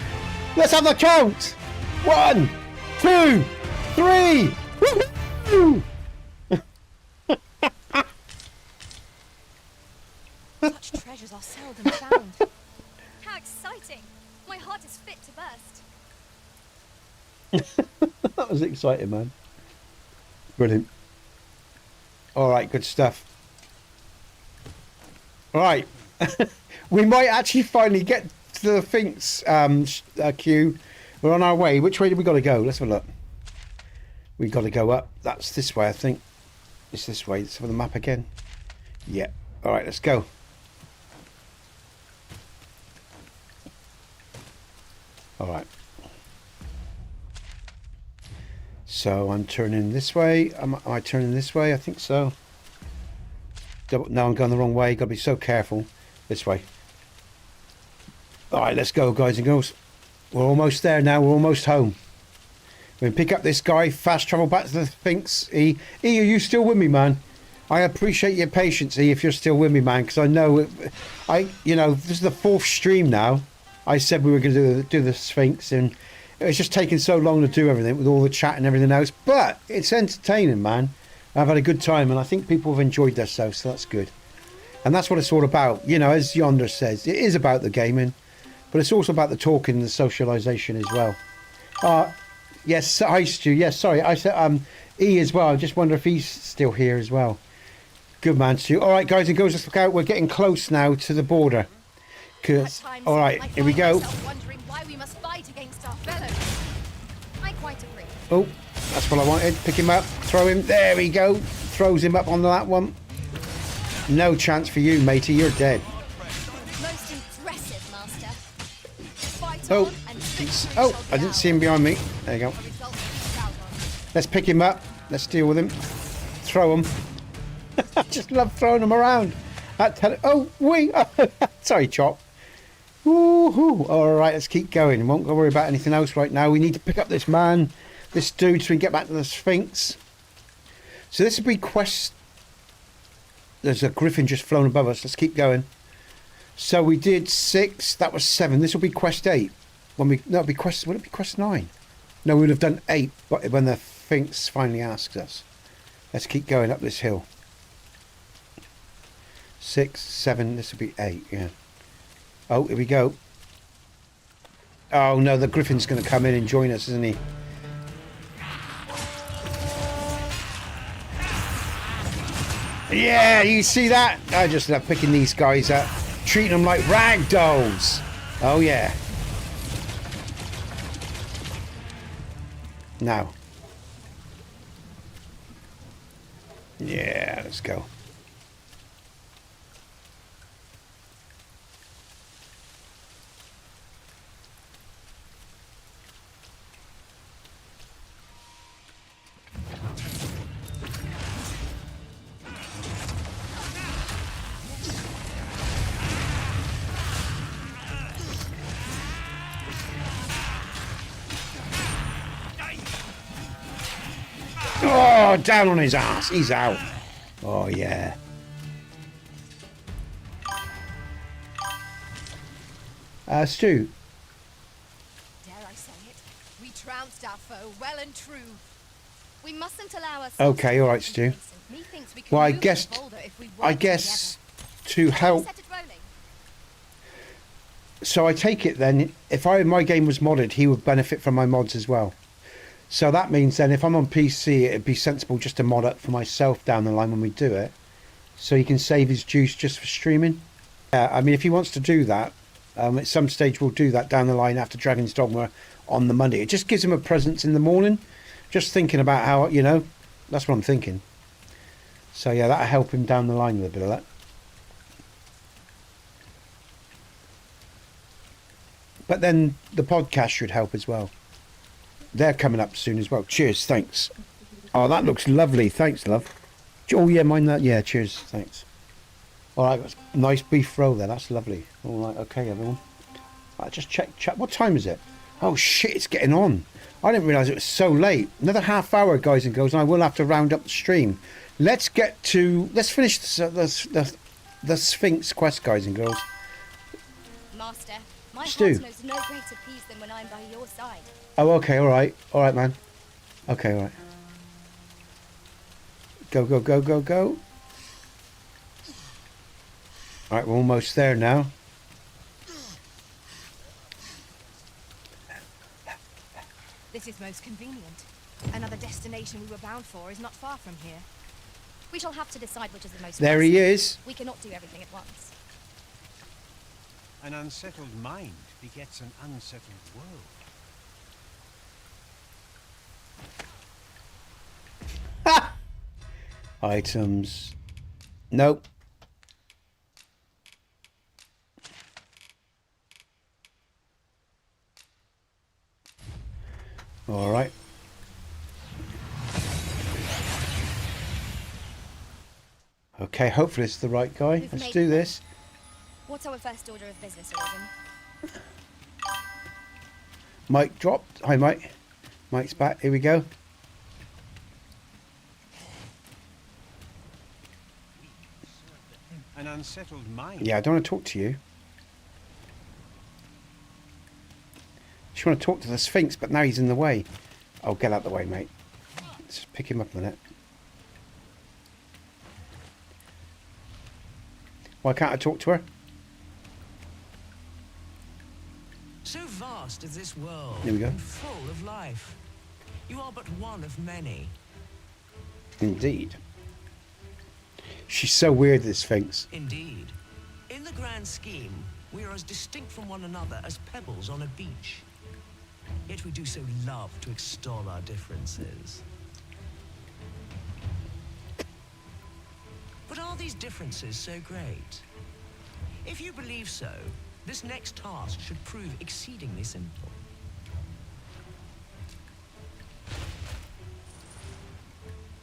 Let's have the count. 1, 2, 3. Woohoo! Such treasures are seldom found. How exciting! My heart is fit to burst. That was exciting, man. Brilliant. All right, good stuff. All right. We might actually finally get to the Sphinx queue. We're on our way. Which way do we got to go? Let's have a look. We got to go up. That's this way, I think. It's this way. Let's have the map again. Yeah. All right, let's go. All right. So I'm turning this way. Am I turning this way? I think so. No, I'm going the wrong way. Got to be so careful. This way. All right, let's go, guys and girls. We're almost there now. We're almost home. We can pick up this guy. Fast travel back to the Sphinx. E, are you still with me, man? I appreciate your patience, E, if you're still with me, man, because I know, you know, this is the 4th stream now. I said we were going to do the Sphinx, and it's just taking so long to do everything with all the chat and everything else. But it's entertaining, man. I've had a good time, and I think people have enjoyed themselves, so that's good. And that's what it's all about. You know, as Yonder says, it is about the gaming, but it's also about the talking and the socialisation as well. Yes, hi Stu. Yes, sorry. I said E as well. I just wonder if he's still here as well. Good man, Stu. All right, guys and girls, let's look out. We're getting close now to the border. All right, here we go. Wondering why we must fight against our fellows. I quite agree. Oh, that's what I wanted. Pick him up. Throw him. There we go. Throws him up onto that one. No chance for you, matey. You're dead. Most impressive, Master. Fight Oh, on and victory oh, shall be I didn't ours. see him behind me. There you go. A result to be proud of. Let's pick him up. Let's deal with him. Throw him. I just love throwing them around. Oh, wait. Sorry, Chop. Woohoo. All right, let's keep going. Won't worry about anything else right now. We need to pick up this man, this dude, so we can get back to the Sphinx. So this will be quest. There's a griffin just flown above us. Let's keep going. So we did 6. That was 7. This will be quest 8. Would it be quest 9? No, we would have done 8, but when the Sphinx finally asks us. Let's keep going up this hill. 6, 7. This will be 8. Yeah. Oh, here we go. Oh no, the griffin's going to come in and join us, isn't he? Yeah, you see that? I just love picking these guys up, treating them like rag dolls. Oh yeah. Now. Yeah, let's go. Oh, down on his ass. He's out. Oh, yeah. Stu. Dare I say it? We trounced our foe well and true. We mustn't allow us. Okay, all right, Stu. Methinks we can Well, I move guess, the boulder if we work I guess to help. Set it rolling. So I take it then, if my game was modded, he would benefit from my mods as well. So that means then if I'm on PC, it'd be sensible just to mod up for myself down the line when we do it. So he can save his juice just for streaming. Yeah, I mean, if he wants to do that, at some stage we'll do that down the line after Dragon's Dogma on the Monday. It just gives him a presence in the morning. Just thinking about how, you know, that's what I'm thinking. So yeah, that'll help him down the line with a bit of that. But then the podcast should help as well. They're coming up soon as well. Cheers, thanks. Oh, that looks lovely. Thanks, love. Oh, yeah, mind that. Yeah, cheers, thanks. All right, that's nice beef roll there. That's lovely. All right, okay, everyone. I just check. What time is it? Oh, shit, it's getting on. I didn't realise it was so late. Another half hour, guys and girls, and I will have to round up the stream. Let's finish the Sphinx quest, guys and girls. Master, my Stu. heart knows no greater peace than when I'm by your side. Oh, okay, all right, man. Okay, all right. Go, go, go, go, go. All right, we're almost there now. This is most convenient. Another destination we were bound for is not far from here. We shall have to decide which is the most. There he pressing. is. We cannot do everything at once. An unsettled mind begets an unsettled world. Ha! Items. Nope. All right. Okay, hopefully it's the right guy. We've Let's made do it. this. What's our first order of business, Arisen? Mike dropped. Hi, Mike. Mike's back. Here we go. An unsettled mind. Yeah, I don't want to talk to you. Just want to talk to the Sphinx, but now he's in the way. Oh, get out the way, mate. Let's just pick him up a minute. Why can't I talk to her? So vast is this world, Here we go. and full of life. You are but one of many. Indeed. She's so weird, this Sphinx. Indeed. In the grand scheme, we are as distinct from one another as pebbles on a beach. Yet we do so love to extol our differences. But are these differences so great? If you believe so, this next task should prove exceedingly simple.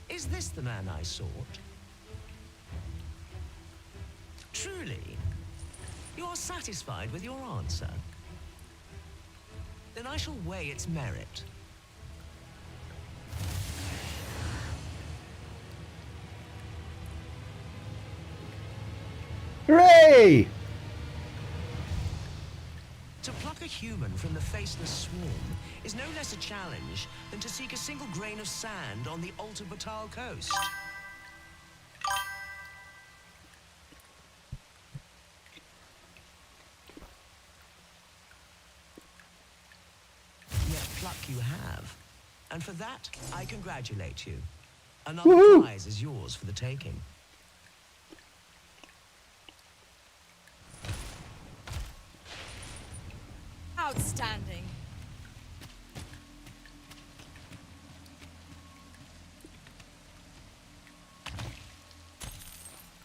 Is this the man I sought? Truly? You are satisfied with your answer? Then I shall weigh its merit. Hooray! To pluck a human from the faceless swarm is no less a challenge than to seek a single grain of sand on the Alta Batal coast. Yet pluck you have, and for that I congratulate you. Another Woohoo! prize is yours for the taking. Outstanding.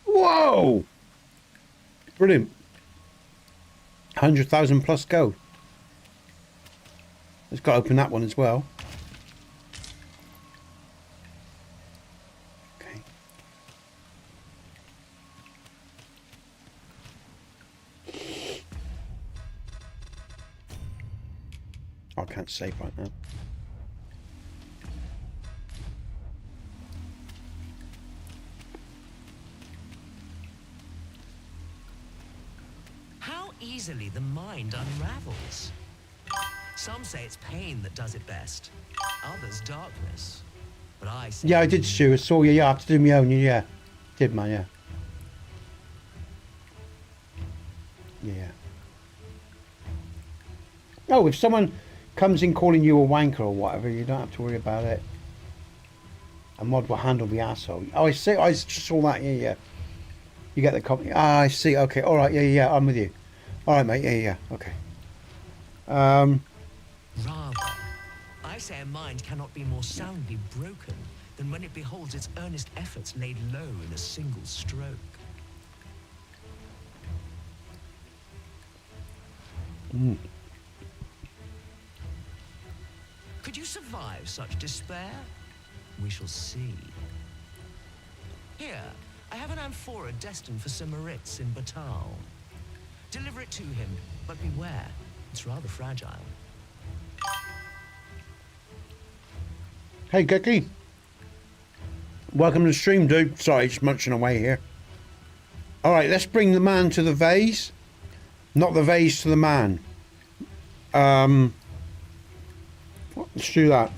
Whoa! Brilliant. 100,000 plus gold. Let's got to open that one as well. Okay. I can't save right now. easily the mind unravels. Some say it's pain that does it best, others darkness. But I say... Yeah, I did, Stu. I saw you. Yeah, I have to do my own. Yeah. Did, man, yeah. Yeah. Oh, if someone comes in calling you a wanker or whatever, you don't have to worry about it. A mod will handle the asshole. Oh, I see. I just saw that. Yeah, yeah. You get the copy. Ah, I see. Okay. All right. Yeah, yeah. I'm with you. All right, mate. Yeah, yeah. Okay. Rather, I say a mind cannot be more soundly broken than when it beholds its earnest efforts laid low in a single stroke. Mm. Could you survive such despair? We shall see. Here, I have an amphora destined for Sir Moritz in Batal. Deliver it to him, but beware, it's rather fragile. Hey, Geki. Welcome to the stream, dude. Sorry, just munching away here. All right, let's bring the man to the vase. Not the vase to the man. Let's do that.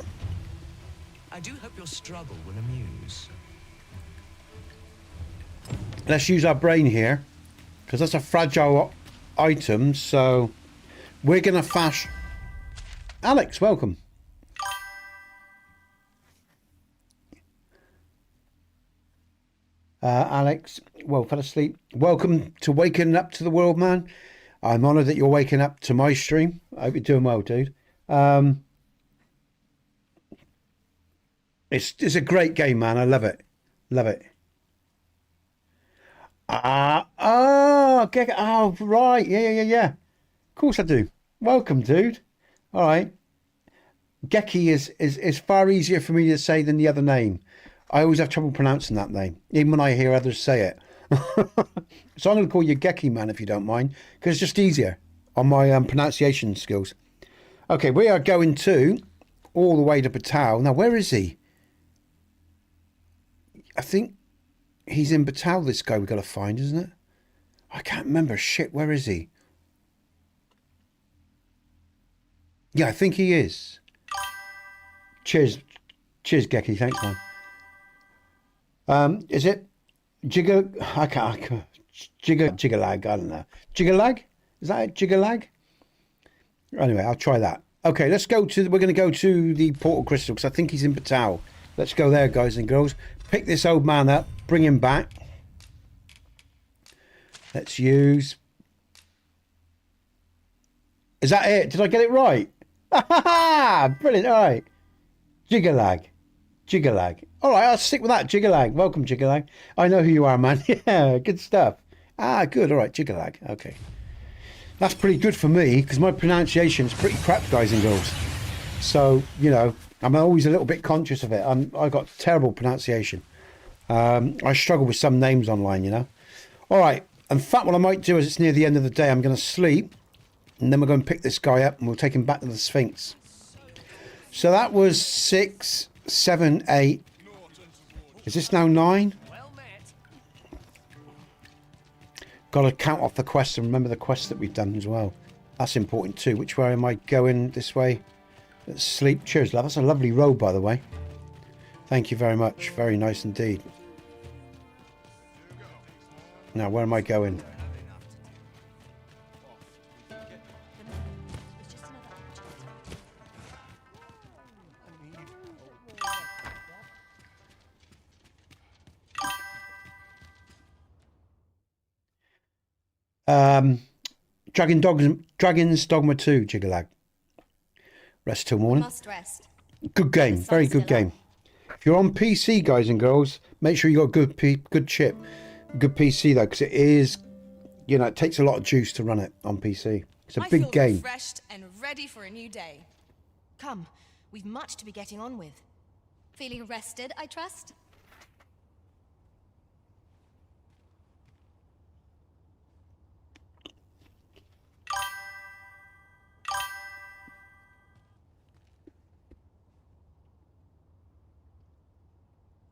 I do hope your struggle will amuse. Let's use our brain here, because that's a fragile item, so we're going to fashion... Alex, welcome. Alex, well, fell asleep. Welcome to Waking Up to the World, man. I'm honoured that you're waking up to my stream. I hope you're doing well, dude. It's a great game, man. I love it. Love it. Oh, right. Yeah. Of course I do. Welcome, dude. All right. Geki is far easier for me to say than the other name. I always have trouble pronouncing that name, even when I hear others say it. So I'm going to call you Geki, man, if you don't mind, because it's just easier on my pronunciation skills. Okay, we are going to all the way to Batal. Now, where is he? I think he's in Batal, this guy we've got to find, isn't it? I can't remember. Shit, where is he? Yeah, I think he is. Cheers. Cheers, Geki. Thanks, man. Is it Jigger? I can't. Jiggerlag. I don't know. Jiggerlag? Is that it? Jiggerlag? Anyway, I'll try that. Okay, let's go to. We're going to go to the Portal Crystal because I think he's in Batal. Let's go there, guys and girls. Pick this old man up. Bring him back. Let's use. Is that it? Did I get it right? Brilliant. All right. Jiggerlag. All right, I'll stick with that. Jiggerlag. Welcome, Jiggerlag. I know who you are, man. Yeah, good stuff. Good. All right, Jiggerlag. Okay. That's pretty good for me because my pronunciation is pretty crap, guys and girls. So, you know, I'm always a little bit conscious of it. I've got terrible pronunciation. I struggle with some names online, you know. All right. In fact, what I might do is it's near the end of the day, I'm going to sleep and then we're going to pick this guy up and we'll take him back to the Sphinx. So that was 6, 7, 8. Is this now 9? Got to count off the quests and remember the quests that we've done as well. That's important too. Which way am I going? This way? Let's sleep. Cheers, love. That's a lovely robe, by the way. Thank you very much. Very nice indeed. Now, where am I going? Dragon's Dogma 2, Jiggerlag. Rest till morning. Must rest. Good game, very good game. If you're on PC, guys and girls, make sure you got good chip, good PC though, because it is, you know, it takes a lot of juice to run it on PC. It's a big game. Refreshed and ready for a new day. Come, we've much to be getting on with. Feeling rested, I trust?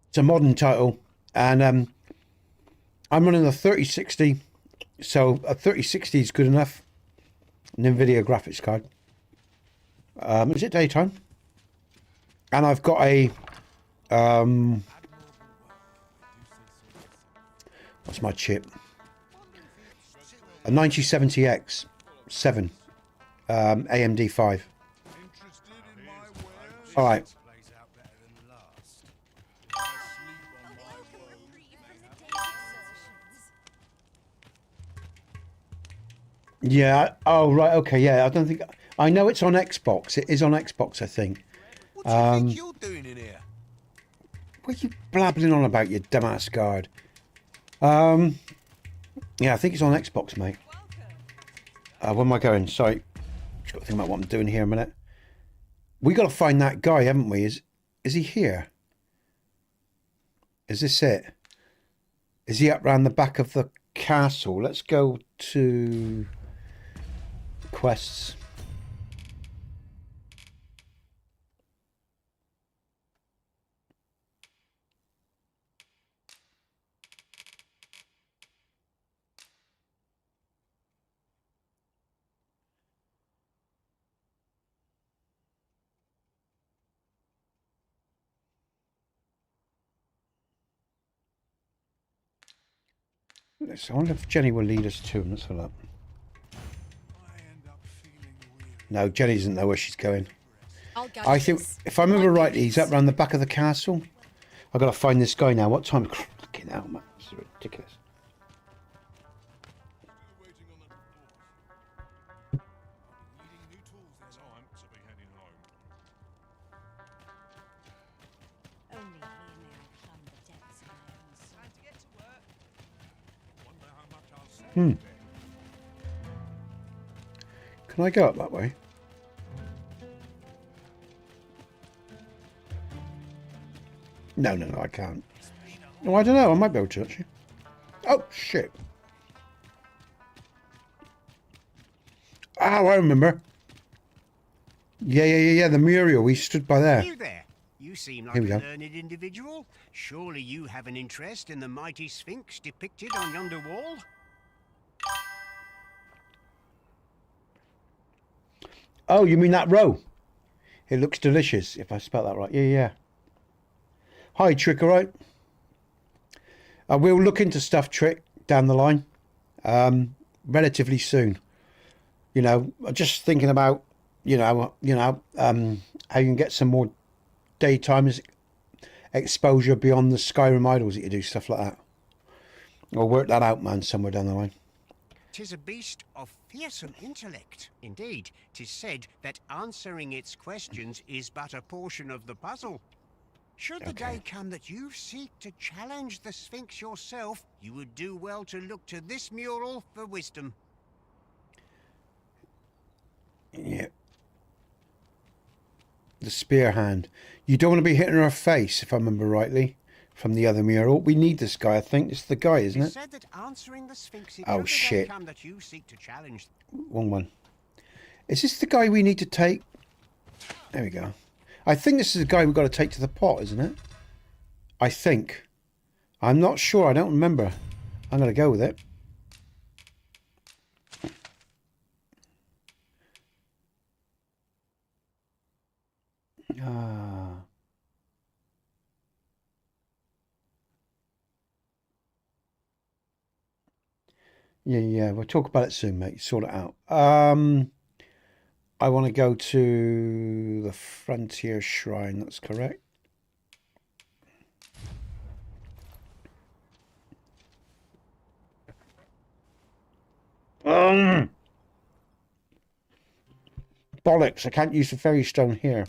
It's a modern title, and I'm running the 3060 So a 3060 is good enough. An NVIDIA graphics card. Is it daytime? And I've got a what's my chip? A 9070X 7 AMD 5. All right. Yeah. Oh, right. Okay. Yeah. I don't think I know it's on Xbox. It is on Xbox, I think. What do you think you're doing in here? What are you blabbling on about, you dumbass guard? Yeah, I think it's on Xbox, mate. Where am I going? Sorry. Just got to think about what I'm doing here a minute. We got to find that guy, haven't we? Is he here? Is this it? Is he up round the back of the castle? Let's go to quests. I wonder if Jenny will lead us to him. Let's have a look. No, Jenny doesn't know where she's going. I think, if I remember rightly, he's up around the back of the castle. I've got to find this guy now. What time? Fucking hell, man. This is ridiculous. Hmm. Can I go up that way? No, I can't. No, I don't know. I might be able to actually. Oh, shit. Oh, I remember. Yeah. The Muriel. We stood by there. You there? You seem like a learned individual. Surely you have an interest in the mighty Sphinx depicted on yonder wall? Oh, you mean that row? It looks delicious, if I spell that right. Yeah. Hi, Trick, all right? We'll look into stuff, Trick, down the line. Relatively soon. You know, just thinking about, how you can get some more daytime exposure beyond the Skyrim idols that you do, stuff like that. I'll work that out, man, somewhere down the line. 'Tis a beast of fearsome intellect. Indeed, 'tis said that answering its questions is but a portion of the puzzle. Should the day come that you seek to challenge the Sphinx yourself, you would do well to look to this mural for wisdom. Yeah. The spear hand. You don't want to be hitting her face, if I remember rightly, from the other mural. We need this guy, I think. It's the guy, isn't it? Said that answering the Sphinx oh, shit. come that you seek to challenge. Wrong one. Is this the guy we need to take? There we go. I think this is the guy we've got to take to the pot, isn't it? I think. I'm not sure. I don't remember. I'm going to go with it. Yeah, we'll talk about it soon, mate. Sort it out. I want to go to the Frontier Shrine, that's correct. Bollocks, I can't use the fairy stone here.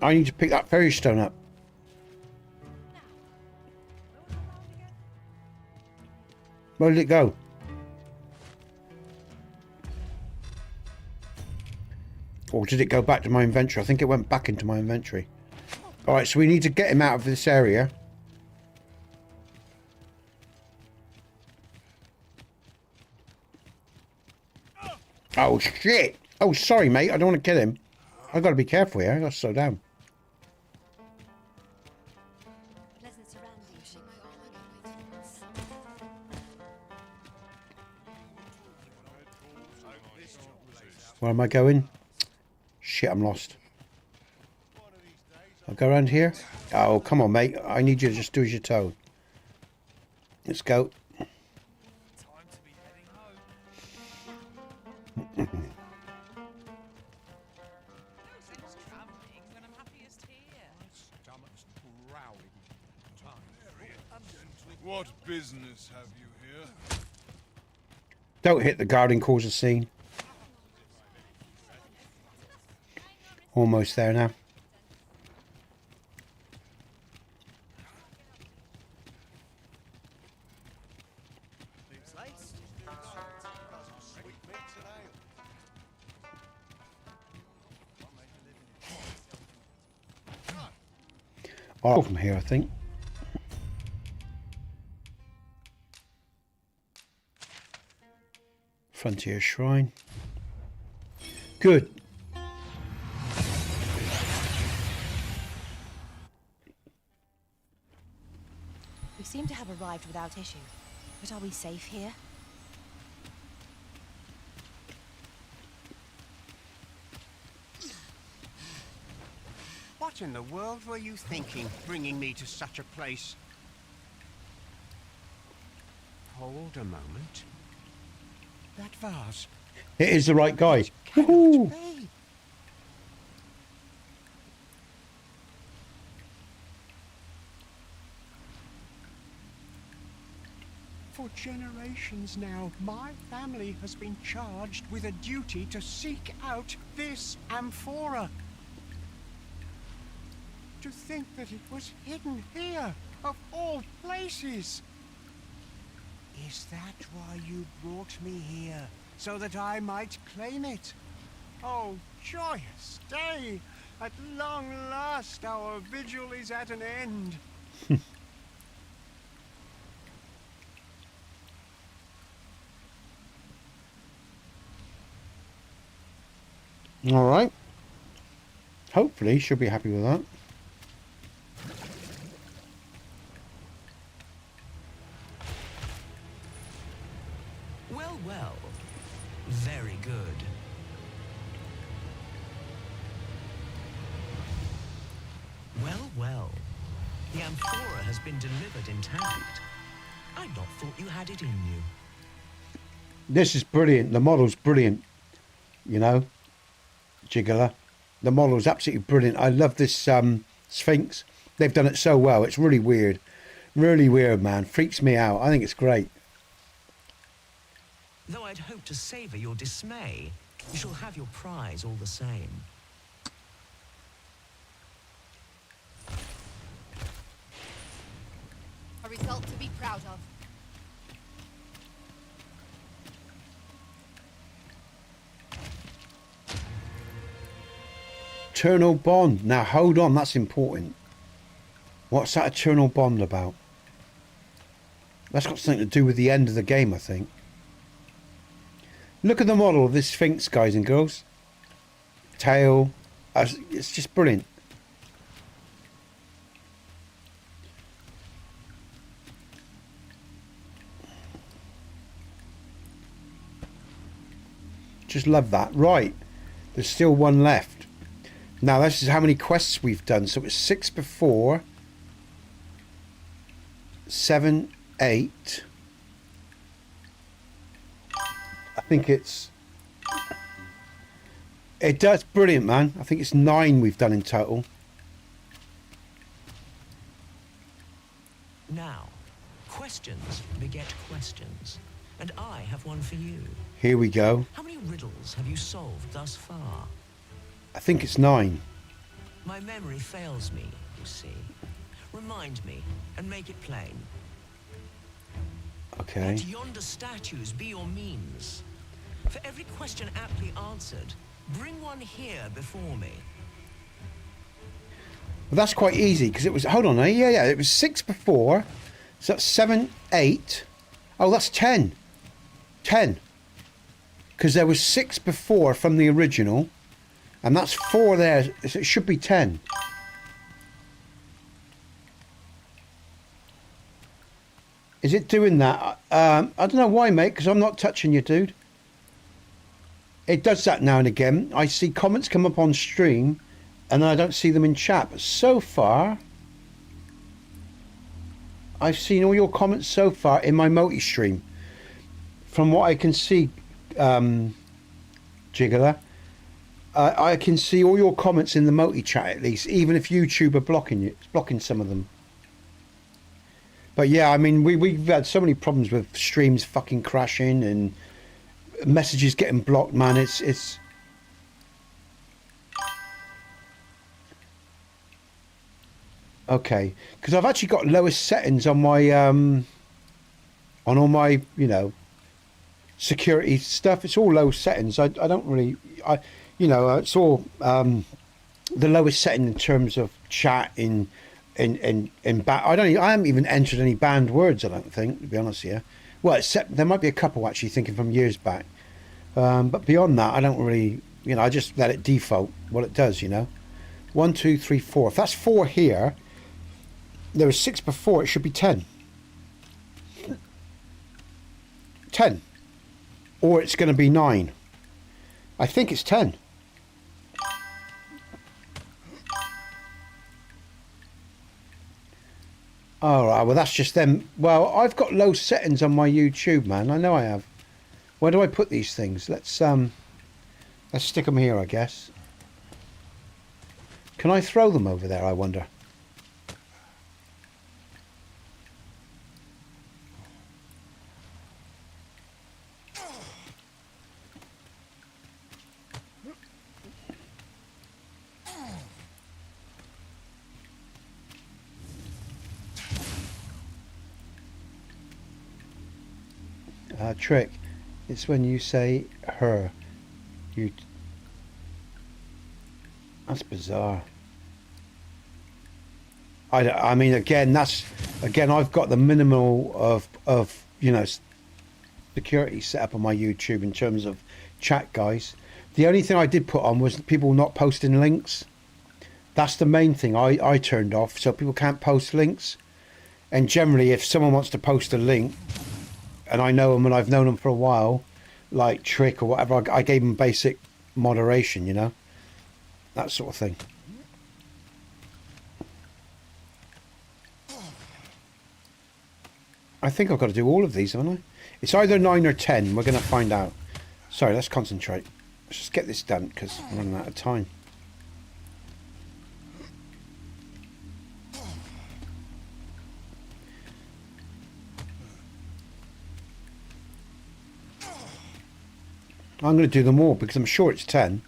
I need to pick that fairy stone up. Where did it go? Or did it go back to my inventory? I think it went back into my inventory. Alright, so we need to get him out of this area. Oh, shit! Oh, sorry, mate. I don't want to kill him. I've got to be careful here. I've got to slow down. Where am I going? Shit, I'm lost. I'll go around here. Oh, come on, mate. I need you to just do as you're told. Let's go. Time to be heading home. Traveling when I'm happiest here. Stomach's growling. What business have you here? Don't hit the garden, cause a scene. Almost there now. Oh, from here, I think. Frontier Shrine. Good. We seem to have arrived without issue. But are we safe here? What in the world were you thinking, bringing me to such a place? Hold a moment. That vase. It is the right guy. Cannot Woohoo! be. For generations now, my family has been charged with a duty to seek out this amphora. To think that it was hidden here, of all places. Is that why you brought me here? So that I might claim it? Oh, joyous day! At long last our vigil is at an end. All right. Hopefully she'll be happy with that. Well, well. Very good. Well, well. The amphora has been delivered intact. I'd not thought you had it in you. This is brilliant. The model's brilliant. You know, Jiggler. The model's absolutely brilliant. I love this Sphinx. They've done it so well. It's really weird. Really weird, man. Freaks me out. I think it's great. Though I'd hoped to savour your dismay, you shall have your prize all the same. A result to be proud of. Eternal bond. Now hold on, that's important. What's that eternal bond about? That's got something to do with the end of the game, I think. Look at the model of this Sphinx, guys and girls. Tail. It's just brilliant. Just love that. Right. There's still one left. Now, this is how many quests we've done. So it's 6 before. 7, 8. I think it's... It does. Brilliant, man. I think it's 9 we've done in total. Now, questions beget questions. And I have one for you. Here we go. How many riddles have you solved thus far? I think it's 9. My memory fails me, you see. Remind me, and make it plain. Okay. Let yonder statues be your means. For every question aptly answered, bring one here before me. Well, that's quite easy, because it was... Hold on, yeah. It was 6 before. So that's 7, 8. Oh, that's 10. 10. Because there was 6 before from the original. And that's 4 there. So it should be 10. Is it doing that? I don't know why, mate, because I'm not touching you, dude. It does that now and again. I see comments come up on stream and then I don't see them in chat. But so far, I've seen all your comments so far in my multi-stream. From what I can see, Jiggler, I can see all your comments in the multi-chat at least, even if YouTube are blocking you, blocking some of them. But yeah, I mean, we've had so many problems with streams fucking crashing and messages getting blocked, man. It's okay, because I've actually got lowest settings on my on all my, you know, security stuff. It's all low settings. I don't really, you know, it's all the lowest setting in terms of chat in I haven't even entered any banned words, I don't think, to be honest here. Well, except there might be a couple actually, thinking from years back. But beyond that, I don't really, you know, I just let it default what it does, you know. 1, 2, 3, 4. If that's 4 here, there was 6 before, it should be 10. 10. Or it's going to be 9. I think it's 10. All right, well, that's just them. Well, I've got low settings on my YouTube, man. I know I have. Where do I put these things? Let's stick them here, I guess. Can I throw them over there, I wonder? Trick. It's when you say her. You. That's bizarre. I mean, again, I've got the minimal of you know, security set up on my YouTube in terms of chat, guys. The only thing I did put on was people not posting links. That's the main thing I turned off, so people can't post links. And generally, if someone wants to post a link, and I know them and I've known them for a while, like Trick or whatever, I gave them basic moderation, you know, that sort of thing. I think I've got to do all of these, haven't I? It's either 9 or 10. We're going to find out. Sorry, let's concentrate. Let's just get this done because I'm running out of time. I'm going to do them all because I'm sure it's 10.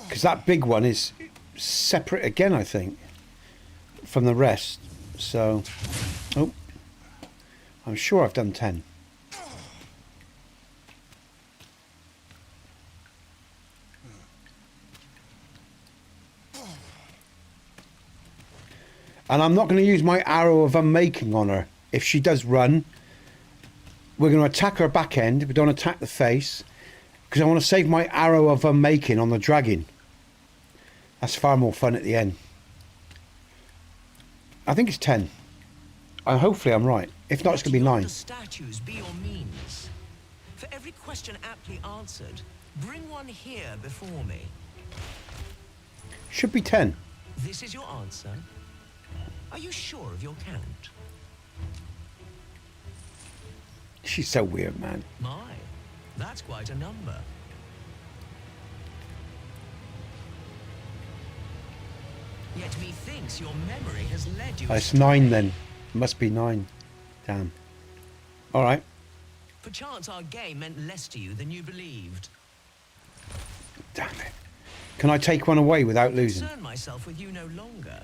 Because that big one is separate again, I think, from the rest. So, oh, I'm sure I've done 10. And I'm not going to use my arrow of unmaking on her. If she does run, we're going to attack her back end. We don't attack the face. Because I want to save my arrow of unmaking on the dragon. That's far more fun at the end. I think it's 10. Hopefully I'm right. If not, it's going to be 9. Statues be your means. For every question aptly answered, bring one here before me. Should be 10. This is your answer. Are you sure of your count? She's so weird, man. My, that's quite a number. Yet methinks your memory has led you. It's 9 then. Must be 9. Damn. All right. Perchance our game meant less to you than you believed. Damn it. Can I take one away without losing? Concern myself with you no longer.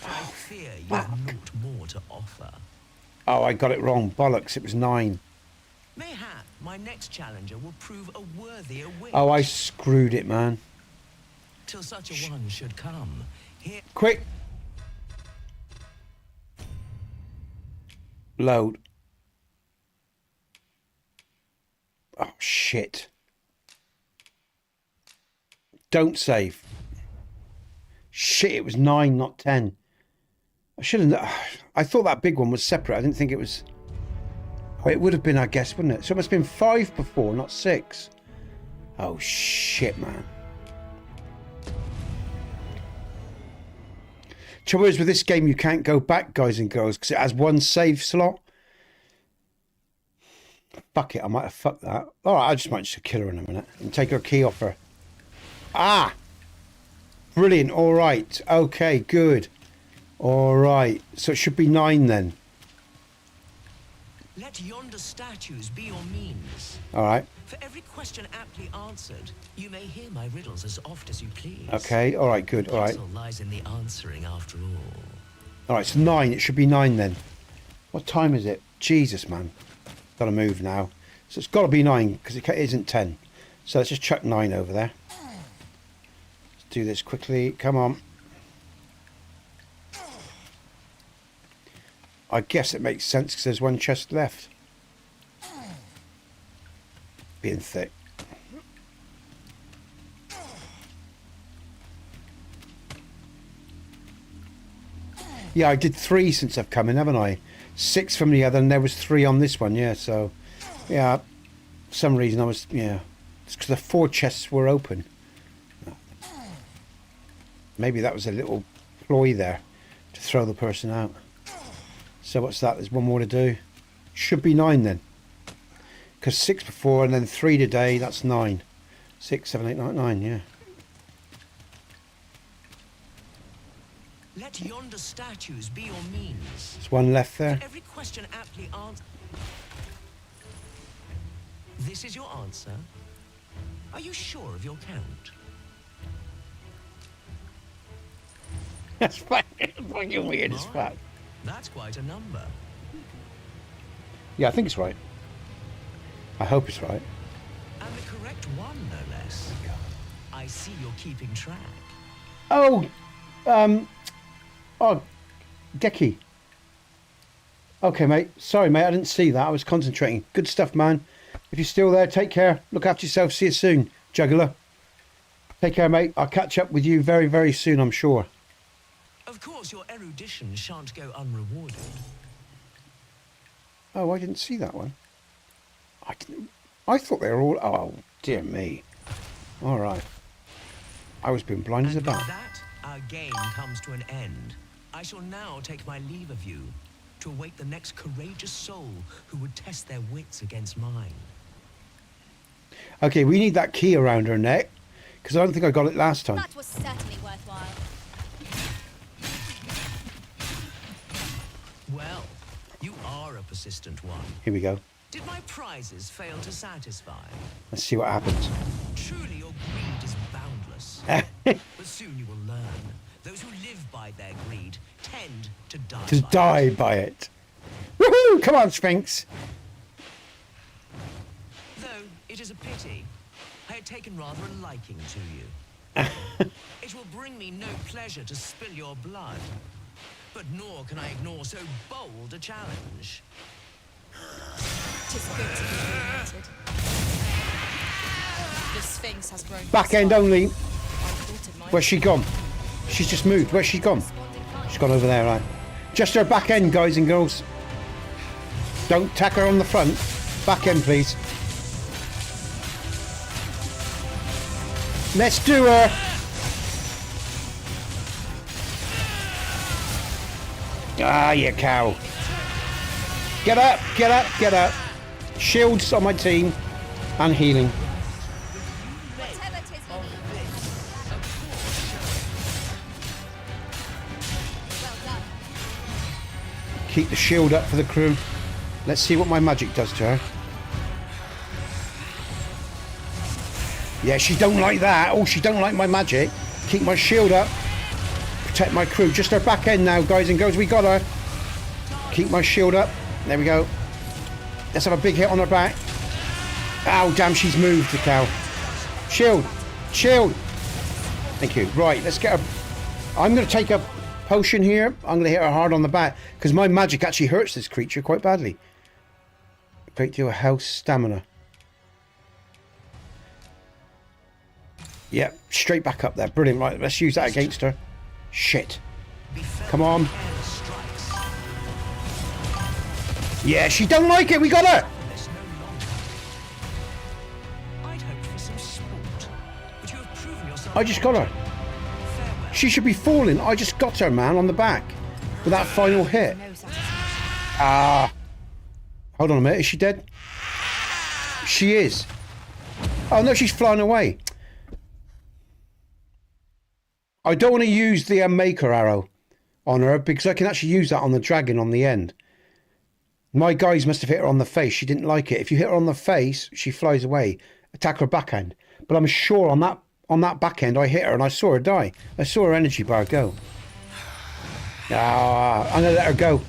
For I fear you have naught more to offer. Oh, I got it wrong. Bollocks. It was 9. Mayhap my next challenger will prove a worthier witch. Oh, I screwed it, man. Till such a one should come. Here. Quick. Load. Oh, shit. Don't save. Shit, it was 9, not 10. I shouldn't. I thought that big one was separate. I didn't think it was. Oh, it would have been, I guess, wouldn't it? So it must have been 5 before, not 6. Oh, shit, man. Trouble is, with this game, you can't go back, guys and girls, because it has one save slot. Fuck it, I might have fucked that. Alright, I just might just kill her in a minute and take her key off her. Ah! Brilliant, alright. Okay, good. Alright, so it should be 9 then. Let yonder statues be your means. Alright. For every question aptly answered, you may hear my riddles as oft as you please. Okay, alright, good, alright. The puzzle lies in the answering after all. Alright, so 9, it should be 9 then. What time is it? Jesus, man. Gotta move now. So it's gotta be 9, because it isn't 10. So let's just chuck 9 over there. Let's do this quickly, come on. I guess it makes sense because there's one chest left. Being thick. Yeah, I did 3 since I've come in, haven't I? 6 from the other, and there was 3 on this one, yeah, so... Yeah, for some reason I was... Yeah. It's because the 4 chests were open. Maybe that was a little ploy there to throw the person out. So what's that? There's one more to do. Should be 9 then. Because 6 before and then 3 today, that's 9. 6, 7, 8, 9, 9, yeah. Let yonder statues be your means. There's one left there. For every question aptly answered. This is your answer? Are you sure of your count? That's fucking weird as fuck. That's quite a number. Yeah, I think it's right. I hope it's right. And the correct one, no less. I see you're keeping track. Oh, oh, Gecky. Okay, mate. Sorry, mate. I didn't see that. I was concentrating. Good stuff, man. If you're still there, take care. Look after yourself. See you soon, juggler. Take care, mate. I'll catch up with you very, very soon, I'm sure. Of course, your erudition shan't go unrewarded. Oh, I didn't see that one. I thought they were all... Oh, dear me. All right. I was being blind as a bat. With that, our game comes to an end. I shall now take my leave of you to await the next courageous soul who would test their wits against mine. Okay, we need that key around her neck, because I don't think I got it last time. That was certainly worthwhile. Well, you are a persistent one. Here we go. Did my prizes fail to satisfy? Let's see what happens. Truly, your greed is boundless. But soon you will learn. Those who live by their greed tend to die To by die it. by it. Woohoo! Come on, Sphinx. Though it is a pity. I had taken rather a liking to you. It will bring me no pleasure to spill your blood. But nor can I ignore so bold a challenge. Tis good to be reunited. The Sphinx has grown. Back end only. I thwarted my Where's she gone? She's just moved. Where's she gone? She's gone over there, right? Just her back end, guys and girls. Don't tack her on the front. Back end, please. Let's do her. Ah, you cow. Get up, get up, get up. Shields on my team. And healing. Whatever 'tis you need. Well done. Keep the shield up for the crew. Let's see what my magic does to her. Yeah, she don't like that. Oh, she don't like my magic. Keep my shield up. Protect my crew. Just her back end now, guys and girls. We got her. Keep my shield up. There we go. Let's have a big hit on her back. Ow, damn, she's moved, the cow. Shield. Shield. Thank you. Right, let's get her. I'm going to take a potion here. I'm going to hit her hard on the back because my magic actually hurts this creature quite badly. Great deal of health, stamina. Yep, straight back up there. Brilliant. Right, let's use that against her. Shit. Come on. Yeah, she don't like it. We got her. This no longer. I'd hoped for some sport, but you have proven yourself. I just got her. Farewell. She should be falling. I just got her, man, on the back with that final hit. No satisfaction. Ah. Hold on a minute. Is she dead? She is. Oh, no, she's flying away. I don't want to use the maker arrow on her because I can actually use that on the dragon on the end. My guys must have hit her on the face. She didn't like it. If you hit her on the face, she flies away. Attack her backhand. But I'm sure on that backhand I hit her and I saw her die. I saw her energy bar go. Ah, I'm going to let her go.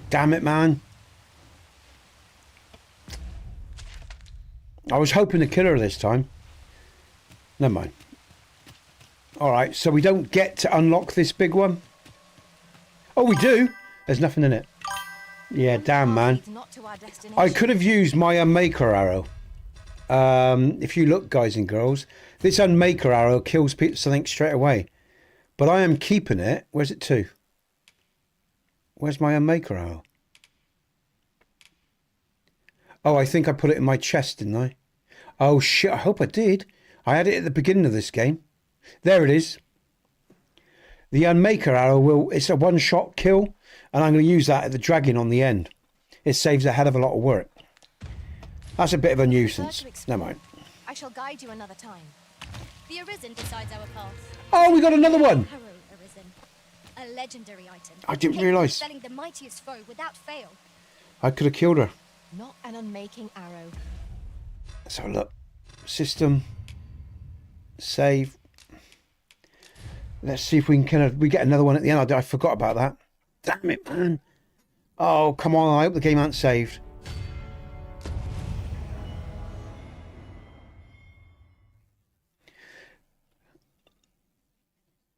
Damn it, man. I was hoping to kill her this time. Never mind. Alright, so we don't get to unlock this big one. Oh, we do. There's nothing in it. Yeah, damn, man. I could have used my Unmaker arrow. If you look, guys and girls, this Unmaker arrow kills something straight away. But I am keeping it. Where's it to? Where's my Unmaker arrow? Oh, I think I put it in my chest, didn't I? Oh, shit. I hope I did. I had it at the beginning of this game. There it is. The Unmaker arrow it's a one-shot kill, and I'm going to use that at the dragon on the end. It saves a hell of a lot of work. That's a bit of a nuisance. Never mind. I shall guide you another time. The Arisen decides our path. Oh, we got another one. Harrow Arisen. A legendary item. I didn't Capable of realise. felling the mightiest foe without fail. I could have killed her. Not an unmaking arrow. Let's have a look. System. Save. Let's see if we can we get another one at the end. I forgot about that. Damn it, man. Oh, come on. I hope the game ain't saved.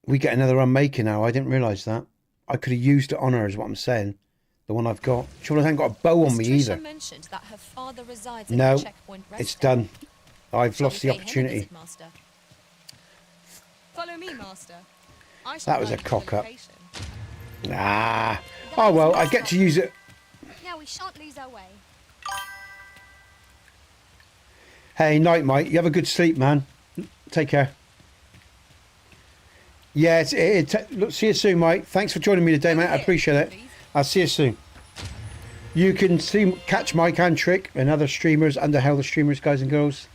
We get another unmaking now. I didn't realise that. I could have used it on her, is what I'm saying. The one I've got. Sure, I haven't got a bow on me either. Mentioned that her father resides in No, a checkpoint it's done. I've lost the opportunity. Follow me, Master. That was a cock up. Ah. Oh well, I get to use it. Now we shan't lose our way. Hey, night, mate. You have a good sleep, man. Take care. Yeah, look, see you soon, mate. Thanks for joining me today, mate. I appreciate it. I'll see you soon. You can catch Mike and Trick and other streamers, Underhell the streamers, guys and girls.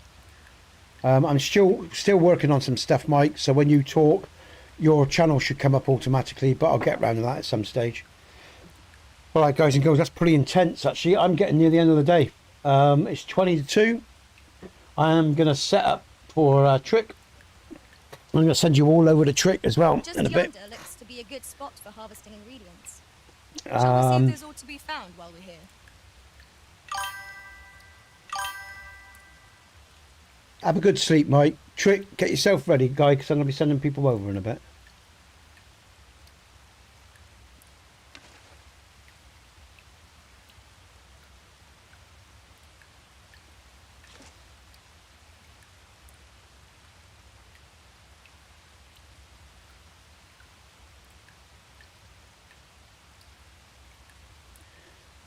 I'm still working on some stuff, Mike. So when you talk, your channel should come up automatically, but I'll get around to that at some stage. All right, guys and girls, that's pretty intense, actually. I'm getting near the end of the day. It's 20 to 2. I am going to set up for Trick. I'm going to send you all over to Trick as well Just in a bit. yonder looks to be a good spot for harvesting ingredients. Shall we see if there's ought to be found while we're here? Have a good sleep, Mike. Trick, get yourself ready, guy, because I'm going to be sending people over in a bit.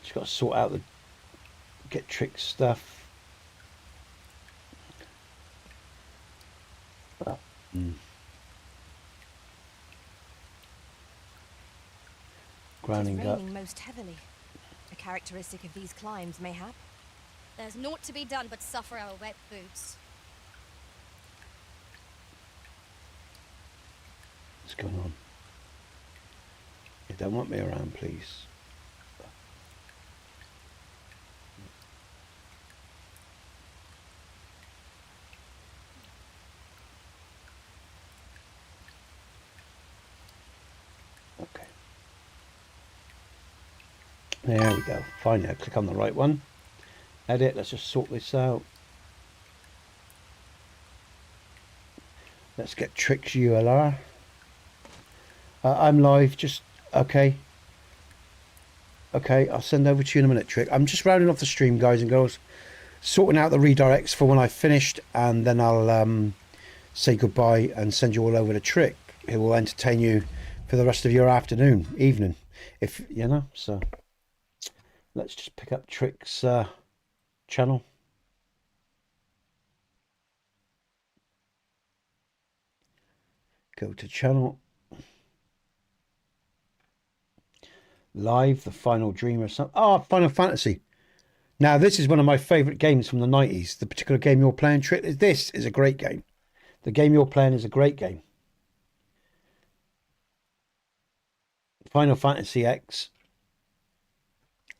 Just got to sort out get Trick stuff. Grounding It's up. raining most heavily. A characteristic of these climbs, mayhap. There's naught to be done but suffer our wet boots. What's going on? You don't want me around, please. Okay. There we go. Fine, now click on the right one. Edit, let's just sort this out. Let's get Trick's ULR. I'm live, just, okay. Okay, I'll send over to you in a minute, Trick. I'm just rounding off the stream, guys and girls. Sorting out the redirects for when I've finished, and then I'll say goodbye and send you all over to Trick, who will entertain you for the rest of your afternoon, evening, if you know. So let's just pick up Trick's channel. Go to channel. Live, the Final Dream or something. Oh, Final Fantasy. Now, this is one of my favourite games from the 90s. The particular game you're playing, Trick, this is a great game. The game you're playing is a great game. Final Fantasy X.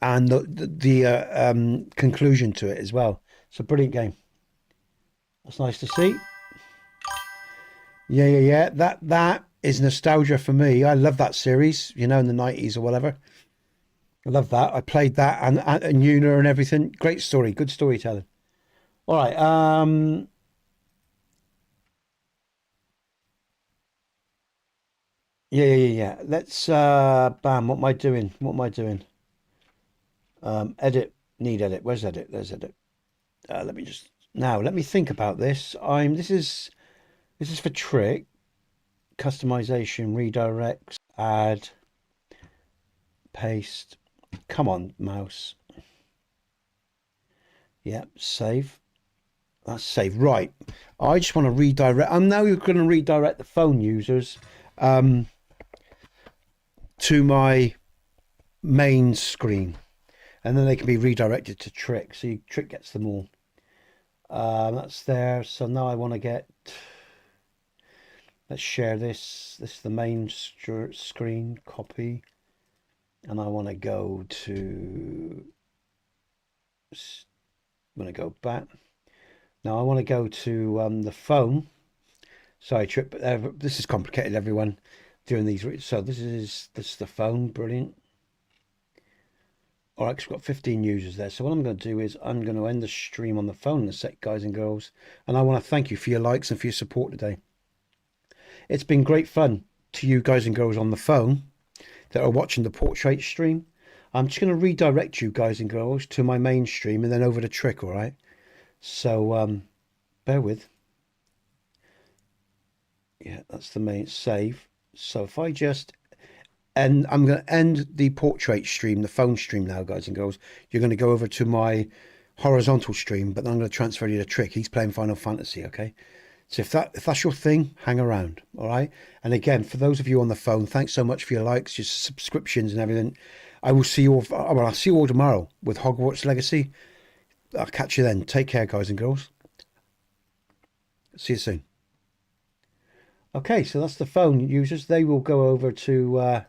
And the conclusion to it as well. It's a brilliant game. That's nice to see. Yeah. That is nostalgia for me. I love that series, you know, in the 90s or whatever. I love that. I played that and Yuna and everything. Great story. Good storytelling. All right. Yeah. Let's bam. What am I doing? Edit. Need edit. Where's edit? There's edit. Let me think about this. This is for Trick. Customization, redirects, add, paste. Come on, mouse. Yep, save. That's save. Right. I just want to redirect. I'm now going to redirect the phone users to my main screen. And then they can be redirected to Trick. So Trick gets them all. That's there. So now I want to get... Let's share this. This is the main screen. Copy. And I want to go to... I'm going to go back. Now I want to go to the phone. Sorry, Trip, but this is complicated, everyone, doing these. So this is the phone. Brilliant. All right, we've got 15 users there. So what I'm going to do is I'm going to end the stream on the phone in a sec, guys and girls. And I want to thank you for your likes and for your support today. It's been great fun to you guys and girls on the phone that are watching the portrait stream. I'm just going to redirect you guys and girls to my main stream and then over to Trick, all right? So bear with. Yeah, that's the main save. So if I just... And I'm going to end the portrait stream, the phone stream now, guys and girls. You're going to go over to my horizontal stream, but then I'm going to transfer you to Trick. He's playing Final Fantasy, okay? So if that's your thing, hang around, all right? And again, for those of you on the phone, thanks so much for your likes, your subscriptions and everything. I will see you all, well, I'll see you all tomorrow with Hogwarts Legacy. I'll catch you then. Take care, guys and girls. See you soon. Okay, so that's the phone users. They will go over to